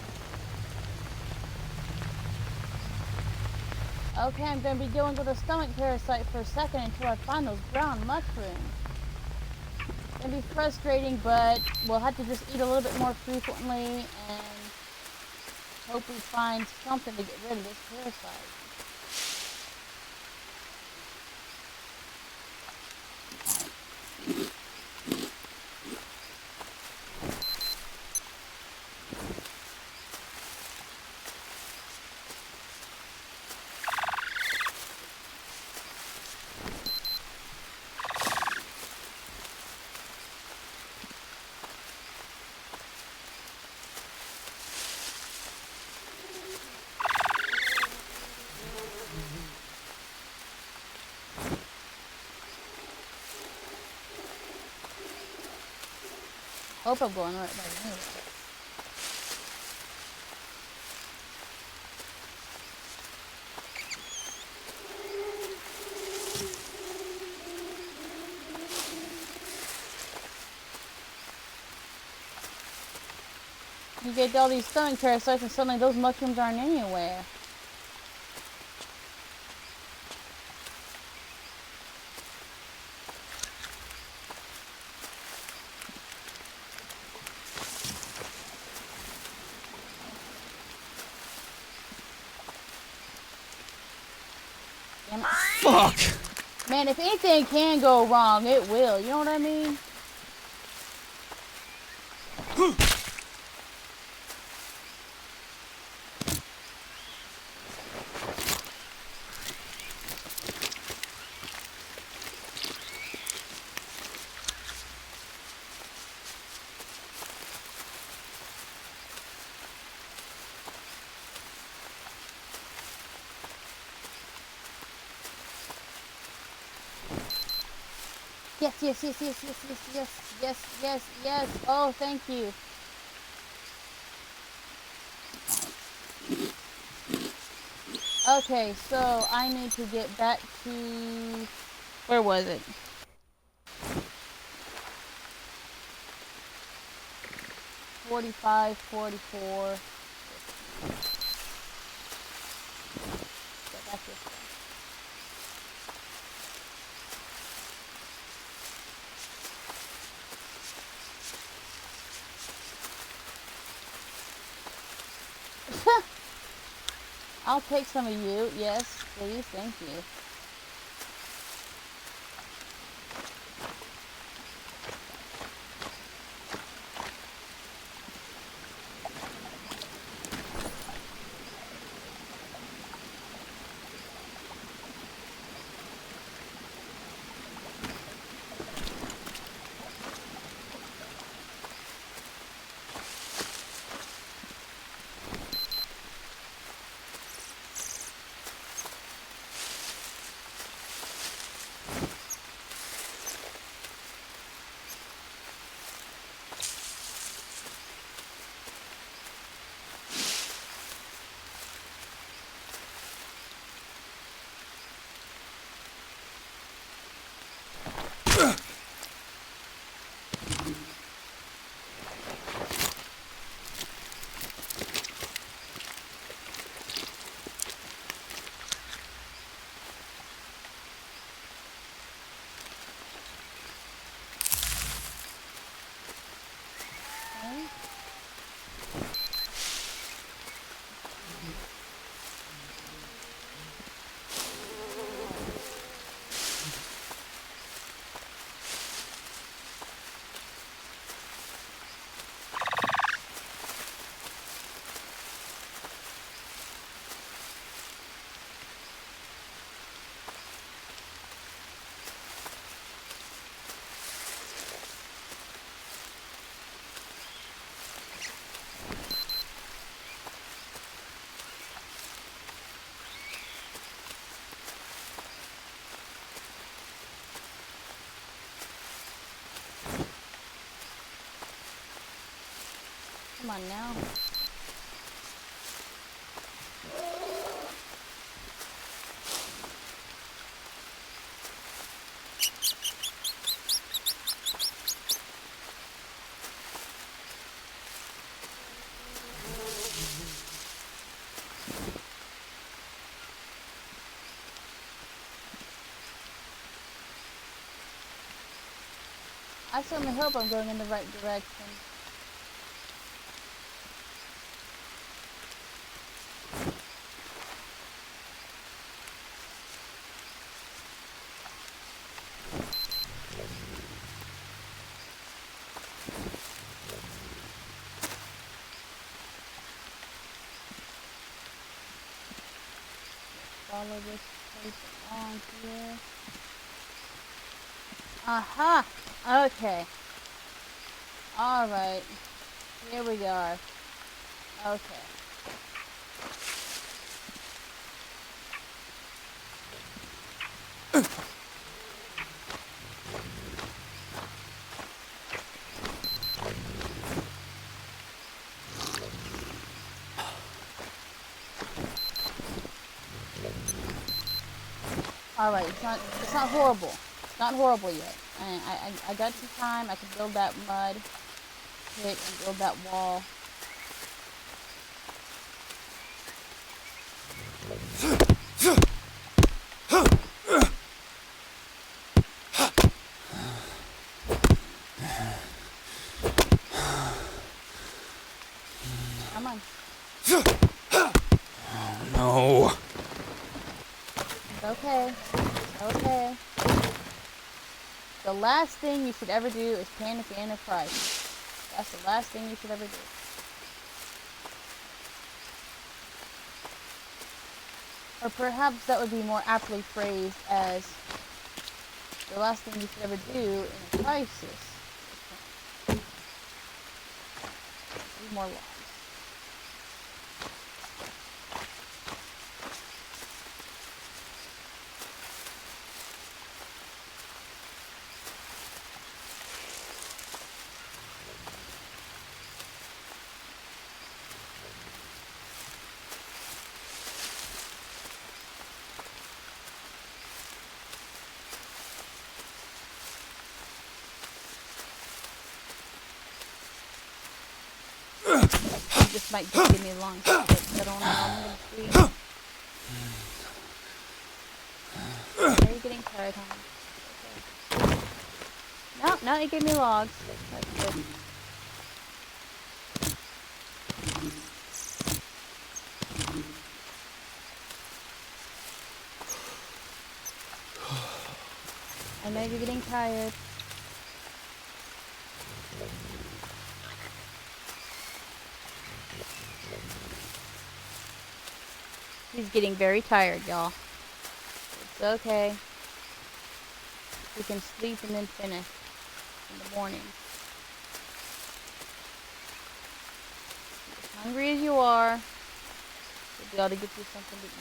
Okay, I'm going to be dealing with a stomach parasite for a second until I find those brown mushrooms. It's going to be frustrating, but we'll have to just eat a little bit more frequently and hope we find something to get rid of this parasite. Hope I'm going the right way anyway. You get all these stomach parasites and suddenly those mushrooms aren't anywhere. Fuck! Man, if anything can go wrong, it will. You know what I mean? Yes, yes, yes, yes, yes, yes, yes, yes, yes, yes. Oh, thank you. Okay, so I need to get back to... Where was it? $45, $44. Get back this way. I'll take some of you. Yes, please. Thank you. Come on now. I certainly hope I'm going in the right direction. Follow this tape along here. Aha! Okay. Alright. Here we are. Okay. Alright, it's not horrible. It's not horrible yet. I got some time. I can build that mud pit and build that wall. Come on. No. It's okay. It's okay. The last thing you should ever do is panic in a crisis. That's the last thing you should ever do. Or perhaps that would be more aptly phrased as the last thing you should ever do in a crisis. Need more logs. This might just give me a long time, but I don't know. I'm gonna see. Are you getting tired, honey? Okay. No, no, it gave me logs. That's good. I know you're getting tired. He's getting very tired, y'all. It's okay. We can sleep and then finish in the morning. As hungry as you are, we'll be able to get you something to eat.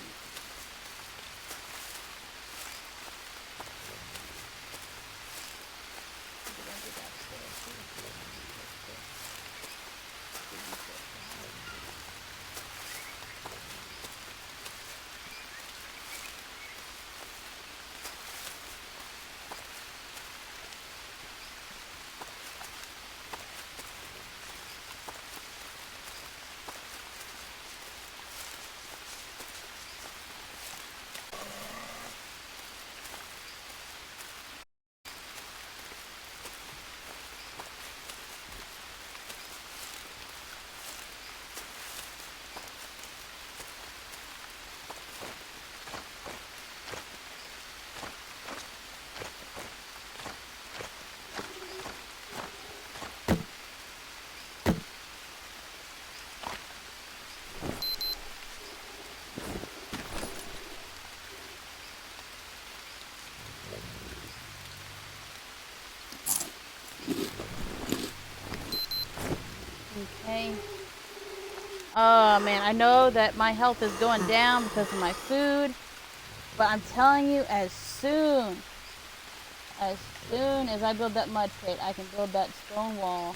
Okay. Oh man, I know that my health is going down because of my food, but I'm telling you, as soon as I build that mud pit, I can build that stone wall.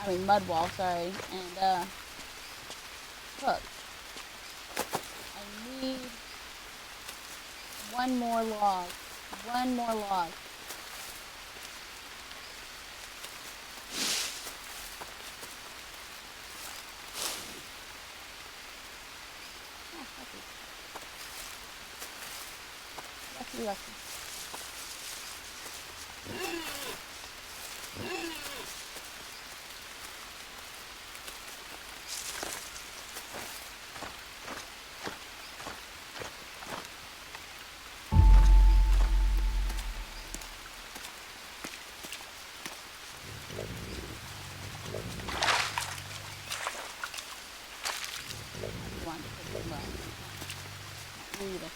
I mean mud wall, sorry, and cook. I need one more log. One more log. Oh, lucky. Lucky, lucky. Want to put the log. Need it.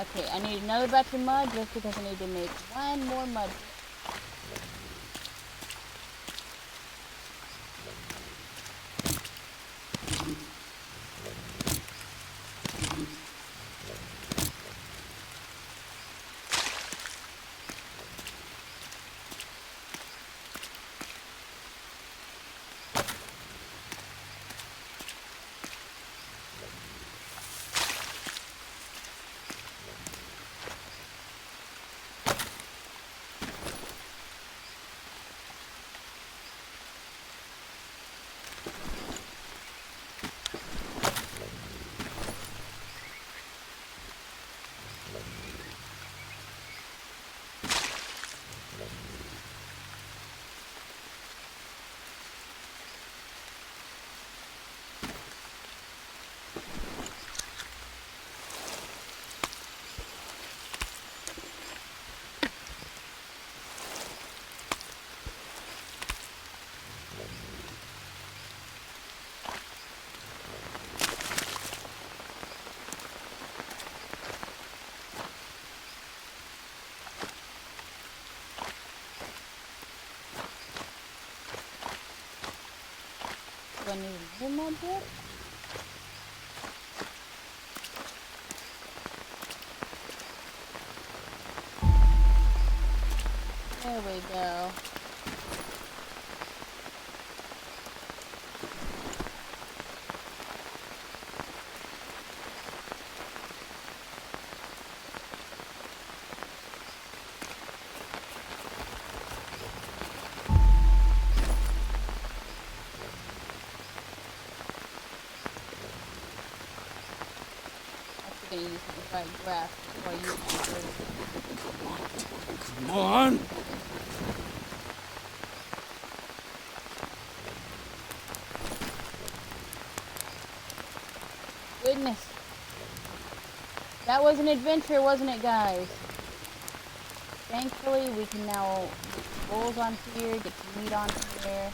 Okay, I need another batch of mud just because I need to make one more mud. Do I need another mud dip? There we go. Gonna use the dried grass before I use the Come on! Goodness. That was an adventure, wasn't it, guys? Thankfully, we can now bowls on here, get some meat on here.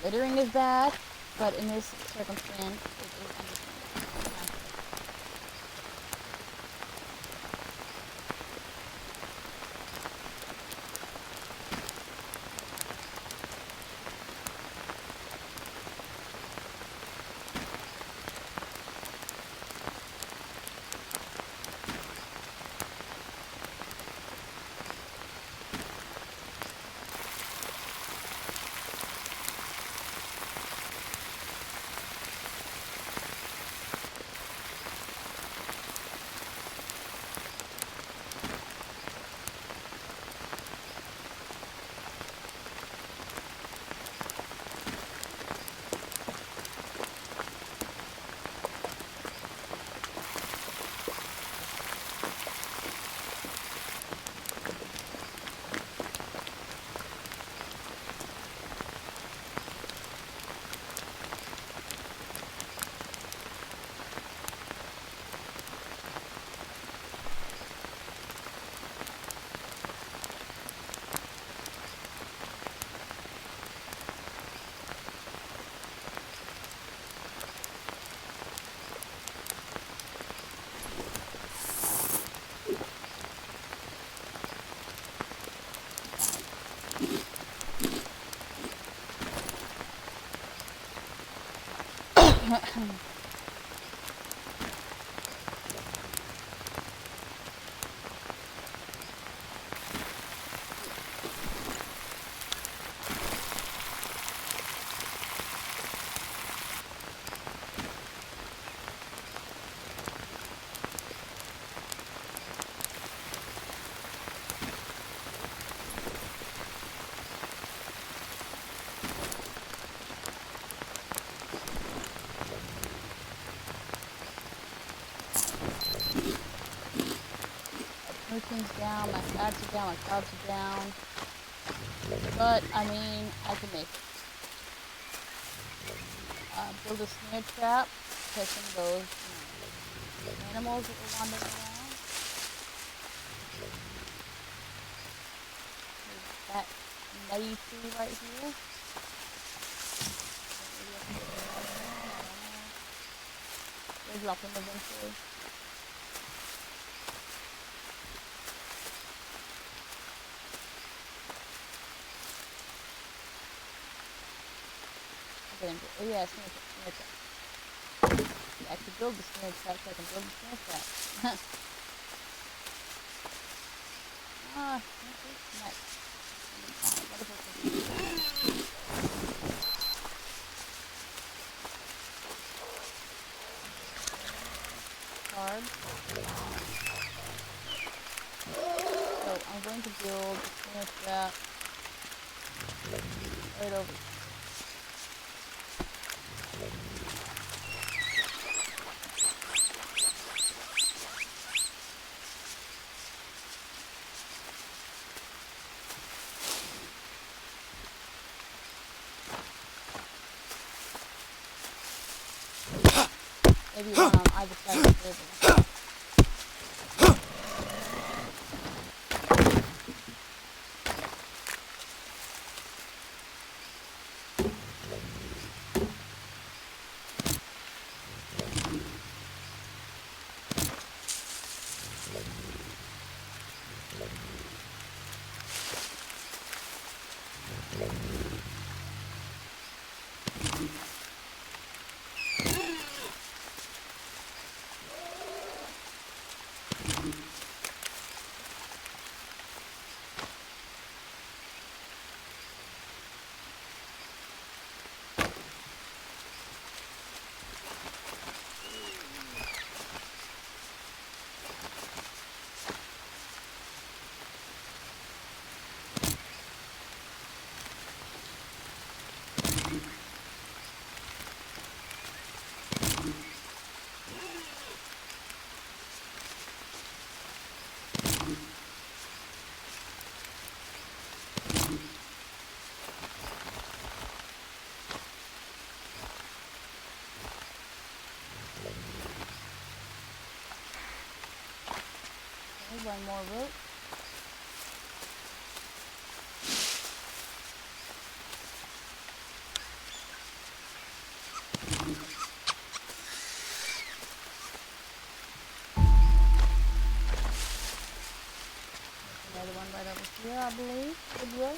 Littering is bad, but in this circumstance, it is understandable. Protein's down, my fats are down, my carbs are down. But, I mean, I can make it. Build a snare trap, catch some of those animals that were wandering around. There's that nutty tree right here. They'll drop them eventually. Oh yeah, snare trap. Yeah, I could build the snare trap so I can build the snare trap. Nice. Card. So I'm going to build the snare trap right over here. Maybe one on either side of the table. Okay, one more rope. Another one right over here, I believe. Good way.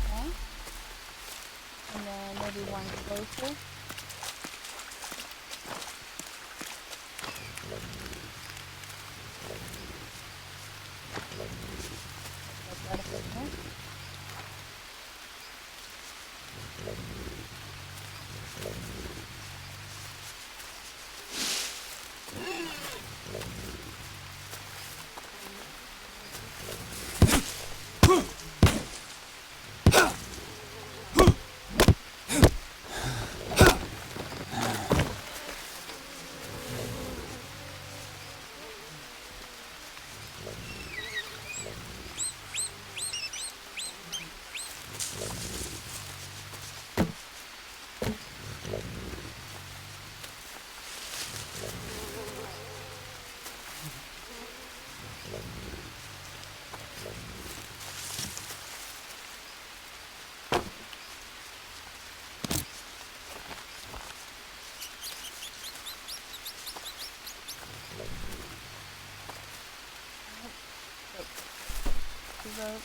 Okay. And then maybe one closer. Like that up in there. The rope.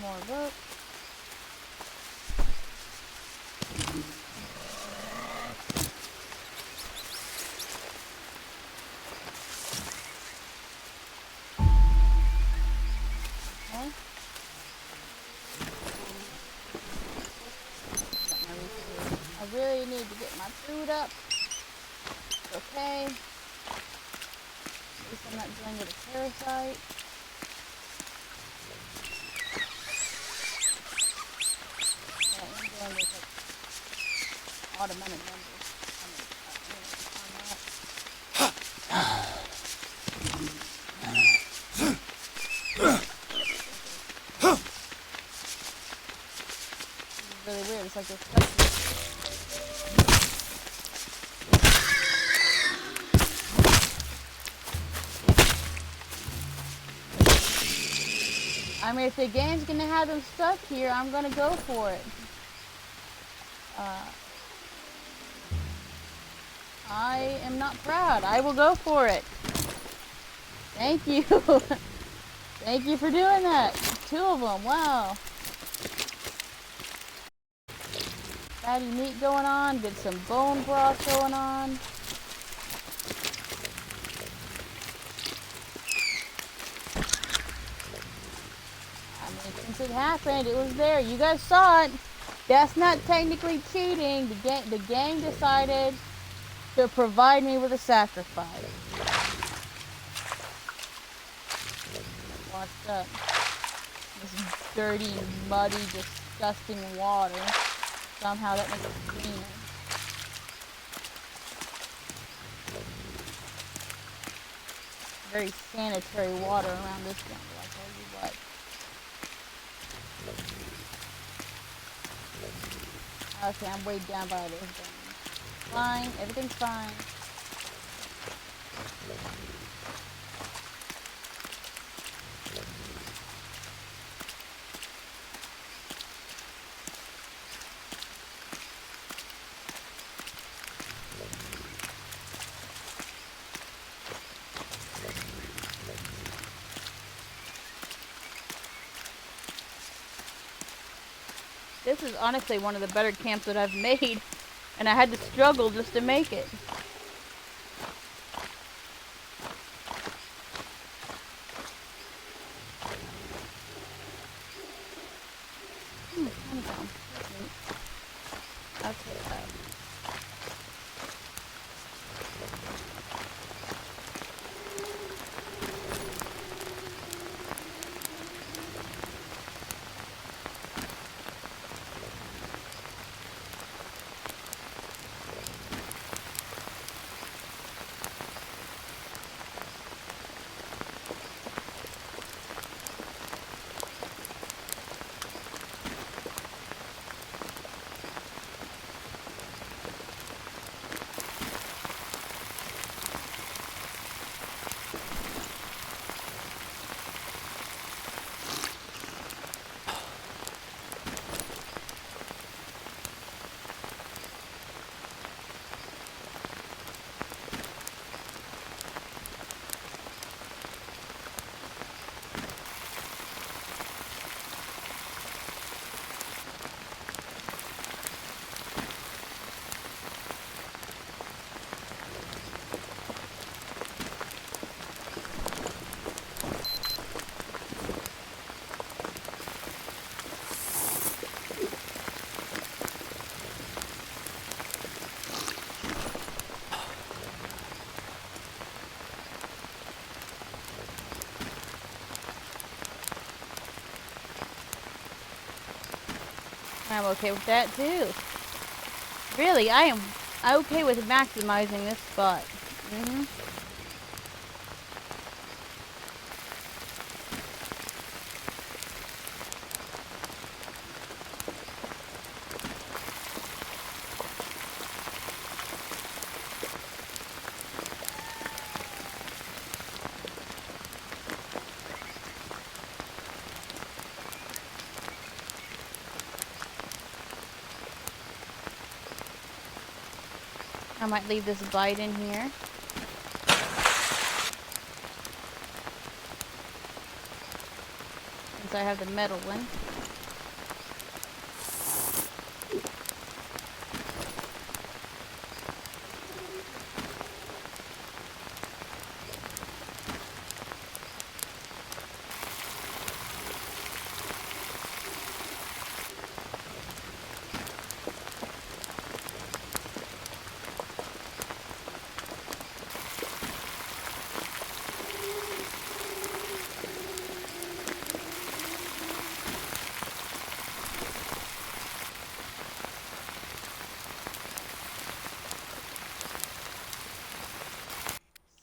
More rope. Okay. I really need to get my food up. Okay. At least I'm not dealing with a parasite. Yeah, I'm dealing with like automatic numbers. really weird. It's like they're stuck. I mean, if the game's gonna have them stuck here, I'm gonna go for it. I am not proud. I will go for it. Thank you. Thank you for doing that. 2 of them. Wow. Fatty meat going on. Get some bone broth going on. I mean, since it happened, it was there. You guys saw it. That's not technically cheating. The game decided to provide me with a sacrifice. Washed up. This dirty, muddy, disgusting water. Somehow that makes it cleaner. Very sanitary water around this jungle, I'll tell you what. Okay, I'm weighed down by this thing. Fine, everything's fine. This is honestly one of the better camps that I've made, and I had to struggle just to make it. Honeycomb. Okay. I'm okay with that too. Really, I am okay with maximizing this spot. I might leave this bite in here. Since I have the metal one.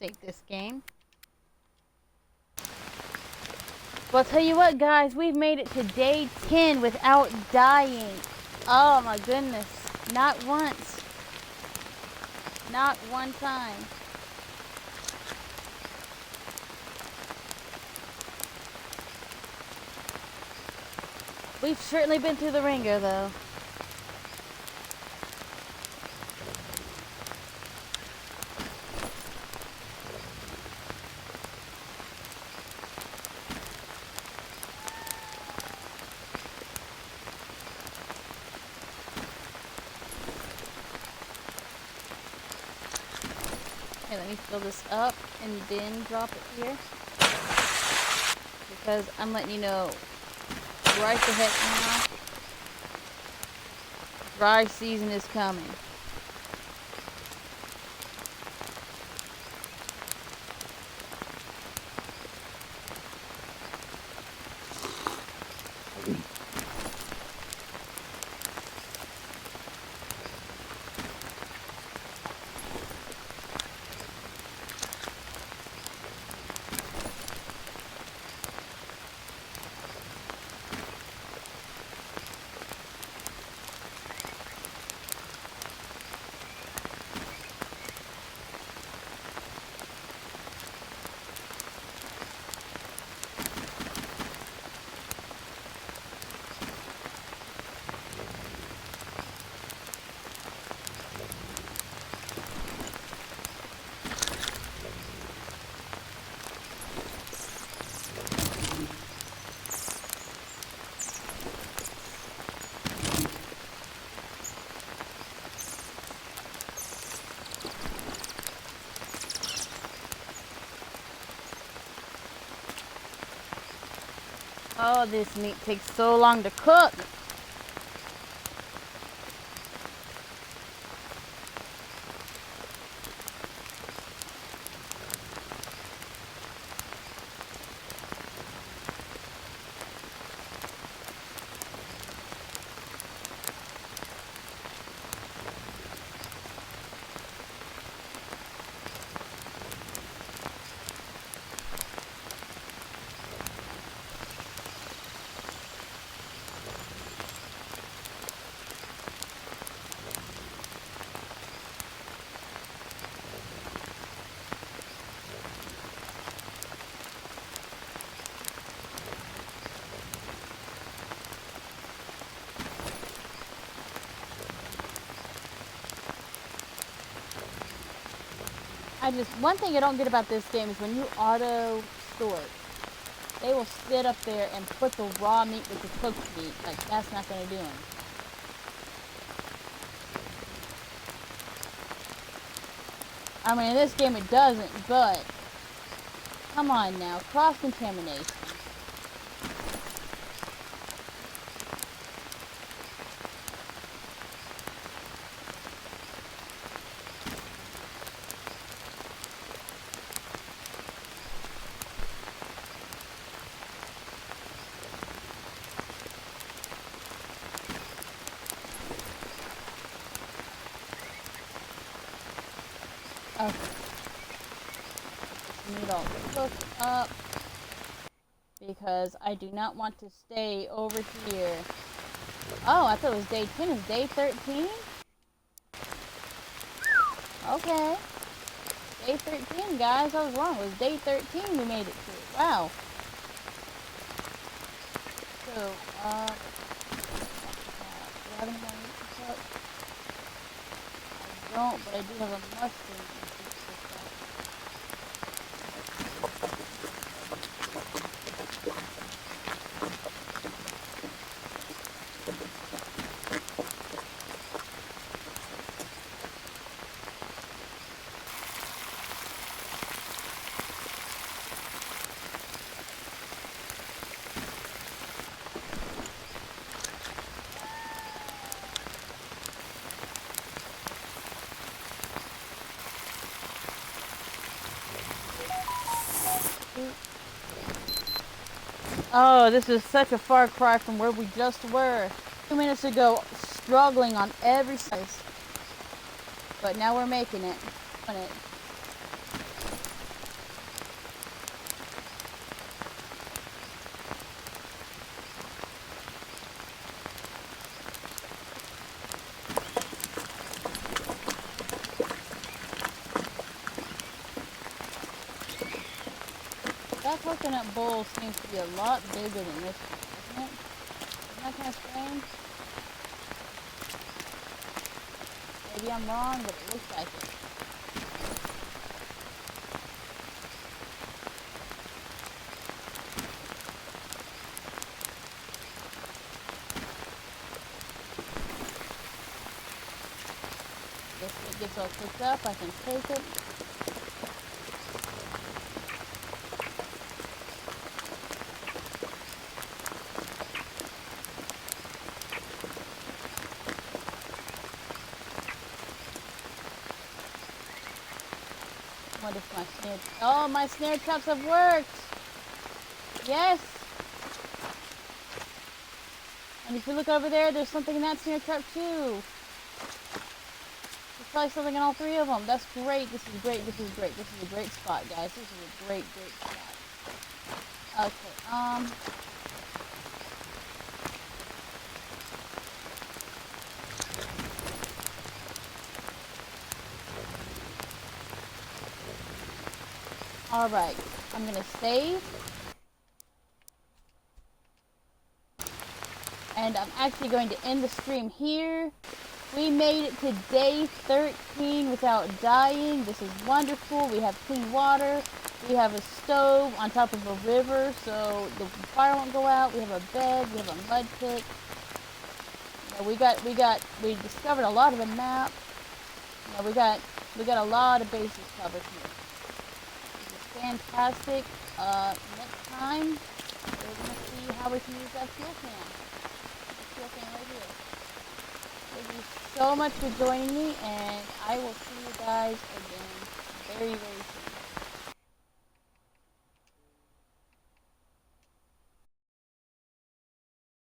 Save this game. Well, I'll tell you what, guys, we've made it to day 10 without dying. Oh my goodness. Not once. Not one time. We've certainly been through the ringer, though. Okay, let me fill this up and then drop it here. Because I'm letting you know right the heck now, dry season is coming. Oh, this meat takes so long to cook. One thing I don't get about this game is when you auto store it, they will sit up there and put the raw meat with the cooked meat. Like, that's not going to do anything. I mean, in this game it doesn't, but come on now, cross-contamination. Okay. Meat all cooked up because I do not want to stay over here. Oh, I thought it was day 10. Is day 13? Okay. Day 13, guys. I was wrong. It was day 13 we made it to. Wow. So, do I have any more meat to cook? I don't, but I do have a mushroom. Oh, this is such a far cry from where we just were. 2 minutes ago, struggling on every side. But now we're making it. coconut bowl seems to be a lot bigger than this one, doesn't it? Isn't that kind of strange? Maybe I'm wrong, but it looks like it. If it gets all cooked up, I can take it. What if my snare... Oh, my snare traps have worked! Yes! And if you look over there, there's something in that snare trap too. There's probably something in all three of them. That's great. This is great. This is great. This is a great spot, guys. This is a great, great spot. Okay, Alright, I'm gonna save. And I'm actually going to end the stream here. We made it to day 13 without dying. This is wonderful. We have clean water. We have a stove on top of a river so the fire won't go out. We have a bed. We have a mud pit. You know, we discovered a lot of the map. You know, we got a lot of bases covered here. Fantastic. Next time, we're going to see how we can use that fuel can. The fuel can right here. Thank you so much for joining me, and I will see you guys again very, very